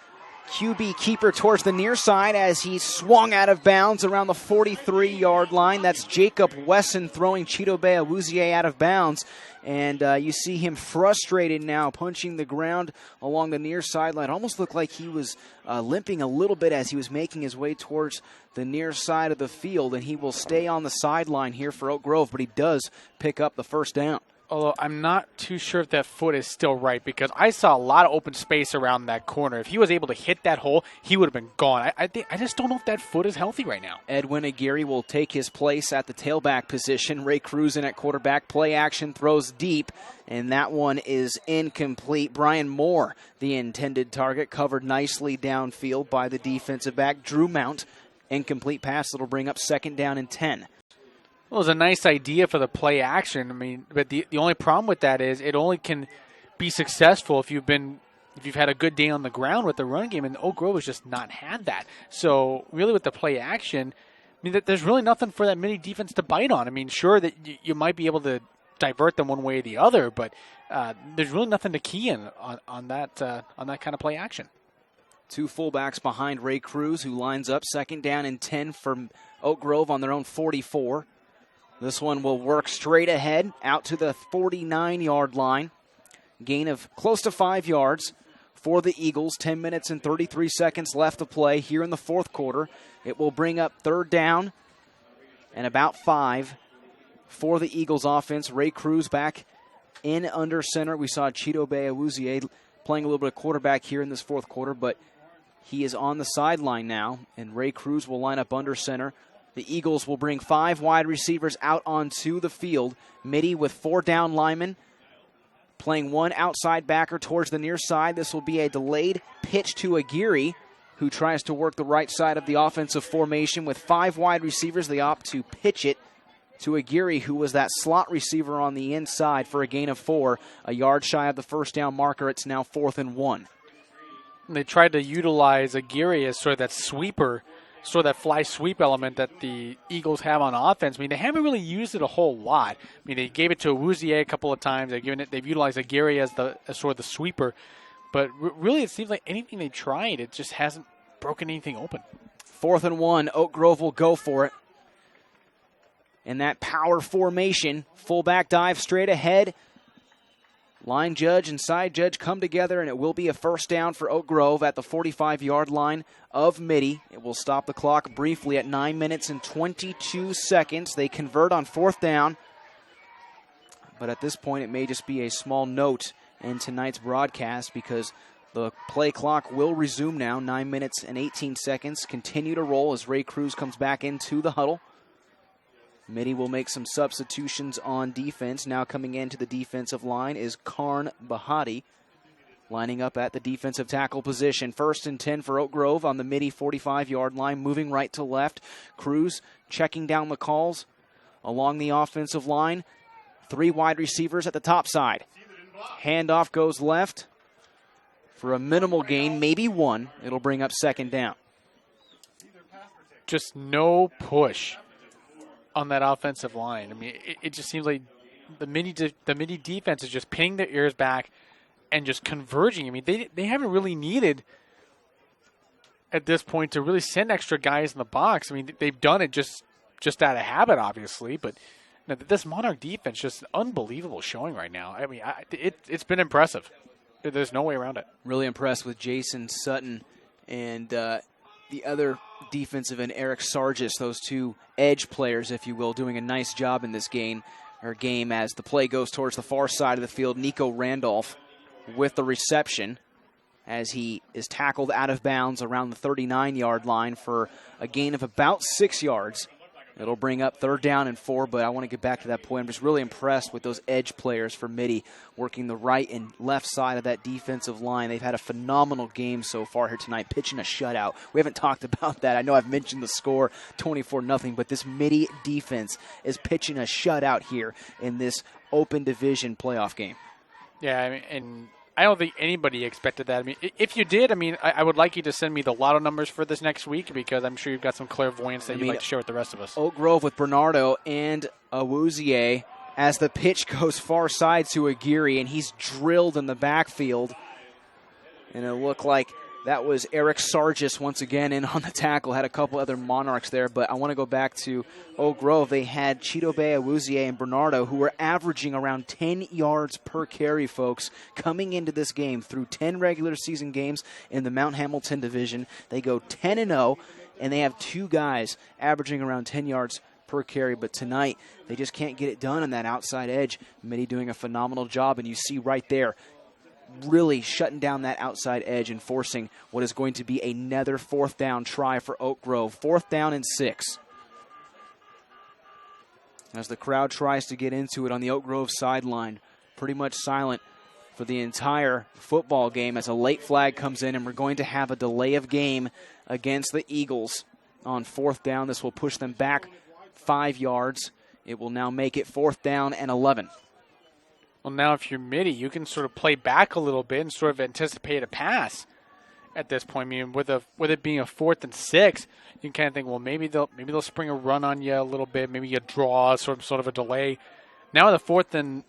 QB keeper towards the near side as he swung out of bounds around the 43-yard line. That's Jacob Wesson throwing Cheeto Bay Awuzie out of bounds. And you see him frustrated now, punching the ground along the near sideline. Almost looked like he was limping a little bit as he was making his way towards the near side of the field. And he will stay on the sideline here for Oak Grove, but he does pick up the first down. Although I'm not too sure if that foot is still right, because I saw a lot of open space around that corner. If he was able to hit that hole, he would have been gone. I just don't know if that foot is healthy right now. Edwin Aguirre will take his place at the tailback position. Ray Cruz in at quarterback. Play action, throws deep, and that one is incomplete. Brian Moore, the intended target, covered nicely downfield by the defensive back. Drew Mount, incomplete pass that'll bring up 2nd down and 10. Well, it was a nice idea for the play action. I mean, but the only problem with that is it only can be successful if you've had a good day on the ground with the run game, and Oak Grove has just not had that. So really with the play action, I mean, there's really nothing for that Mitty defense to bite on. I mean, sure that you might be able to divert them one way or the other, but there's really nothing to key in on that kind of play action. 2 fullbacks behind Ray Cruz, who lines up 2nd down and 10 for Oak Grove on their own 44. This one will work straight ahead out to the 49-yard line. Gain of close to 5 yards for the Eagles. 10 minutes and 33 seconds left to play here in the fourth quarter. It will bring up 3rd down and about 5 for the Eagles offense. Ray Cruz back in under center. We saw Cheeto Bay Awuzie playing a little bit of quarterback here in this fourth quarter, but he is on the sideline now, and Ray Cruz will line up under center. The Eagles will bring 5 wide receivers out onto the field. Mitty with 4 down linemen, playing 1 outside backer towards the near side. This will be a delayed pitch to Aguirre, who tries to work the right side of the offensive formation. With 5 wide receivers, they opt to pitch it to Aguirre, who was that slot receiver on the inside, for a gain of 4. A yard shy of the first down marker. It's now 4th and 1. They tried to utilize Aguirre as sort of that sweeper, sort of that fly sweep element that the Eagles have on offense. I mean, they haven't really used it a whole lot. I mean, they gave it to Awuzie a couple of times. They've utilized Aguirre as sort of the sweeper. But really, it seems like anything they tried, it just hasn't broken anything open. 4th and 1. Oak Grove will go for it. In that power formation, fullback dive straight ahead. Line judge and side judge come together, and it will be a first down for Oak Grove at the 45-yard line of Mitty. It will stop the clock briefly at 9 minutes and 22 seconds. They convert on 4th down, but at this point it may just be a small note in tonight's broadcast, because the play clock will resume now. 9 minutes and 18 seconds continue to roll as Ray Cruz comes back into the huddle. Mitty will make some substitutions on defense. Now coming into the defensive line is Karn Bahati, lining up at the defensive tackle position. 1st and 10 for Oak Grove on the Mitty 45-yard line, moving right to left. Cruz checking down the calls along the offensive line. 3 wide receivers at the top side. Handoff goes left for a minimal gain, maybe 1. It'll bring up 2nd down. Just no push on that offensive line. I mean, it just seems like the Mitty defense is just pinning their ears back and just converging. I mean, they haven't really needed at this point to really send extra guys in the box. I mean, they've done it just out of habit, obviously, but you know, this Monarch defense just unbelievable showing right now. I mean, it's been impressive. There's no way around it. Really impressed with Jason Sutton and the other defensive and Eric Sargis, those 2 edge players, if you will, doing a nice job in this game as the play goes towards the far side of the field. Nico Randolph with the reception as he is tackled out of bounds around the 39-yard line for a gain of about 6 yards. It'll bring up 3rd down and 4, but I want to get back to that point. I'm just really impressed with those edge players for Mitty, working the right and left side of that defensive line. They've had a phenomenal game so far here tonight, pitching a shutout. We haven't talked about that. I know I've mentioned the score, 24-0, but this Mitty defense is pitching a shutout here in this Open Division playoff game. Yeah, I mean, and I don't think anybody expected that. I mean, if you did, I mean, I would like you to send me the lotto numbers for this next week because I'm sure you've got some clairvoyance that you'd like to share with the rest of us. Oak Grove with Bernardo and Awuzie as the pitch goes far side to Aguirre, and he's drilled in the backfield. And it looked like that was Eric Sargis once again in on the tackle. Had a couple other Monarchs there, but I want to go back to Oak Grove. They had Chidobe, Awuzie, and Bernardo, who were averaging around 10 yards per carry, folks, coming into this game through 10 regular season games in the Mount Hamilton division. They go 10-0, and they have 2 guys averaging around 10 yards per carry, but tonight they just can't get it done on that outside edge. Mitty doing a phenomenal job, and you see right there, really shutting down that outside edge and forcing what is going to be another 4th down try for Oak Grove. 4th down and 6. As the crowd tries to get into it on the Oak Grove sideline, pretty much silent for the entire football game as a late flag comes in, and we're going to have a delay of game against the Eagles on 4th down. This will push them back 5 yards. It will now make it 4th down and 11. Well, now if you're Mitty, you can sort of play back a little bit and sort of anticipate a pass at this point. I mean, with it being a 4th and 6, you can kind of think, well, maybe they'll spring a run on you a little bit, maybe you draw sort of a delay. Now with the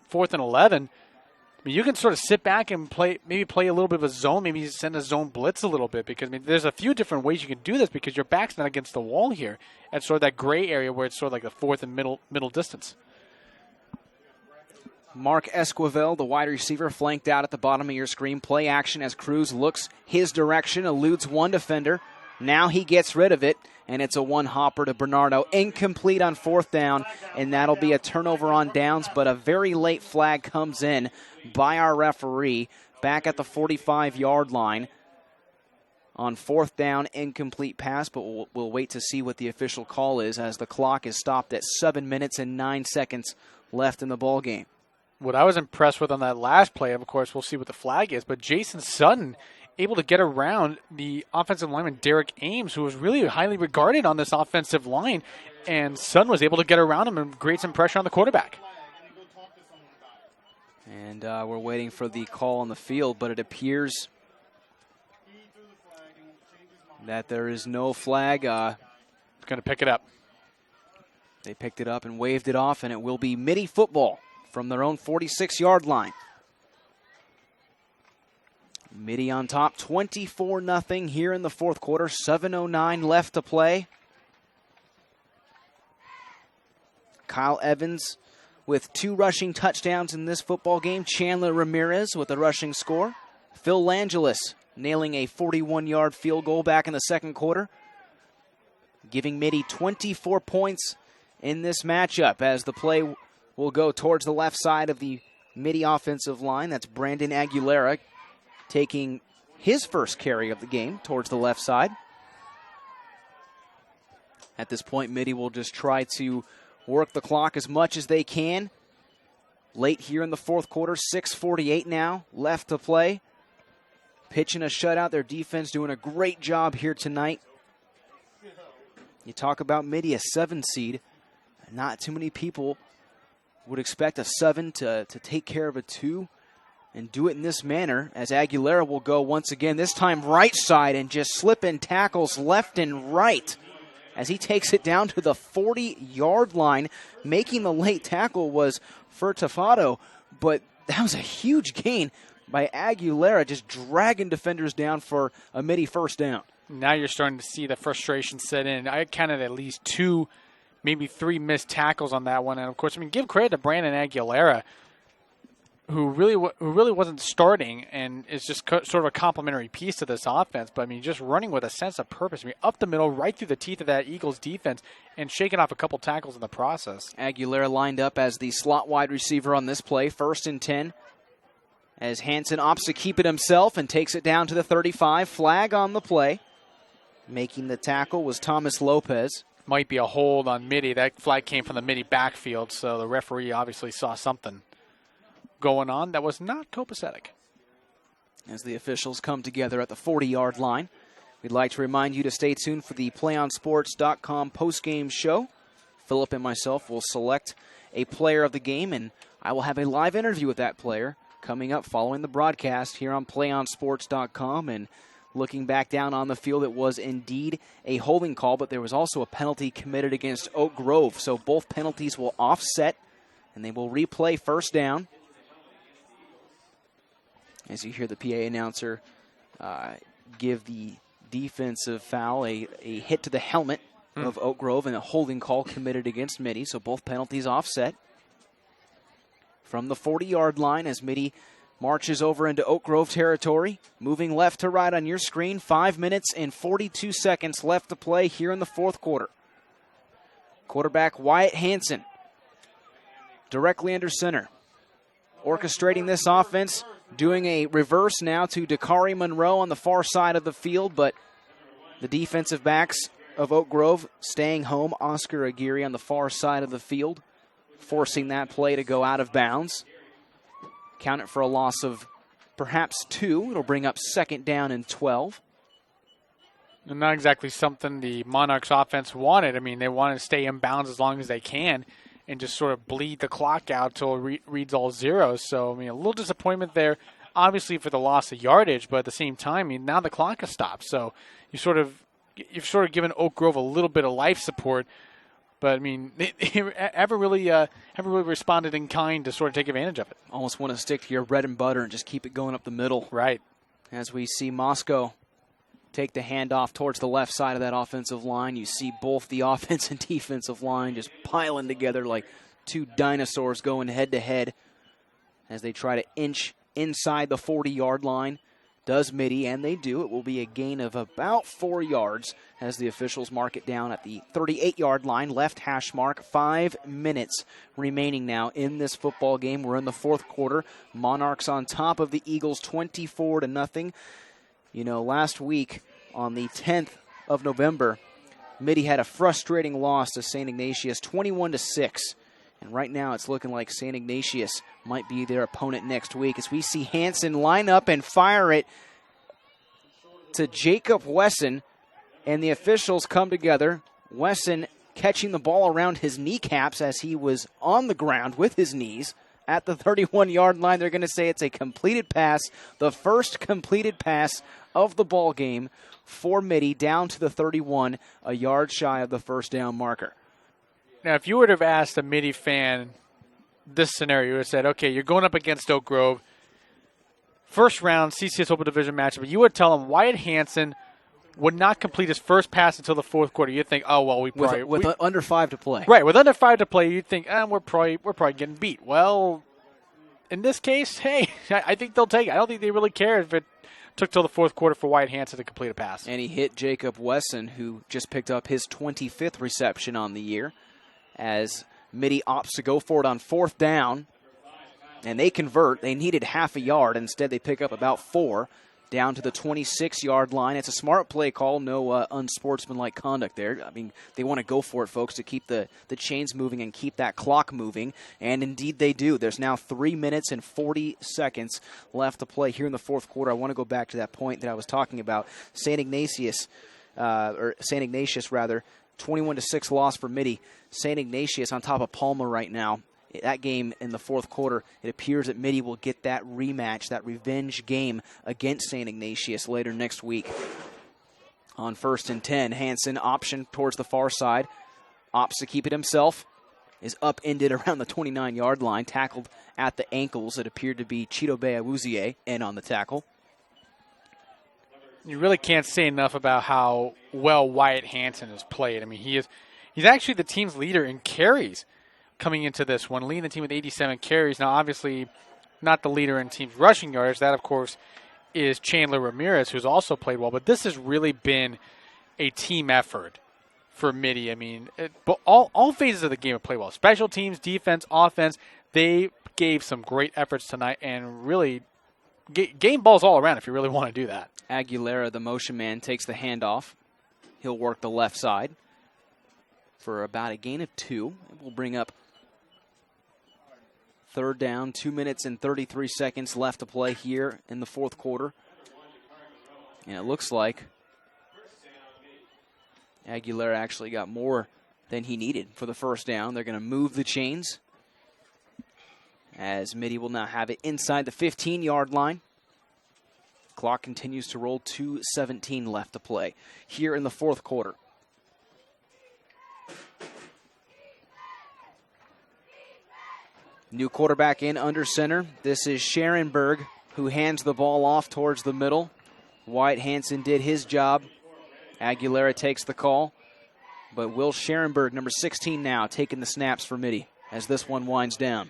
4th and 11, I mean, you can sort of sit back and play a little bit of a zone, maybe send a zone blitz a little bit, because I mean, there's a few different ways you can do this because your back's not against the wall here at sort of that gray area where it's sort of like the 4th and middle distance. Mark Esquivel, the wide receiver, flanked out at the bottom of your screen. Play action as Cruz looks his direction, eludes one defender. Now he gets rid of it, and it's a one-hopper to Bernardo. Incomplete on 4th down, and that'll be a turnover on downs, but a very late flag comes in by our referee back at the 45-yard line on 4th down, incomplete pass, but we'll wait to see what the official call is as the clock is stopped at 7 minutes and 9 seconds left in the ball game. What I was impressed with on that last play, of course, we'll see what the flag is, but Jason Sutton able to get around the offensive lineman Derek Ames, who was really highly regarded on this offensive line, and Sutton was able to get around him and create some pressure on the quarterback. And we're waiting for the call on the field, but it appears that there is no flag. Going to pick it up. They picked it up and waved it off, and it will be Mitty football from their own 46-yard line. Mitty on top, 24-0 here in the 4th quarter. 7:09 left to play. Kyle Evans with 2 rushing touchdowns in this football game. Chandler Ramirez with a rushing score. Phil Langelis nailing a 41-yard field goal back in the 2nd quarter, giving Mitty 24 points in this matchup as the play will go towards the left side of the Mitty offensive line. That's Brandon Aguilera taking his first carry of the game towards the left side. At this point, Mitty will just try to work the clock as much as they can. Late here in the 4th quarter, 6:48 now left to play. Pitching a shutout. Their defense doing a great job here tonight. You talk about Mitty, a 7 seed. Not too many people would expect a 7 to take care of a 2 and do it in this manner, as Aguilera will go once again, this time right side, and just slip in tackles left and right as he takes it down to the 40-yard line. Making the late tackle was Furtafado, but that was a huge gain by Aguilera, just dragging defenders down for a Mitty 1st down. Now you're starting to see the frustration set in. I counted at least 2, maybe 3 missed tackles on that one. And, of course, I mean, give credit to Brandon Aguilera, who really wasn't starting and is just sort of a complementary piece to this offense. But, I mean, just running with a sense of purpose. I mean, up the middle, right through the teeth of that Eagles defense, and shaking off a couple tackles in the process. Aguilera lined up as the slot wide receiver on this play, 1st and 10. As Hansen opts to keep it himself and takes it down to the 35. Flag on the play. Making the tackle was Thomas Lopez. might be a hold on Mitty. That flag came from the Mitty backfield, so the referee obviously saw something going on that was not copacetic. As the officials come together at the 40-yard line, we'd like to remind you to stay tuned for the PlayOnSports.com postgame show. Philip and myself will select a player of the game, and I will have a live interview with that player coming up following the broadcast here on PlayOnSports.com. And looking back down on the field, it was indeed a holding call, but there was also a penalty committed against Oak Grove. So both penalties will offset, and they will replay first down. As you hear the PA announcer give the defensive foul a hit to the helmet of Oak Grove and a holding call committed against Mitty. So both penalties offset. From the 40-yard line as Mitty marches over into Oak Grove territory, moving left to right on your screen. 5 minutes and 42 seconds left to play here in the fourth quarter. Quarterback Wyatt Hansen directly under center, orchestrating this offense, doing a reverse now to Dakari Monroe on the far side of the field, but the defensive backs of Oak Grove staying home. Oscar Aguirre on the far side of the field, forcing that play to go out of bounds. Count it for a loss of perhaps 2. It'll bring up second down and 12. And not exactly something the Monarchs offense wanted. I mean, they wanted to stay in bounds as long as they can and just sort of bleed the clock out till it reads all zeros. So, I mean, a little disappointment there, obviously, for the loss of yardage, but at the same time, I mean, now the clock has stopped. So you've sort of given Oak Grove a little bit of life support. But, I mean, they haven't really responded in kind to sort of take advantage of it. Almost want to stick to your bread and butter and just keep it going up the middle. Right. As we see Moscow take the handoff towards the left side of that offensive line, you see both the offense and defensive line just piling together like two dinosaurs going head-to-head as they try to inch inside the 40-yard line. Does Mitty, and they do. It will be a gain of about 4 yards as the officials mark it down at the 38-yard line, left hash mark. 5 minutes remaining now in this football game. We're in the fourth quarter. Monarchs on top of the Eagles 24-0. You know, last week on the 10th of November, Mitty had a frustrating loss to St. Ignatius, 21-6. And right now it's looking like St. Ignatius might be their opponent next week as we see Hansen line up and fire it to Jacob Wesson, and the officials come together. Wesson catching the ball around his kneecaps as he was on the ground with his knees at the 31-yard line. They're going to say it's a completed pass, the first completed pass of the ball game for Mitty down to the 31, a yard shy of the first down marker. Now, if you would have asked a Mitty fan this scenario, you would have said, okay, you're going up against Oak Grove, first round CCS Open Division matchup, but you would tell them Wyatt Hansen would not complete his first pass until the fourth quarter. You'd think, oh, well, with under 5 to play. Right, with under 5 to play, you'd think, we're probably getting beat. Well, in this case, hey, I think they'll take it. I don't think they really care if it took till the fourth quarter for Wyatt Hansen to complete a pass. And he hit Jacob Wesson, who just picked up his 25th reception on the year, as Mitty opts to go for it on fourth down, and they convert. They needed half a yard. Instead, they pick up about 4 down to the 26-yard line. It's a smart play call, no unsportsmanlike conduct there. I mean, they want to go for it, folks, to keep the chains moving and keep that clock moving, and indeed they do. There's now 3 minutes and 40 seconds left to play here in the fourth quarter. I want to go back to that point that I was talking about. St. Ignatius, 21-6 loss for Mitty. St. Ignatius on top of Palma right now. That game in the fourth quarter, it appears that Mitty will get that rematch, that revenge game against St. Ignatius later next week. On 1st and 10, Hansen option towards the far side. Opts to keep it himself. Is upended around the 29-yard line. Tackled at the ankles. It appeared to be Chidobe Awuzie in on the tackle. You really can't say enough about how well Wyatt Hansen has played. I mean, he's actually the team's leader in carries coming into this one, leading the team with 87 carries. Now, obviously, not the leader in team's rushing yards. That, of course, is Chandler Ramirez, who's also played well. But this has really been a team effort for Mitty. I mean, but all phases of the game have played well. Special teams, defense, offense, they gave some great efforts tonight and really game balls all around if you really want to do that. Aguilera, the motion man, takes the handoff. He'll work the left side. for about a gain of 2. It will bring up third down, 2 minutes and 33 seconds left to play here in the fourth quarter. And it looks like Aguilera actually got more than he needed for the first down. They're going to move the chains as Mitty will now have it inside the 15-yard line. Clock continues to roll, 2:17 left to play here in the fourth quarter. New quarterback in under center. This is Scherenberg, who hands the ball off towards the middle. Wyatt Hansen did his job. Aguilera takes the call. But Will Scherenberg, number 16 now, taking the snaps for Mitty as this one winds down.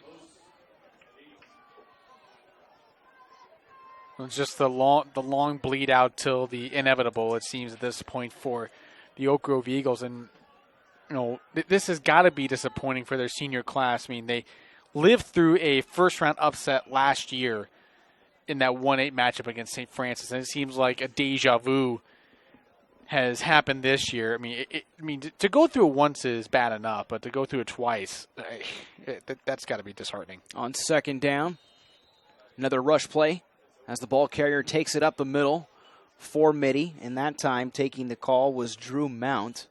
It's just the long bleed out till the inevitable, it seems, at this point for the Oak Grove Eagles. And, you know, this has got to be disappointing for their senior class. I mean, they lived through a first-round upset last year in that 1-8 matchup against St. Francis, and it seems like a deja vu has happened this year. I mean, to go through it once is bad enough, but to go through it twice, that's got to be disheartening. On second down, another rush play as the ball carrier takes it up the middle for Mitty, and that time taking the call was Drew Mount.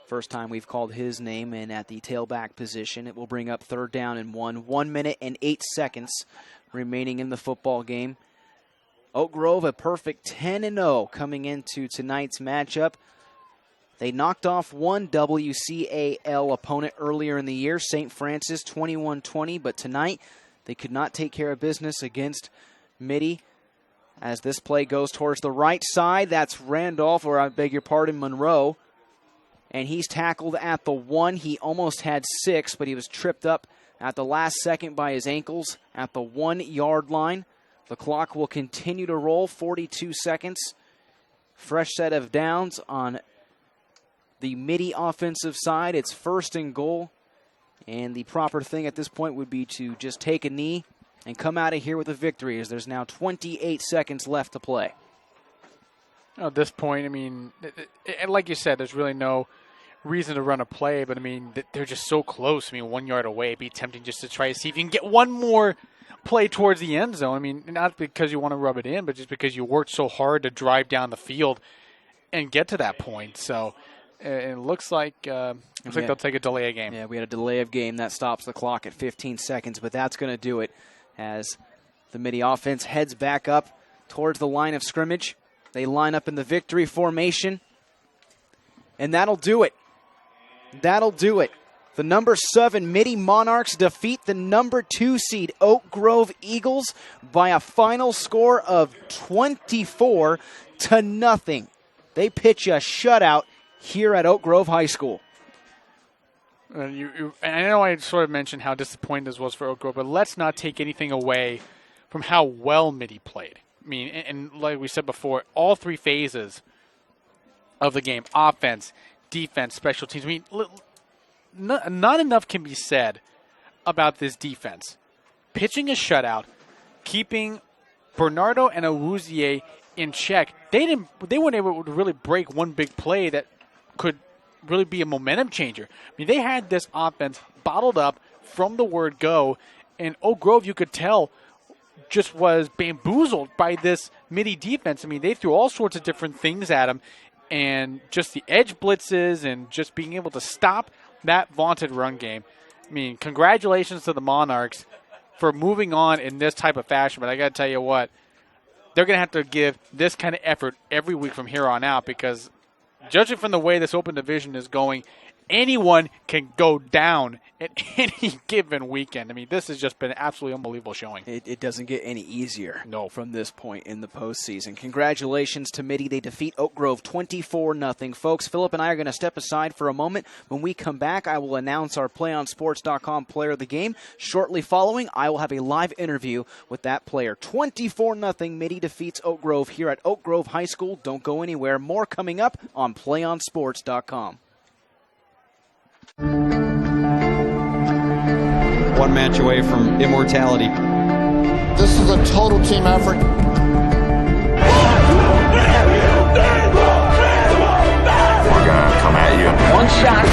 First time we've called his name in at the tailback position. It will bring up third down and 1 minute and 8 seconds remaining in the football game. Oak Grove, a perfect 10-0 coming into tonight's matchup. They knocked off one WCAL opponent earlier in the year, St. Francis, 21-20, but tonight they could not take care of business against Mitty. As this play goes towards the right side, that's Randolph, or I beg your pardon, Monroe. And he's tackled at the 1. He almost had 6, but he was tripped up at the last second by his ankles at the 1-yard line. The clock will continue to roll, 42 seconds. Fresh set of downs on the Mitty offensive side. It's first and goal. And the proper thing at this point would be to just take a knee and come out of here with a victory, as there's now 28 seconds left to play. At this point, I mean, like you said, there's really no reason to run a play, but I mean, they're just so close. I mean, 1 yard away, it'd be tempting just to try to see if you can get one more play towards the end zone. I mean, not because you want to rub it in, but just because you worked so hard to drive down the field and get to that point. So it looks like they'll take a delay of game. Yeah, we had a delay of game that stops the clock at 15 seconds, but that's going to do it as the Mitty offense heads back up towards the line of scrimmage. They line up in the victory formation, and that'll do it. That'll do it. The number 7 Mitty Monarchs defeat the number 2 seed Oak Grove Eagles by a final score of 24-0. They pitch a shutout here at Oak Grove High School. And I know I sort of mentioned how disappointing this was for Oak Grove, but let's not take anything away from how well Mitty played. I mean, and like we said before, all 3 phases of the game, offense, defense, special teams. I mean, not enough can be said about this defense. Pitching a shutout, keeping Bernardo and Awuzie in check. They weren't able to really break one big play that could really be a momentum changer. I mean, they had this offense bottled up from the word go, and Oak Grove, you could tell, just was bamboozled by this Mitty defense. I mean, they threw all sorts of different things at him, and just the edge blitzes and just being able to stop that vaunted run game. I mean, congratulations to the Monarchs for moving on in this type of fashion, but I got to tell you what, they're going to have to give this kind of effort every week from here on out, because judging from the way this open division is going, anyone can go down at any given weekend. I mean, this has just been an absolutely unbelievable showing. It doesn't get any easier from this point in the postseason. Congratulations to Mitty. They defeat Oak Grove 24-0. Folks, Philip and I are going to step aside for a moment. When we come back, I will announce our PlayOnSports.com player of the game. Shortly following, I will have a live interview with that player. 24-0, Mitty defeats Oak Grove here at Oak Grove High School. Don't go anywhere. More coming up on PlayOnSports.com. One match away from immortality. This is a total team effort. We're gonna come at you. One shot.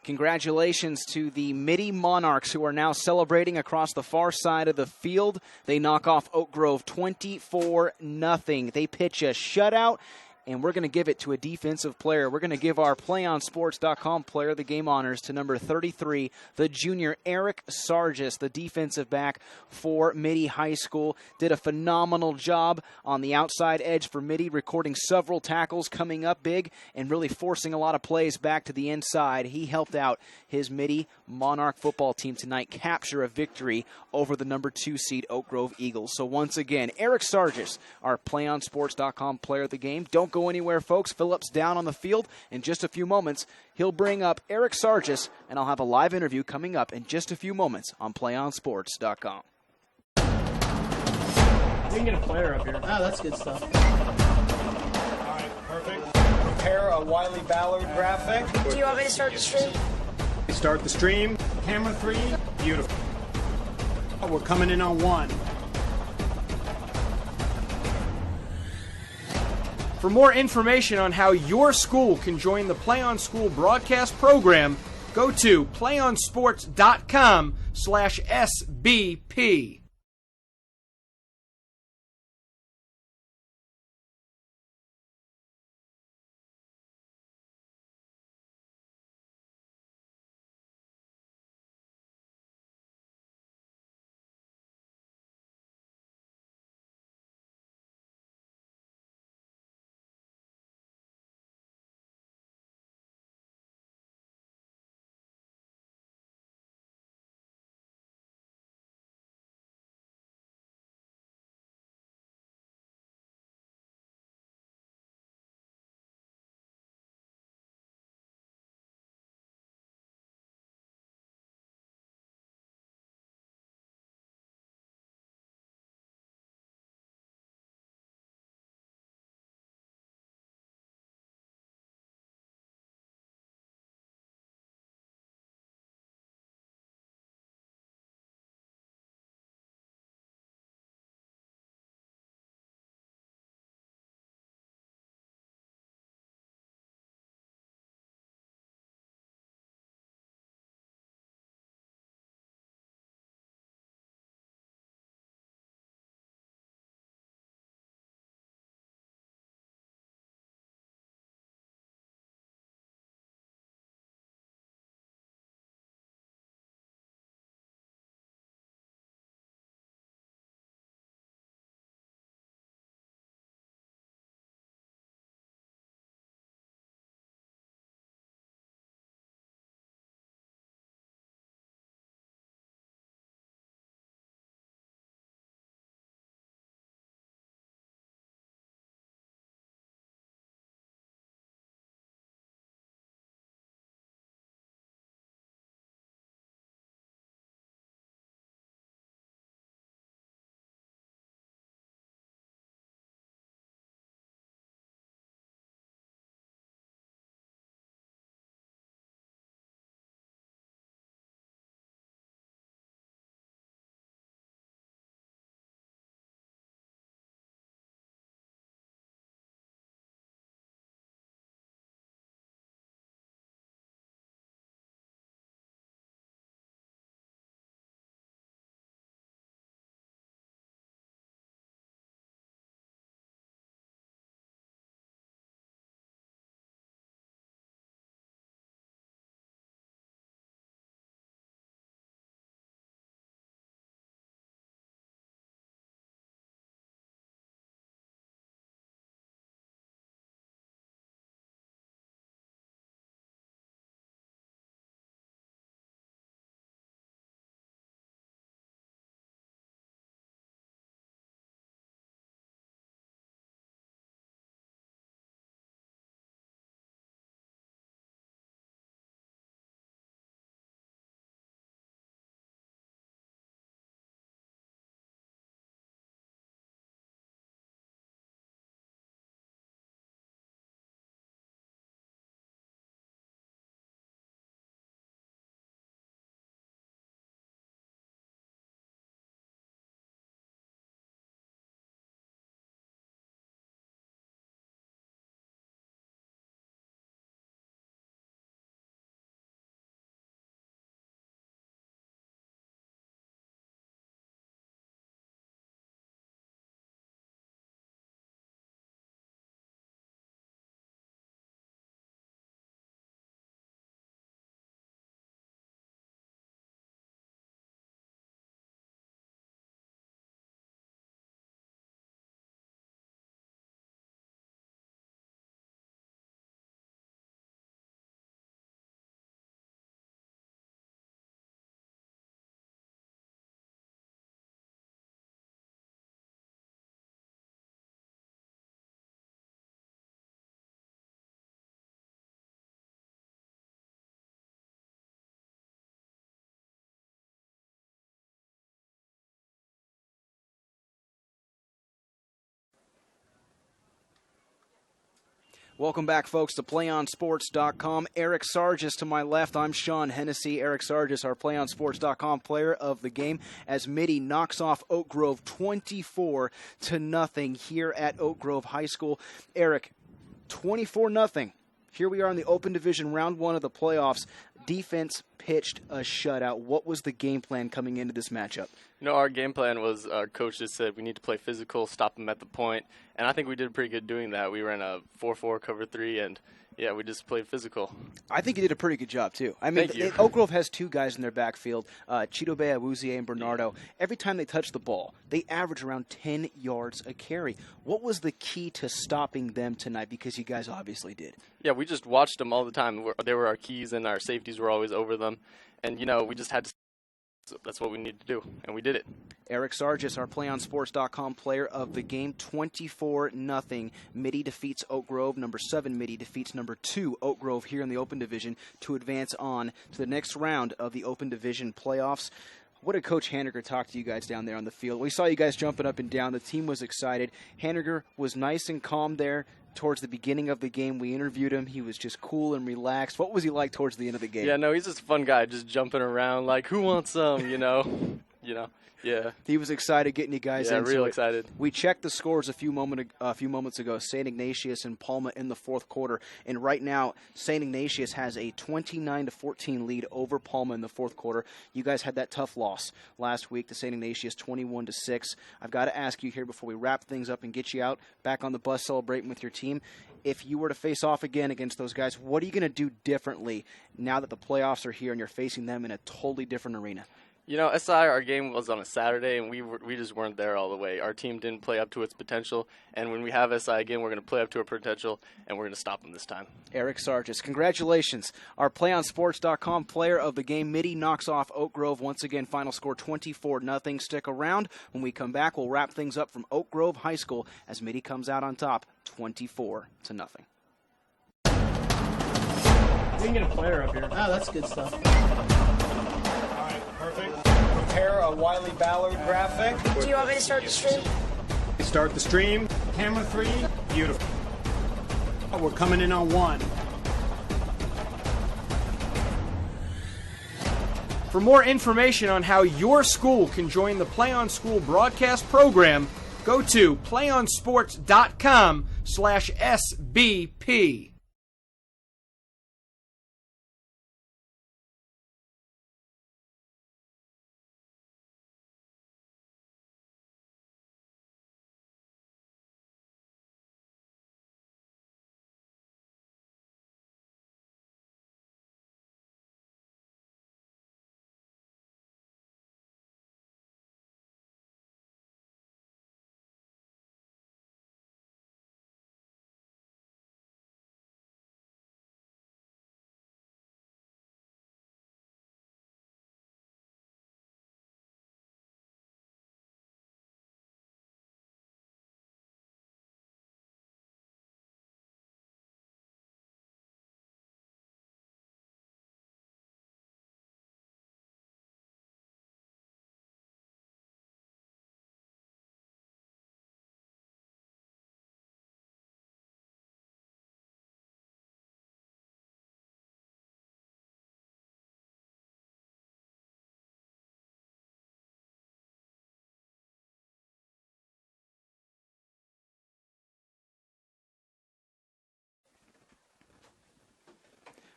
Congratulations to the Mitty Monarchs, who are now celebrating across the far side of the field. They knock off Oak Grove 24-0. They pitch a shutout, and we're going to give it to a defensive player. We're going to give our PlayOnSports.com player the game honors to number 33, the junior Eric Sargis, the defensive back for Mitty High School. Did a phenomenal job on the outside edge for Mitty, recording several tackles, coming up big, and really forcing a lot of plays back to the inside. He helped out his Mitty Monarch football team tonight capture a victory over the number 2 seed Oak Grove Eagles. So once again, Eric Sargis, our PlayOnSports.com player of the game. Don't go anywhere, folks. Phillips down on the field in just a few moments. He'll bring up Eric Sargis, and I'll have a live interview coming up in just a few moments on PlayOnSports.com. We can get a player up here. Oh, that's good stuff. All right, perfect. Prepare a Wiley Ballard graphic. Do you want me to start the stream? Start the stream. Camera 3. Beautiful. We're coming in on 1. For more information on how your school can join the Play On School broadcast program, go to playonsports.com/SBP. Welcome back, folks, to PlayOnSports.com. Eric Sargis to my left. I'm Sean Hennessy. Eric Sargis, our PlayOnSports.com player of the game, as Mitty knocks off Oak Grove 24-0 here at Oak Grove High School. Eric, 24-0. Here we are in the Open Division Round 1 of the playoffs. Defense pitched a shutout. What was the game plan coming into this matchup? You know, our game plan was our coach just said we need to play physical, stop them at the point, and I think we did pretty good doing that. We ran a 4-4 cover 3, and yeah, we just played physical. I think you did a pretty good job, too. I mean, Oak Grove has two guys in their backfield, Chidobe Awuzie and Bernardo. Every time they touch the ball, they average around 10 yards a carry. What was the key to stopping them tonight? Because you guys obviously did. Yeah, we just watched them all the time. They were our keys, and our safeties were always over them. And, you know, we just had to. So that's what we needed to do, and we did it. Eric Sargis, our PlayOnSports.com player of the game, 24-0. Mitty defeats Oak Grove. Number 7, Mitty defeats number 2, Oak Grove, here in the Open Division to advance on to the next round of the Open Division playoffs. What did Coach Haniger talk to you guys down there on the field? We saw you guys jumping up and down. The team was excited. Haniger was nice and calm there towards the beginning of the game. We interviewed him. He was just cool and relaxed. What was he like towards the end of the game? Yeah, no, he's just a fun guy, just jumping around like, who wants some, you know? Yeah. He was excited getting you guys in. Yeah, real excited. We checked the scores a few moments ago. St. Ignatius and Palma in the fourth quarter, and right now St. Ignatius has a 29-14 lead over Palma in the fourth quarter. You guys had that tough loss last week to St. Ignatius, 21-6. I've got to ask you here before we wrap things up and get you out back on the bus celebrating with your team. If you were to face off again against those guys, what are you going to do differently now that the playoffs are here and you're facing them in a totally different arena? You know, SI, our game was on a Saturday, and we just weren't there all the way. Our team didn't play up to its potential, and when we have SI again, we're going to play up to our potential, and we're going to stop them this time. Eric Sargis, congratulations. Our PlayOnSports.com player of the game, Mitty knocks off Oak Grove. Once again, final score 24-0. Stick around. When we come back, we'll wrap things up from Oak Grove High School as Mitty comes out on top 24-0. We can get a player up here. Oh, that's good stuff. Perfect. Prepare a Wiley Ballard graphic. Do you want me to start the stream? Start the stream. Camera 3. Beautiful. We're coming in on 1. For more information on how your school can join the Play On School broadcast program, go to playonsports.com/SBP.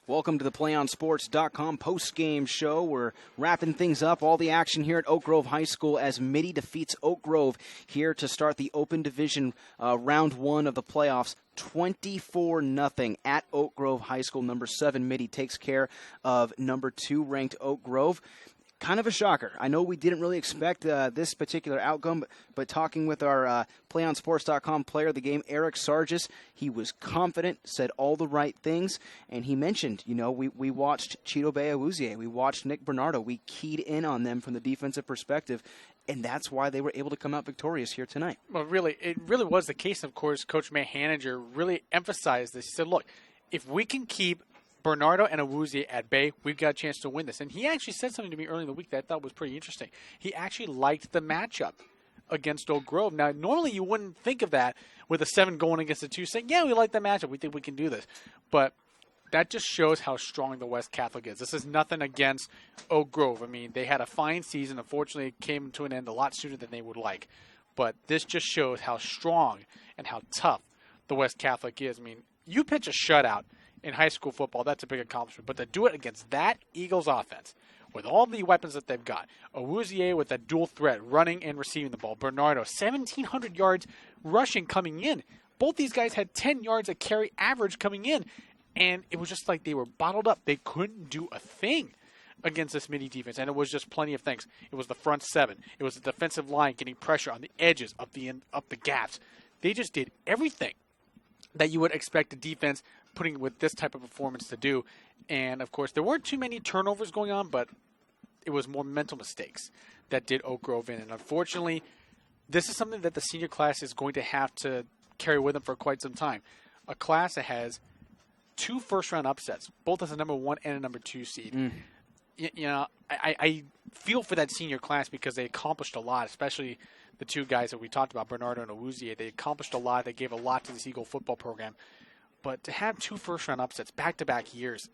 Welcome to the PlayOnSports.com post-game show. We're wrapping things up, all the action here at Oak Grove High School as Mitty defeats Oak Grove here to start the Open Division Round 1 of the playoffs. 24-0 at Oak Grove High School. Number 7, Mitty, takes care of number 2 ranked Oak Grove. Kind of a shocker. I know we didn't really expect this particular outcome, but talking with our PlayOnSports.com player of the game, Eric Sargis, he was confident, said all the right things, and he mentioned, you know, we watched Chidobe Awuzie, we watched Nick Bernardo, we keyed in on them from the defensive perspective, and that's why they were able to come out victorious here tonight. Well, really, it really was the case. Of course, Coach Haniger really emphasized this. He said, look, if we can keep Bernardo and Awuzie at bay, we've got a chance to win this. And he actually said something to me earlier in the week that I thought was pretty interesting. He actually liked the matchup against Oak Grove. Now, normally you wouldn't think of that with a 7 going against a 2, saying, yeah, we like that matchup. We think we can do this. But that just shows how strong the West Catholic is. This is nothing against Oak Grove. I mean, they had a fine season. Unfortunately, it came to an end a lot sooner than they would like. But this just shows how strong and how tough the West Catholic is. I mean, you pitch a shutout in high school football, that's a big accomplishment. But to do it against that Eagles offense, with all the weapons that they've got, Awuzie with that dual threat, running and receiving the ball, Bernardo, 1,700 yards rushing coming in. Both these guys had 10 yards a carry average coming in. And it was just like they were bottled up. They couldn't do a thing against this Mitty defense. And it was just plenty of things. It was the front 7. It was the defensive line getting pressure on the edges, up the gaps. They just did everything that you would expect a defense putting with this type of performance to do. And, of course, there weren't too many turnovers going on, but it was more mental mistakes that did Oak Grove in. And, unfortunately, this is something that the senior class is going to have to carry with them for quite some time. A class that has 2 first-round upsets, both as a number 1 and a number 2 seed. You know, I feel for that senior class because they accomplished a lot, especially the 2 guys that we talked about, Bernardo and Awuzie. They accomplished a lot. They gave a lot to this Eagle football program. But to have 2 first-round upsets back-to-back years,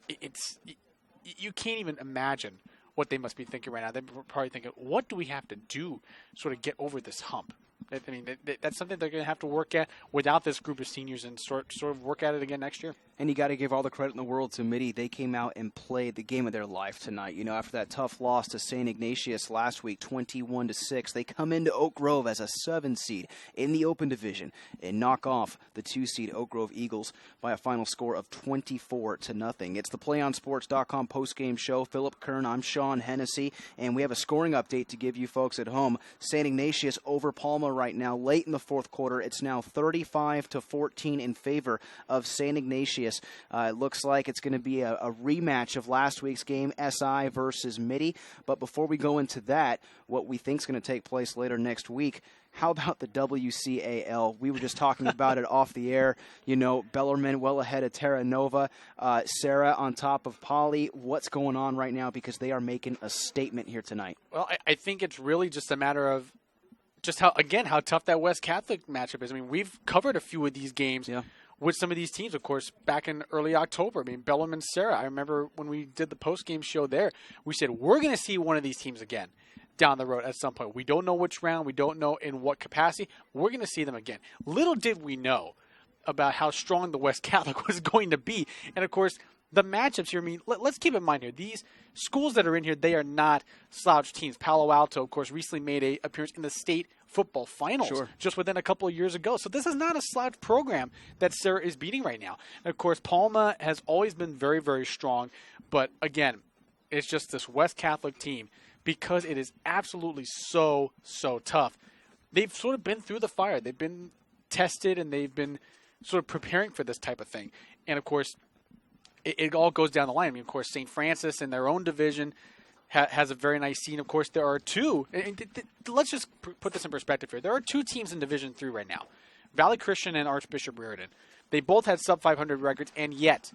you can't even imagine what they must be thinking right now. They're probably thinking, what do we have to do sort of get over this hump? I mean, that's something they're going to have to work at without this group of seniors and sort of work at it again next year. And you got to give all the credit in the world to Mitty. They came out and played the game of their life tonight. You know, after that tough loss to St. Ignatius last week, 21-6, they come into Oak Grove as a 7 seed in the Open Division and knock off the 2 seed Oak Grove Eagles by a final score of 24-0. It's the PlayOnSports.com postgame show. Philip Kern, I'm Sean Hennessy, and we have a scoring update to give you folks at home. St. Ignatius over Palma right now, late in the 4th quarter. It's now 35-14 in favor of St. Ignatius. It looks like it's going to be a rematch of last week's game, SI versus Mitty. But before we go into that, what we think is going to take place later next week, how about the WCAL? We were just talking about it off the air. You know, Bellarmine well ahead of Terra Nova. Sarah on top of Poly. What's going on right now? Because they are making a statement here tonight. Well, I think it's really just a matter of just how tough that West Catholic matchup is. I mean, we've covered a few of these games with some of these teams, of course, back in early October. I mean, Bellarmine, Sarah, I remember when we did the post-game show there, we said, we're going to see one of these teams again down the road at some point. We don't know which round. We don't know in what capacity. We're going to see them again. Little did we know about how strong the West Catholic was going to be. And, of course, the matchups here, I mean, let's keep in mind here, these schools that are in here, they are not slouch teams. Palo Alto, of course, recently made an appearance in the state football finals just within a couple of years ago. So this is not a slouch program that Sarah is beating right now. And, of course, Palma has always been very, very strong. But, again, it's just this West Catholic team, because it is absolutely so, so tough. They've sort of been through the fire. They've been tested, and they've been sort of preparing for this type of thing. And, of course, it all goes down the line. I mean, of course, St. Francis in their own division has a very nice scene. Of course, there are 2. Let's just put this in perspective here. There are 2 teams in Division 3 right now, Valley Christian and Archbishop Riordan. They both had sub-500 records, and yet,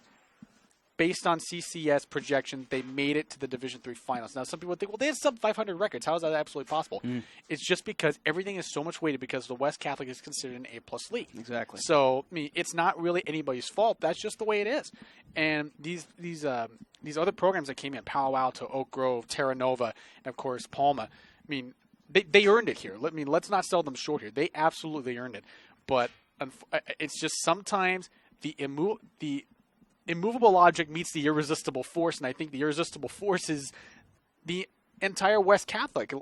based on CCS projection, they made it to the Division 3 finals. Now, some people think, well, they had sub-500 records. How is that absolutely possible? It's just because everything is so much weighted because the West Catholic is considered an A-plus league. Exactly. So, I mean, it's not really anybody's fault. That's just the way it is. And these other programs that came in, Palo Alto, Oak Grove, Terra Nova, and, of course, Palma, I mean, they earned it here. I mean, let's not sell them short here. They absolutely earned it. But it's just sometimes the immovable object meets the irresistible force, and I think the irresistible force is the entire West Catholic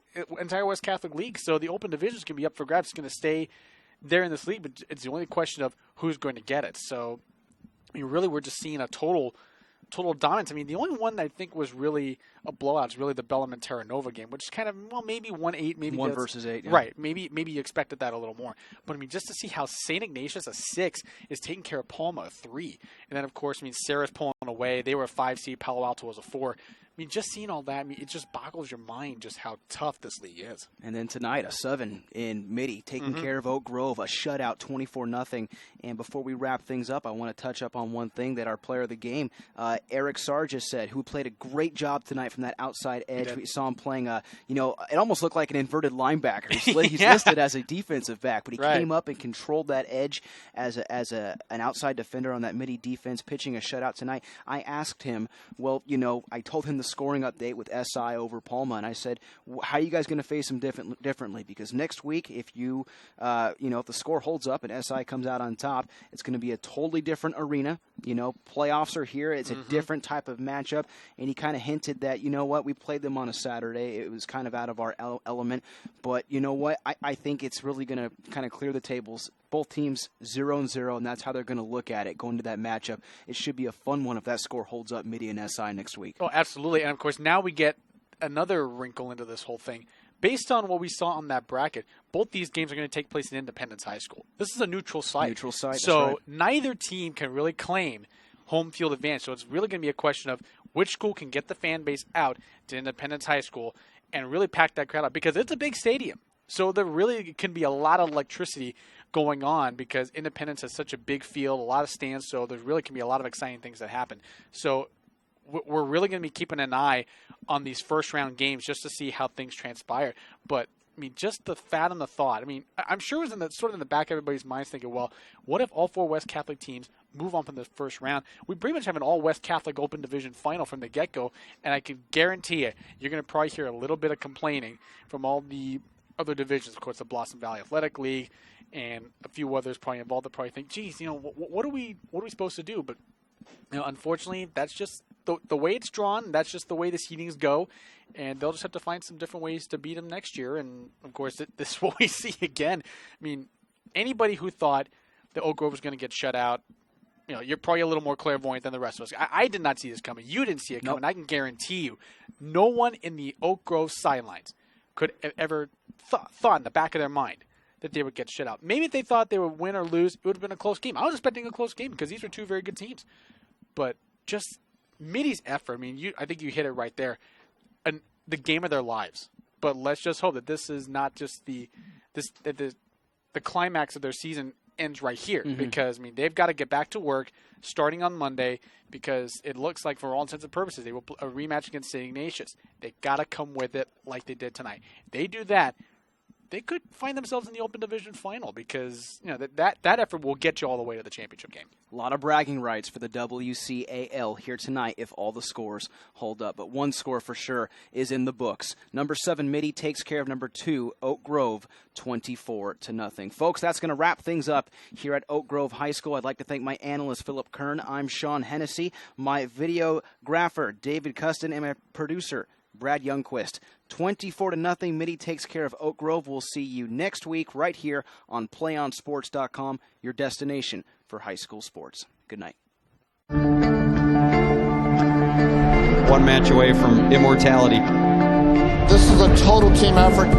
League. So the Open Divisions can be up for grabs. It's going to stay there in this league, but it's the only question of who's going to get it. So, I mean, really, we're just seeing a total dominance. I mean, the only one that I think was really a blowout is really the Bellarmine Terra Nova game, which is kind of, well, maybe 1-8, maybe 1 versus 8. Yeah. Right. Maybe you expected that a little more. But I mean, just to see how St. Ignatius, a 6, is taking care of Palma, a 3. And then, of course, I mean, Sarah's pulling away. They were a 5 seed. Palo Alto was a 4. I mean, just seeing all that, I mean, it just boggles your mind just how tough this league is. And then tonight, a 7 in Mitty, taking care of Oak Grove, a shutout, 24-0. And before we wrap things up, I want to touch up on one thing that our player of the game, Eric Sargis, said, who played a great job tonight from that outside edge. We saw him playing, it almost looked like an inverted linebacker. He's listed as a defensive back, but he came up and controlled that edge as an outside defender on that Mitty defense, pitching a shutout tonight. I asked him, I told him the scoring update with SI over Palma, and I said, how are you guys going to face them differently? Because next week, if if the score holds up and SI comes out on top, it's going to be a totally different arena. Playoffs are here. It's a different type of matchup, and he kind of hinted that, we played them on a Saturday. It was kind of out of our element, but I think it's really going to kind of clear the tables. Both teams 0-0, and that's how they're going to look at it going to that matchup. It should be a fun one if that score holds up, Mitty and SI next week. Oh, absolutely. And, of course, now we get another wrinkle into this whole thing. Based on what we saw on that bracket, both these games are going to take place in Independence High School. This is a neutral site. So neither team can really claim home field advantage. So it's really going to be a question of which school can get the fan base out to Independence High School and really pack that crowd out, because it's a big stadium. So there really can be a lot of electricity going on because Independence has such a big field, a lot of stands, so there really can be a lot of exciting things that happen. So we're really going to be keeping an eye on these first-round games just to see how things transpire. But, I mean, just the fathom the thought. I mean, I'm sure it was sort of in the back of everybody's minds thinking, well, what if all 4 West Catholic teams move on from the first round? We pretty much have an all-West Catholic Open Division final from the get-go, and I can guarantee you, you're going to probably hear a little bit of complaining from all the other divisions. Of course, the Blossom Valley Athletic League and a few others probably involved that probably think, geez, what are we supposed to do? But unfortunately, that's just the way it's drawn. That's just the way the seedings go, and they'll just have to find some different ways to beat them next year. And of course, this is what we see again. I mean, anybody who thought that Oak Grove was going to get shut out, you're probably a little more clairvoyant than the rest of us. I did not see this coming. You didn't see it coming. Nope. I can guarantee you, no one in the Oak Grove sidelines could have ever thought in the back of their mind that they would get shut out. Maybe if they thought they would win or lose, it would have been a close game. I was expecting a close game because these are 2 very good teams. But just Mitty's effort, I mean, I think you hit it right there. And the game of their lives. But let's just hope that this is not just the climax of their season ends right here. Because, I mean, they've got to get back to work starting on Monday, because it looks like, for all intents and purposes, they will play a rematch against St. Ignatius. They got to come with it like they did tonight. If they do that, they could find themselves in the Open Division final, because that effort will get you all the way to the championship game. A lot of bragging rights for the WCAL here tonight if all the scores hold up. But one score for sure is in the books. Number 7, Mitty takes care of number 2, Oak Grove, 24-0. Folks, that's going to wrap things up here at Oak Grove High School. I'd like to thank my analyst, Philip Kern. I'm Sean Hennessy, my videographer, David Custon, and my producer, Brad Youngquist. 24-0. Mitty takes care of Oak Grove. We'll see you next week right here on PlayOnSports.com, your destination for high school sports. Good night. One match away from immortality. This is a total team effort.